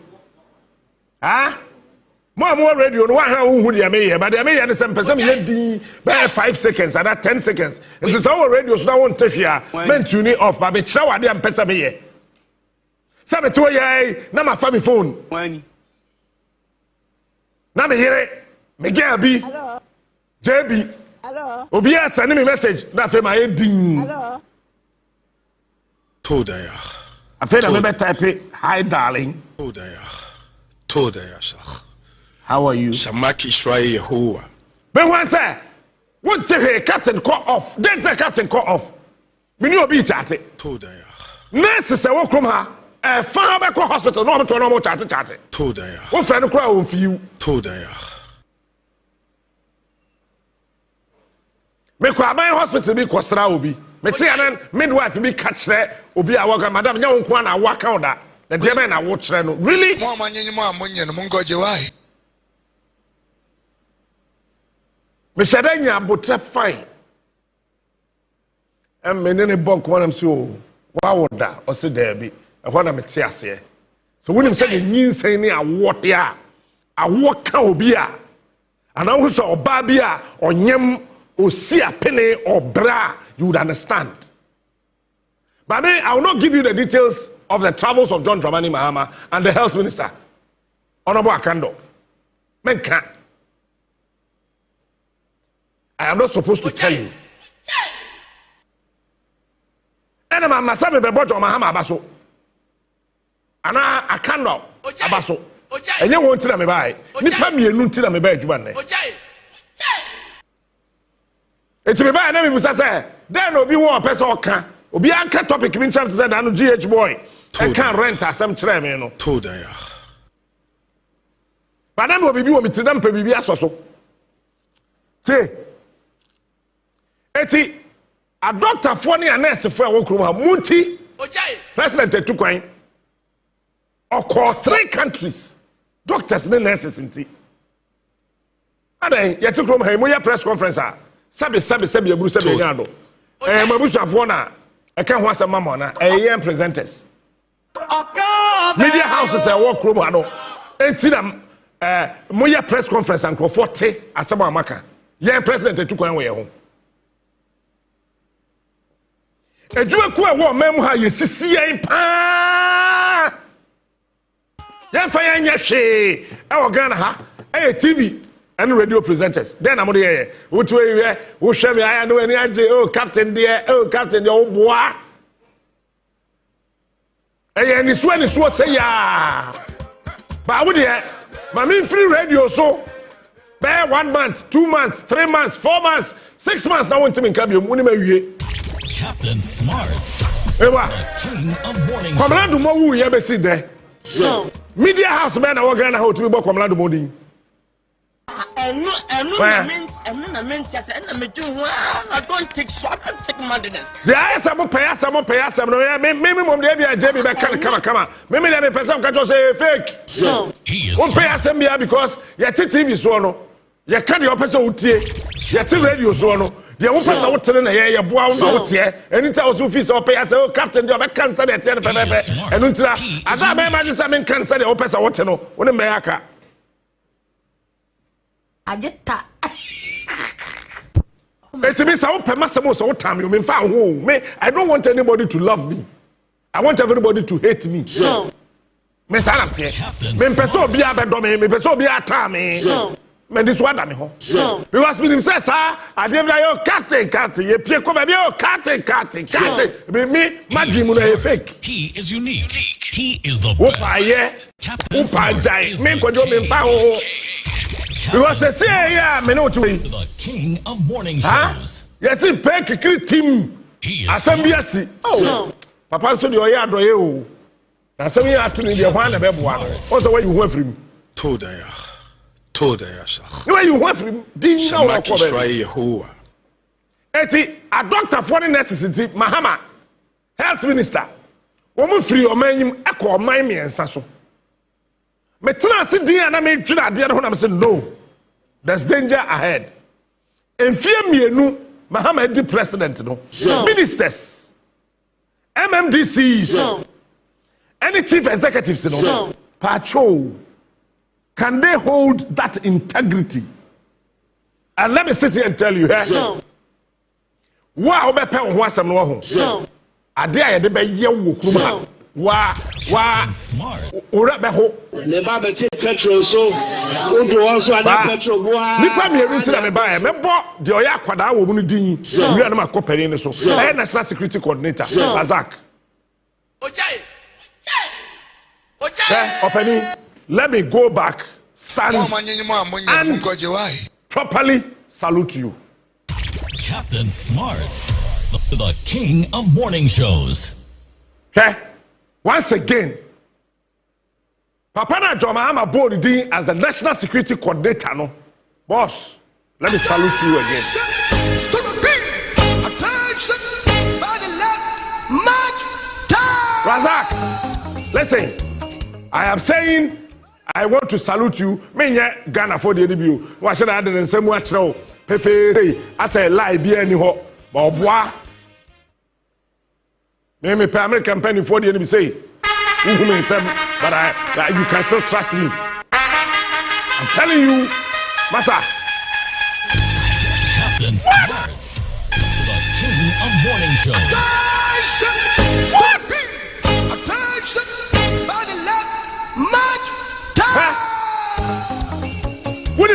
Mo radio no wa ha hu dia me ye but dia me ye ne sem person ye din by 5 seconds and that 10 seconds. It is our radio so na won tafia men tune off ba be kira wa dia mpesa me ye. Sabi to ye na ma fa me phone. Wani. Na me yere Miguel B. Hello. JB. Hello. Obia send me message. Na fe my din. Hello. Toda ya. Afe na me type hi darling. Toda ya shach. How are you? Shamaki Shrai Yehovah. But one say, what the captain call off? Then the captain call off. Me no be chat. Toda ya. Nurse say wo krom ha. Far back hospital no to no more chat. Toda ya. Wo friend cry won fi you. Toda ya. Me ko aban hospital bi kwasra obi me tie anan midwife bi ka kire obi a waka madam nya won ko na waka oda na de be na wo kire no really mo amanyenyi mo amonye no ngoje why me shada nya botre fine em me ne bonk wanam si o wa woda o se da bi e ho na me tie ase so wonim se the nyinsen ni awote a awoka obi a ana wo so oba bi a onyem Osia penny or bra, you would understand. But I will not give you the details of the travels of John Dramani Mahama and the health minister, Honorable Akando. Men can't. I am not supposed to tell you. And I'm a Masabe Bebojo Mahama Abaso. And I cannot Abaso. And you won't tell me by. Nipa me tell me by Juane. It's me by name was say. Then will be one person can. Obi anka topic min chance said anu GH boy. I can't rent asem kire me no. Told ya. But then will be wo mitidam pe bibia soso. Say. Eti a doctor for ne a nurse for wo krom ha munti. President etukwan. Oko 3 countries. Doctors and nurses inti. Adan yeti krom ha mo ya press conference a. Sabe eburu sabe nyado. Mabusuafo na eka ho asema mo na eyen presenters. Media houses e work room ano. Enti na mo ya press conference and crofo te asema amaka. Yen president etukwan we ho. Ejuwe ku e wo mem ha yesisi yen pa. Yen fa yen nya hwe e wo Ghana ha e TV and radio presenters. Then I'm there. Who show me? I know any answer. Oh, Captain there. Oh, Captain, oh boy. And this one is what say ya. But I would hear. My mean free radio so. Bear 1 month, 2 months, 3 months, 4 months, 6 months. Now want to make Captain Smart. The king of morning. Come on, do more. You ever see there? Media house man. I work on how to be come on, do more. I don't take short, I don't take madness. The eyes are pay. Maybe mom, they be a Jamie back. Come on. Maybe they may person can just say fake. So he is. Won't pay us because your TV so no. You can't your person out here. Your radio so no. The one person out there, your boy out here. Anytime also fees or pay us, oh, Captain, you have cancer, and until I imagine something cancer, the person out there, no, when a mayaka. Ajeta. I don't want anybody to love me. I want everybody to hate me. So, because me says, I didn't like Captain. You pick up Captain. Me, my fake. He is unique. He is the best. Because they say, yeah, me know to the king of morning shows. Yes, he pay kikiri team. Assembly. Oh, Papa so the oya do you. Assembly afternoon the one na be boa. What's the way you want from? Told ya, sir. The way you want from? Din now na ko be. Eti a doctor for the necessity Mahama health minister. Woman free o manyim e ko man me ensa so. Me tena se din ana me twira ade ho na me say no. There's danger ahead. In fear mienu Mahama the president no. Ministers, MMDCs, any chief executives no. Patrol. Can they hold that integrity? And let me sit here and tell you here. Wow, be pen ho asem no ho. Ade aye de be ye wo kuma. Wa ora be ho. Ne ba be petrol so. Odo also ana petrol boa. Nipa me eri tira me ba e me bo de oya kwada wo mu no din. Wi na makopani ne so. E national security coordinator Razak. Opani, let me go back, stand and properly salute you. Captain Smart, the king of morning shows. Okay, once again, Papa na Mahama board din as the national security coordinator. No, boss, let me salute you again. Razak, listen. I am saying I want to salute you. Menya Ghana for the debut. What should I do in some watch now? Pefe, I say lie be any ho. But boy, me pay American penny for the enemy say. But you can still trust me. I'm telling you, Massa. Captain Smart, the king of morning shows.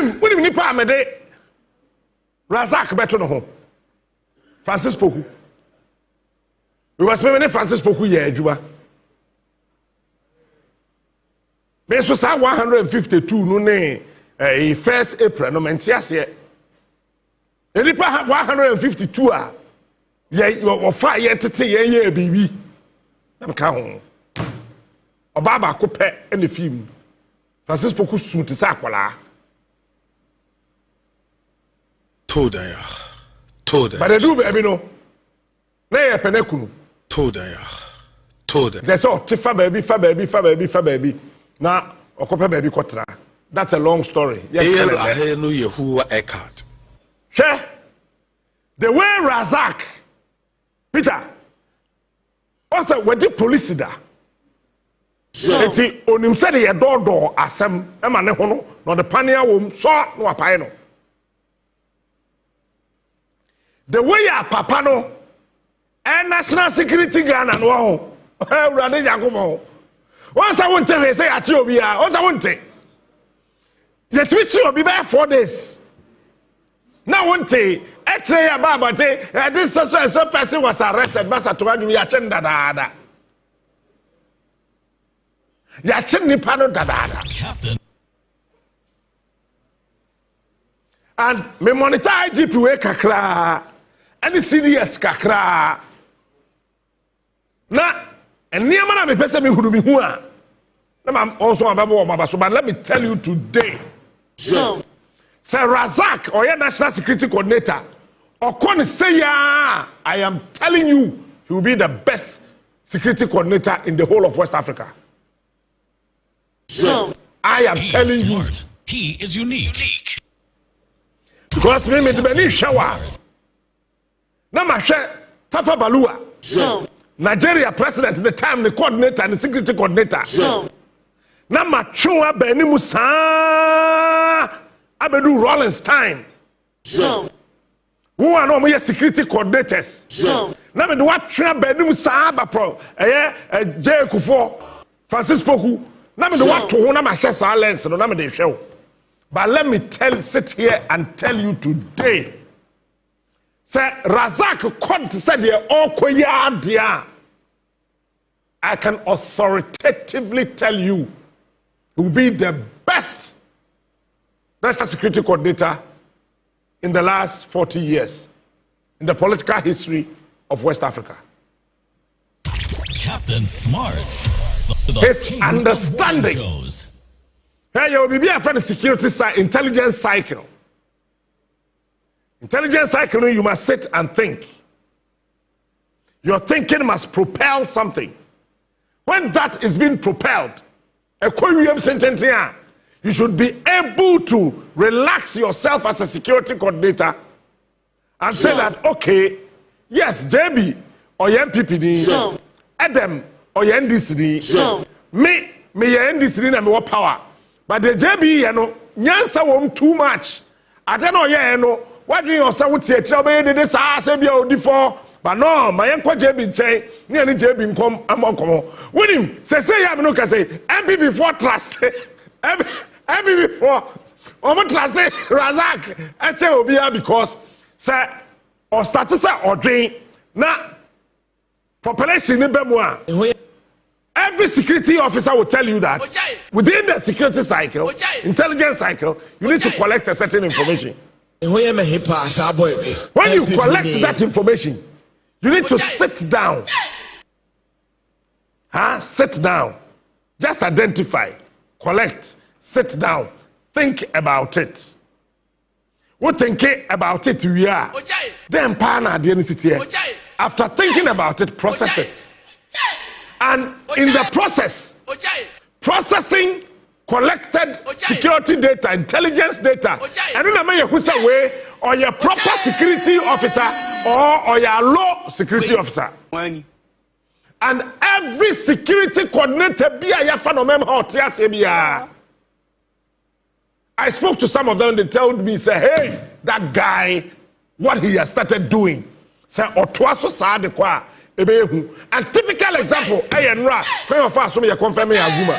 When nipa amede Razak beto no ho. Francis Poku. Because me Francis Poku ye adwuma. Me so sa 152 no ne 1st April no mentiase. Nipa 152 a ye ofa ye tete ye bibi. Na mka ho. Oba ba ko pe ene film. Francis Poku sun te sa akwala. Toda. But they do baby no. Na ye penekunu. Toda. They say fa baby. Na okope baby kotra. That's a long story. No Yehuwa Eckhart. She the way Razak Peter also with the police da. Eti onim said ye door asem e ma ne ho no the pania wom so no apae no. The way ya papa no and national security Ghana no ho. Urade Yakomo. Once I won't tell you say ati obi a, once I won't take. You twitch obi by 4 days. Now won't take actually about this so person was arrested but to you ya chenda da. Ya chen nipa no da. And me monitor IGP we kakra any CDS kakra na eniama na me pese me huru me hu a na am also ababo mabaso but let me tell you today so Sir Razak or your national security coordinator or kon say I am telling you he will be the best security coordinator in the whole of West Africa. So I am telling you he is unique. Because me the beni shower. Na ma hwe Tafa Balua. So Nigeria president the time the coordinator and the security coordinator. So na ma twa bani musa abedu Rollins time. So who are no more security coordinators. So na me do what twa bani musa ba pro J Kufo Francis Poku na me do what to na ma hwe silence no na me dey hwe. But let me sit here and tell you today. Say Razak court said they all koya. I can authoritatively tell you he will be the best national security coordinator in the last 40 years in the political history of West Africa. CaptainSmart. His understanding. Hey, you will be a friend of security intelligence cycle. Intelligence cycle, you must sit and think. Your thinking must propel something. When that is being propelled, you should be able to relax yourself as a security coordinator and say that, okay, yes, JB or NPP, Adam or NDC, me NDC and more power. But the JB, you know, nyansa won too much. I don't know, you know, what do you say? What's your job? This before, but no, my uncle JB say, near the JB come, I'm on come. With him, say, I'm not gonna say, MP before trust, MP before, I'm trust Razak, I say, will be here because, say, or status or drain, na population in Bemwa. Every security officer will tell you that within the security cycle, intelligence cycle, you need to collect a certain information. When you collect that information, you need to sit down. Sit down. Just identify, collect, sit down, think about it. What thinking about it we are? Then partner the city. After thinking about it, process it. And in the process, processing collected security data, intelligence data, and then you say way or your proper security officer or your law security officer. And every security coordinator be a phenomenon. I spoke to some of them, they told me, say, hey, that guy, what he has started doing, say, Otwaso Saade kwa. And typical example, Ayenra, when you first me confirm me aguma.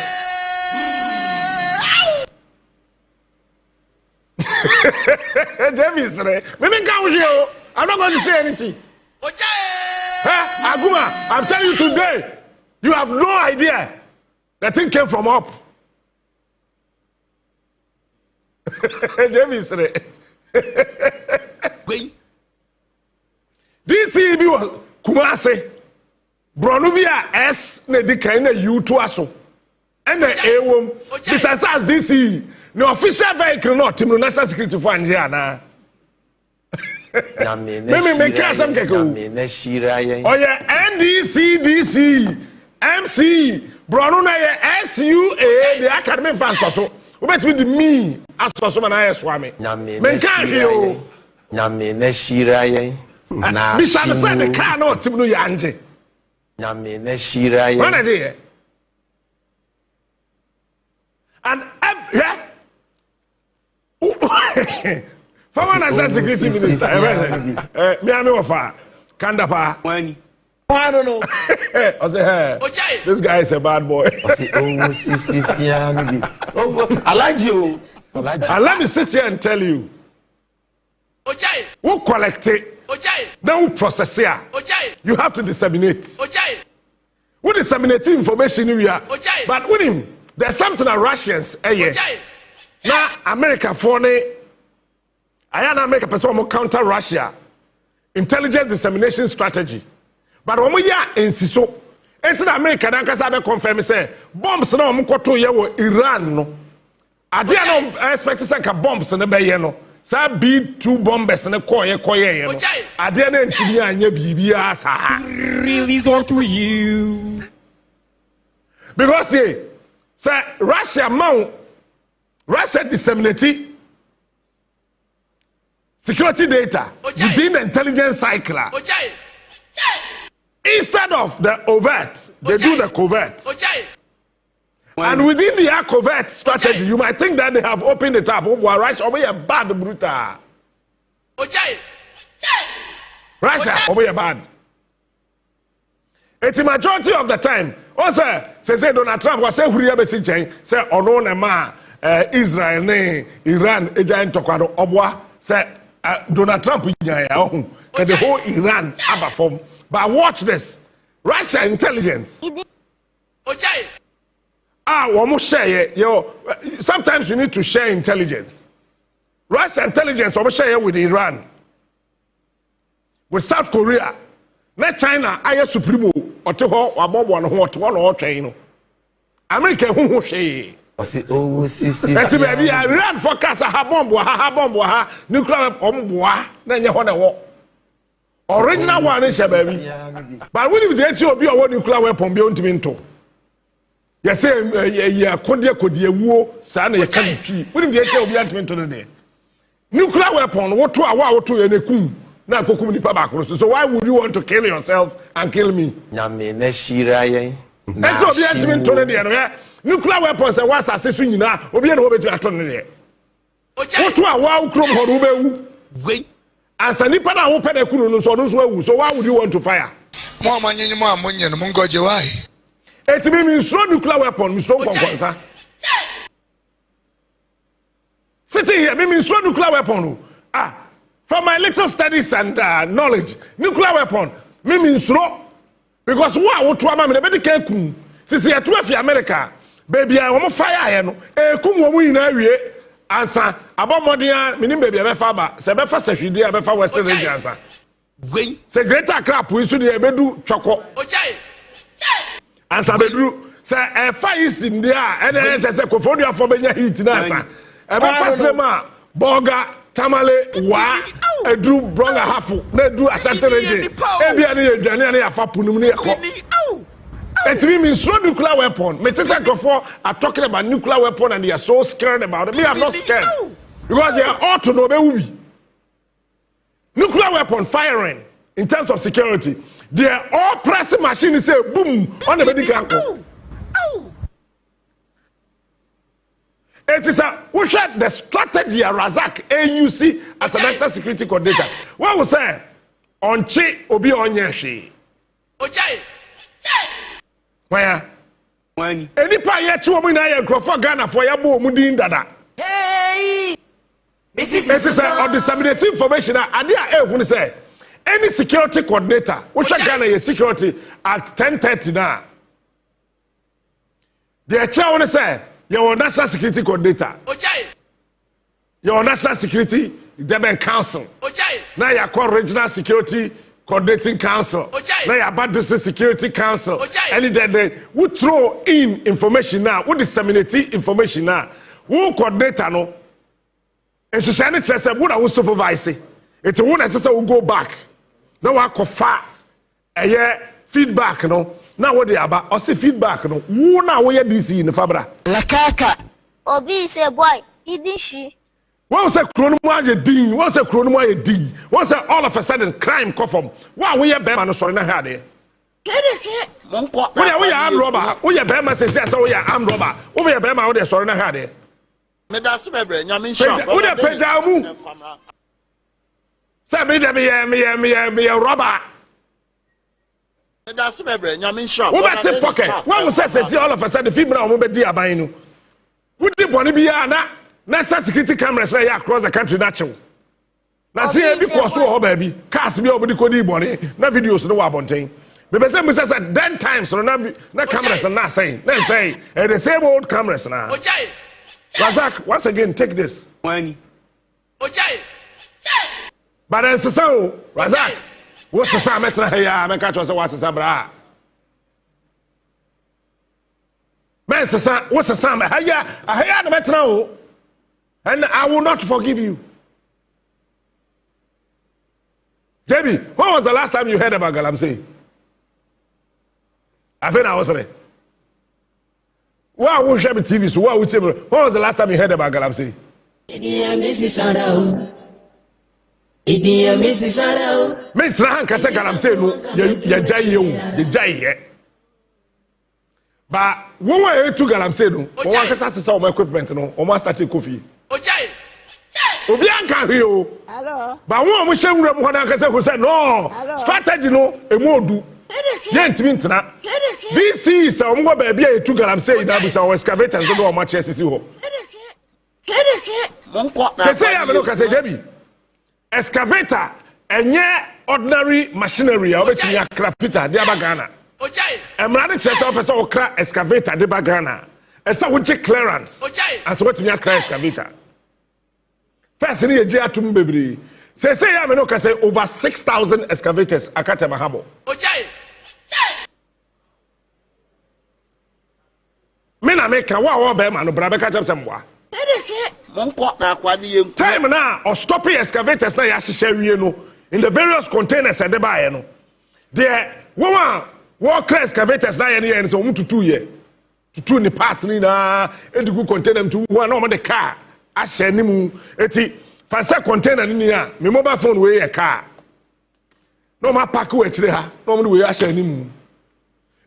Davis, maybe come here. I'm not going to say anything. Aguma, I'm telling you today, you have no idea. The thing came from up. Davis, DCB was Kumase, Bronubia S, Nedika, U to Aso, and the A-Wom, besides us, DC, no official vehicle, not to national security for Indiana. Maybe make some keko. Oh yeah, NDC, DC, MC, Bronuna SUA, the academic fans also. Who bet with me as for some I swami. Menkario. Name Neshira. Besides the car, no Timno Yanje. Name Neshira. One idea. And yeah. Former National Security Minister, me I know far. Kandapa. When I don't know. I say, hey, this guy is a bad boy. I like you. And let me sit here and tell you. Who collect it? Then who process it? You have to disseminate. Who disseminate information in here? But with him, there's something that Russians, now America for I am America person counter Russia intelligence dissemination strategy. But when we are in Siso, it's in America that can confirm say bombs no mkoto ye wo Iran no. Ade no expect say ka bombs no be ye no. Sa B2 bombers no koye ye no. Ade na ntimi anya bibia sa. Release on to you. Because say Russia disseminate security data within the intelligence cycle. Instead of the overt, they do the covert. And within the covert strategy, you might think that they have opened it up. Russia, obey a bad brutal. Russia, obey a bad. It's a majority of the time. Also, say Donald Trump was saying, say, Onua, Israel, Iran, Ejain Tokwado, Obwa, say, Donald Trump, the whole Iran, Abba form. But watch this. Russia intelligence. Sometimes you need to share intelligence. Russia intelligence share with Iran. With South Korea. Not China, I am Supremo, or to her, or Bob one or train. America who share. Iran forecast a bomb, nuclear bomb, original one is a baby. But when you get to be a nuclear weapon beyond to minto. You say, Kodia, war, son, a country. When you get to be antiminto today. Nuclear weapon, what 2 hours to a coon. Now, so why would you want to kill yourself and kill me? That's what the antiminto today. Nuclear weapons are what's assessing now, or be able to attorney. What 2 hours, Chrome Horube? Wait. And Sanipa na open a kunu so why would you want to fire? More money, Mungoje, why? It means no nuclear weapon, Mr. Konkonsa. Sitting here, means no nuclear weapon. From my little studies and knowledge, nuclear weapon means no. Because what would to a better can since you are 12 America, baby, I want fire, a kum woman in area. Answer about modern meaning baby Faba, Sebefa Security, Abefa Western Region answer. Say greater crap, we should do choco. Answer bedru, say a fire is in there, and then say Cofodia for Benya heat in answer. Abefa Sema, Boga, Tamale, Wa, a do Bronga Hafu, ne do a Santa Region, Ebiani, Jania Fapunum. It means no nuclear weapon. Metesakofo are talking about nuclear weapon and they are so scared about it. Me, I'm not scared. Because they are all to know nuclear weapon firing in terms of security. They are all pressing machines say boom on the medical. It is we shot the strategy of Razak AUC as a national security coordinator. What was say on Chi Obi Onyeshi? Where? When? Any pa yet 2 women I for Ghana for your boom dada. Hey! It is on disseminating information. Idea say any security coordinator, which are Ghana security at 10:30 now. The chair want to say your national security coordinator. Your national security Deben Council. Now you call regional security coordinating council. Now you about district security council. And then they would throw in information now, would disseminate information now. Who coordinator no? And she said, "Would I supervise it? It's a one necessary will go back. Now I call far a year feedback no. Now what they about? I say feedback no. Who now we DC in the Fabra? La kaka. Obi say boy, didn't she? Once a chronomo ye ding, once a chronomo ye ding, once all of a sudden crime come from. Why we a bear man sorry na had there? We are armed robber. We are bear man says so we are armed robber. We are bear man there sorry na had there. Me da se bebre nyamin shop. We are peja mu. Say me robber. Me da se bebre nyamin shop. We better pocket. When we say all of a sudden the female will be there by you. We did boni be na. National security cameras now across the country natural. Now see every course so baby. Cast me over the code money. Na videos no abontain. But say me say 10 times no na cameras are not saying. Then say the same old cameras now. Razak, once again take this. Money. But then so Razak. What's the same metra here? Me catch was what's the bra. Man say what's the same? Haya the metra. And I will not forgive you. JB, when was the last time you heard about Galamsey? I think I was there. Why would you have TV? So what would you? When was the last time you heard about Galamsey? Me try and say Galamsey no, you jai. But when we to Galamsey no, we want to say some equipment no, we must start coffee. Obi anka hwe hello ba won mo hwewura mo hodan kase ko say no strategy no emodu ye ntimi ntena this is o mo ba bia etu garam say na bu say o excavators do o ma chesisi ho say ya me no kase jebi excavator enye ordinary machinery a obetimi akra Peter de abagana emra de chese o pese o kra excavator de bagana esa wo check clearance as what me akra excavator. First, you need to be say I mean, okay, say over 6,000 excavators. Akate mahabo. Me na make wa be man bra be catch some wa. Time now or stopping excavators na ya hihye no in the various containers and the buy no. There woman walk excavators na ya so to 2 years. To 2 ni parts ni na e go container them to one no the car. Ashe ni mu eti fancy container ni a me mobile phone we e car no ma pack we chire ha no mo we ashe ni mu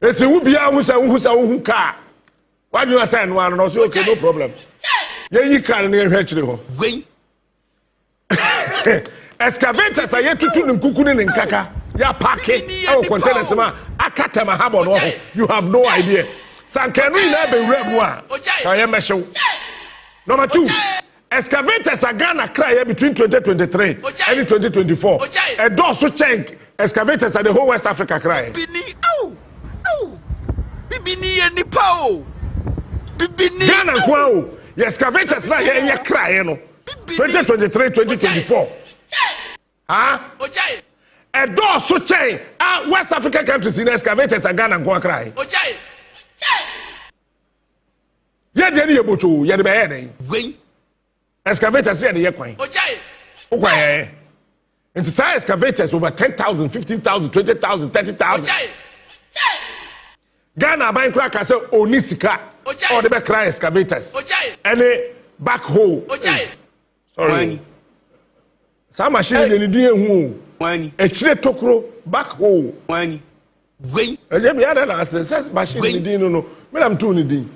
eti wo bia hu sa car why do you say no so okay no problem ye yi car ni hwe chire ho gwen excavators aye tutu ni nkuku ni nkaka ya pack e container sama akata ma habo no you have no idea sankanu ina be wura mu a ka ye meshew. Number 2, excavators are gonna cry between 2023 and 2024. A door so change excavators are the whole West Africa cry. Bibini, oh, Bibini and Nipo. Bibini. Ghana kwao. The excavators na here cry no. 2023, 2024. Huh? A door so change. West African countries in excavators are Ghana go cry. Ye de ni ebocho ye de be ye den gwen excavators ye de ye kwan okwan into say excavators over 10,000 15,000 20,000 30,000 Ghana ban kwa ka say onisika or de be cry excavators any backhoe sorry some machine de ni din ehu wani e chire tokro backhoe wani gwen e je be ada na access machine ni din no me am to ni din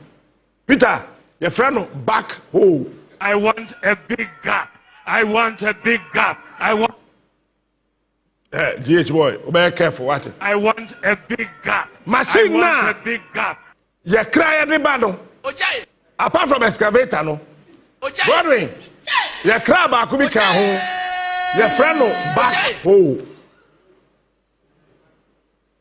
Peter, your friend back hole. I want a big gap. I want a big gap. I want. GH boy, be careful. What? I want a big gap. Machine I want a big gap. You cry at the battle. Apart from excavator, no. Godwin, Your crab akubika ho. Your friend no back hole.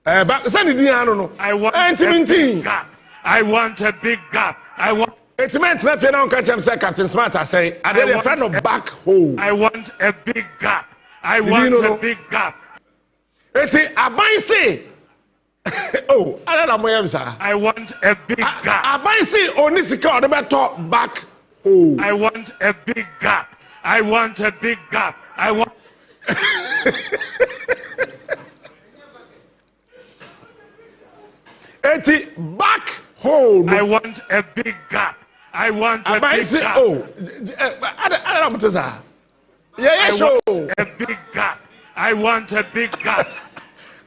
Back send the no. I want a big gap. I want a big gap. I want. It meant that you don't catch him say CaptainSmart. I say I did a friend no back hole. I want a big gap. I want a big gap. It's a buy say. Oh, I don't know, sir. I want a big gap. I buy say only secure the better back hole. I want a big gap. I want a big gap. I want. It's a back hole. I want a big gap. I want a big gap. Oh, I don't know what to say. Yeah, sure. A big gap. I want a big gap.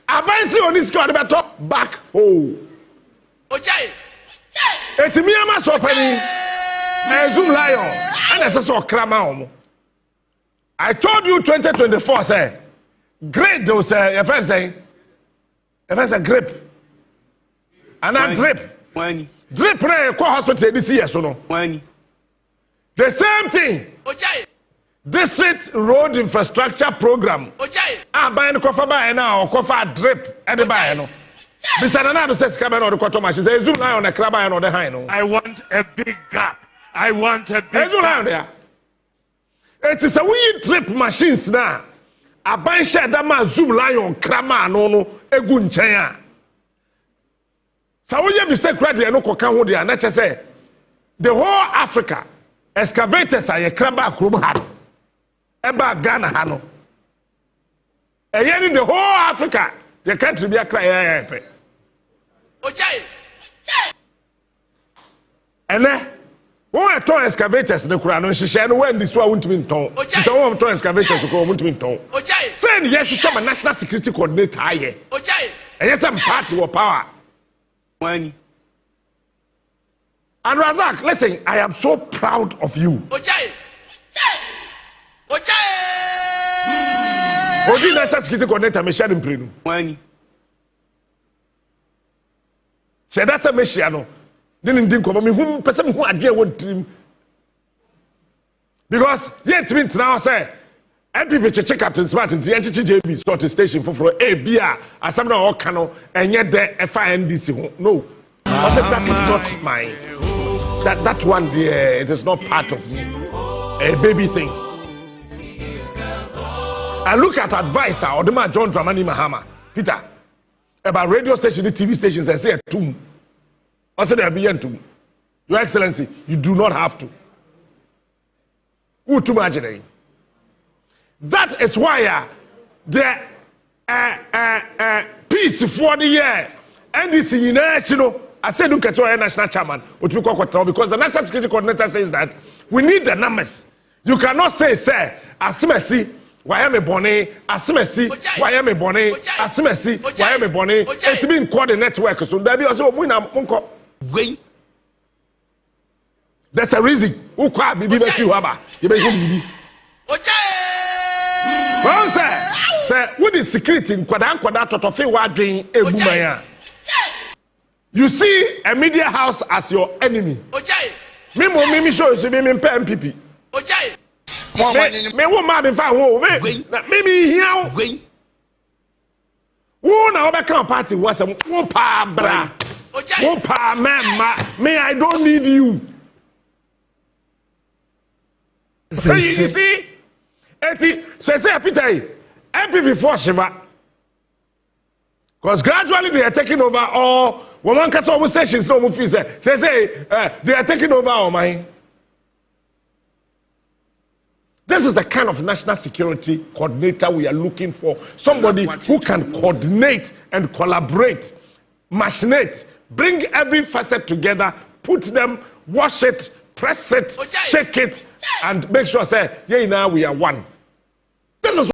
I buy say only secure the better back hole. Okay. It's me and my sopani. I zoom lion. And I saw crama. I told you 2024 say great those your friends say grip. And I drip. Money. Drip na go hospital this year so no. Money. The same thing. Okay. District road infrastructure program. Okay. Buy no cover buy now or cover drip and buy no. Bisa na na do say sika no kwato machine say zoom na on the crab and on the high no. I want a big gap. I want a big zoom na there. It is a we drip machines na. Aban share that man zoom lion krama no egu nchen a. So we mistake right there no kokan ho there na che say the whole Africa excavators are kraba akrom ha. Eba Ghana ha no. In the whole Africa, the country be a cry. Okay. And then when I turn excavators the Quran no share no when this one won't be ton. So when turn excavators to go won't be ton. Okay. Say yes you some national security coordinator here. Okay. And yes some party or power. Money. And Razak, listen, I am so proud of you. Okay. Okay. Odi national security coordinator me share him Money. Say that's a machine no. Didn't think about me who person who idea what dream. Because yet means now say NPP check CaptainSmart in the JB sort station for a beer as some now cano and yet the FINDC no. I said that is not mine. That one there it is not part of me. Baby things. I look at advisor or the man John Dramani Mahama, Peter, about radio station, the TV stations, and say a tomb. I said there be a tomb. Your Excellency, you do not have to. Who to imagine? That is why the peace for the year and this you know. Asiedu Nketia national chairman, which we call because the national security coordinator says that we need the numbers. You cannot say, Asimesi. Why am I bonnet? Asimesi. Why am I bonnet? Asimesi. Why am I bonnet? It's been called the network. So there be also win. There's a reason. Who can't be baby you haba? You be good. Well, sir, what is security in kwada to fe wa dwen ebumaya? You see a media house as your enemy. Me show you me MPP. Me wo ma be fa ho me here wo na obeka party was wo pa bra wo pa me I don't need you. So you see eti say Peter MPP for Shiva because gradually they are taking over all one can almost stations no move say they are taking over all mine. This is the kind of national security coordinator we are looking for. Somebody who can coordinate and collaborate, machinate, bring every facet together, put them, wash it, press it, shake it, and make sure say, yeah, now we are one. This is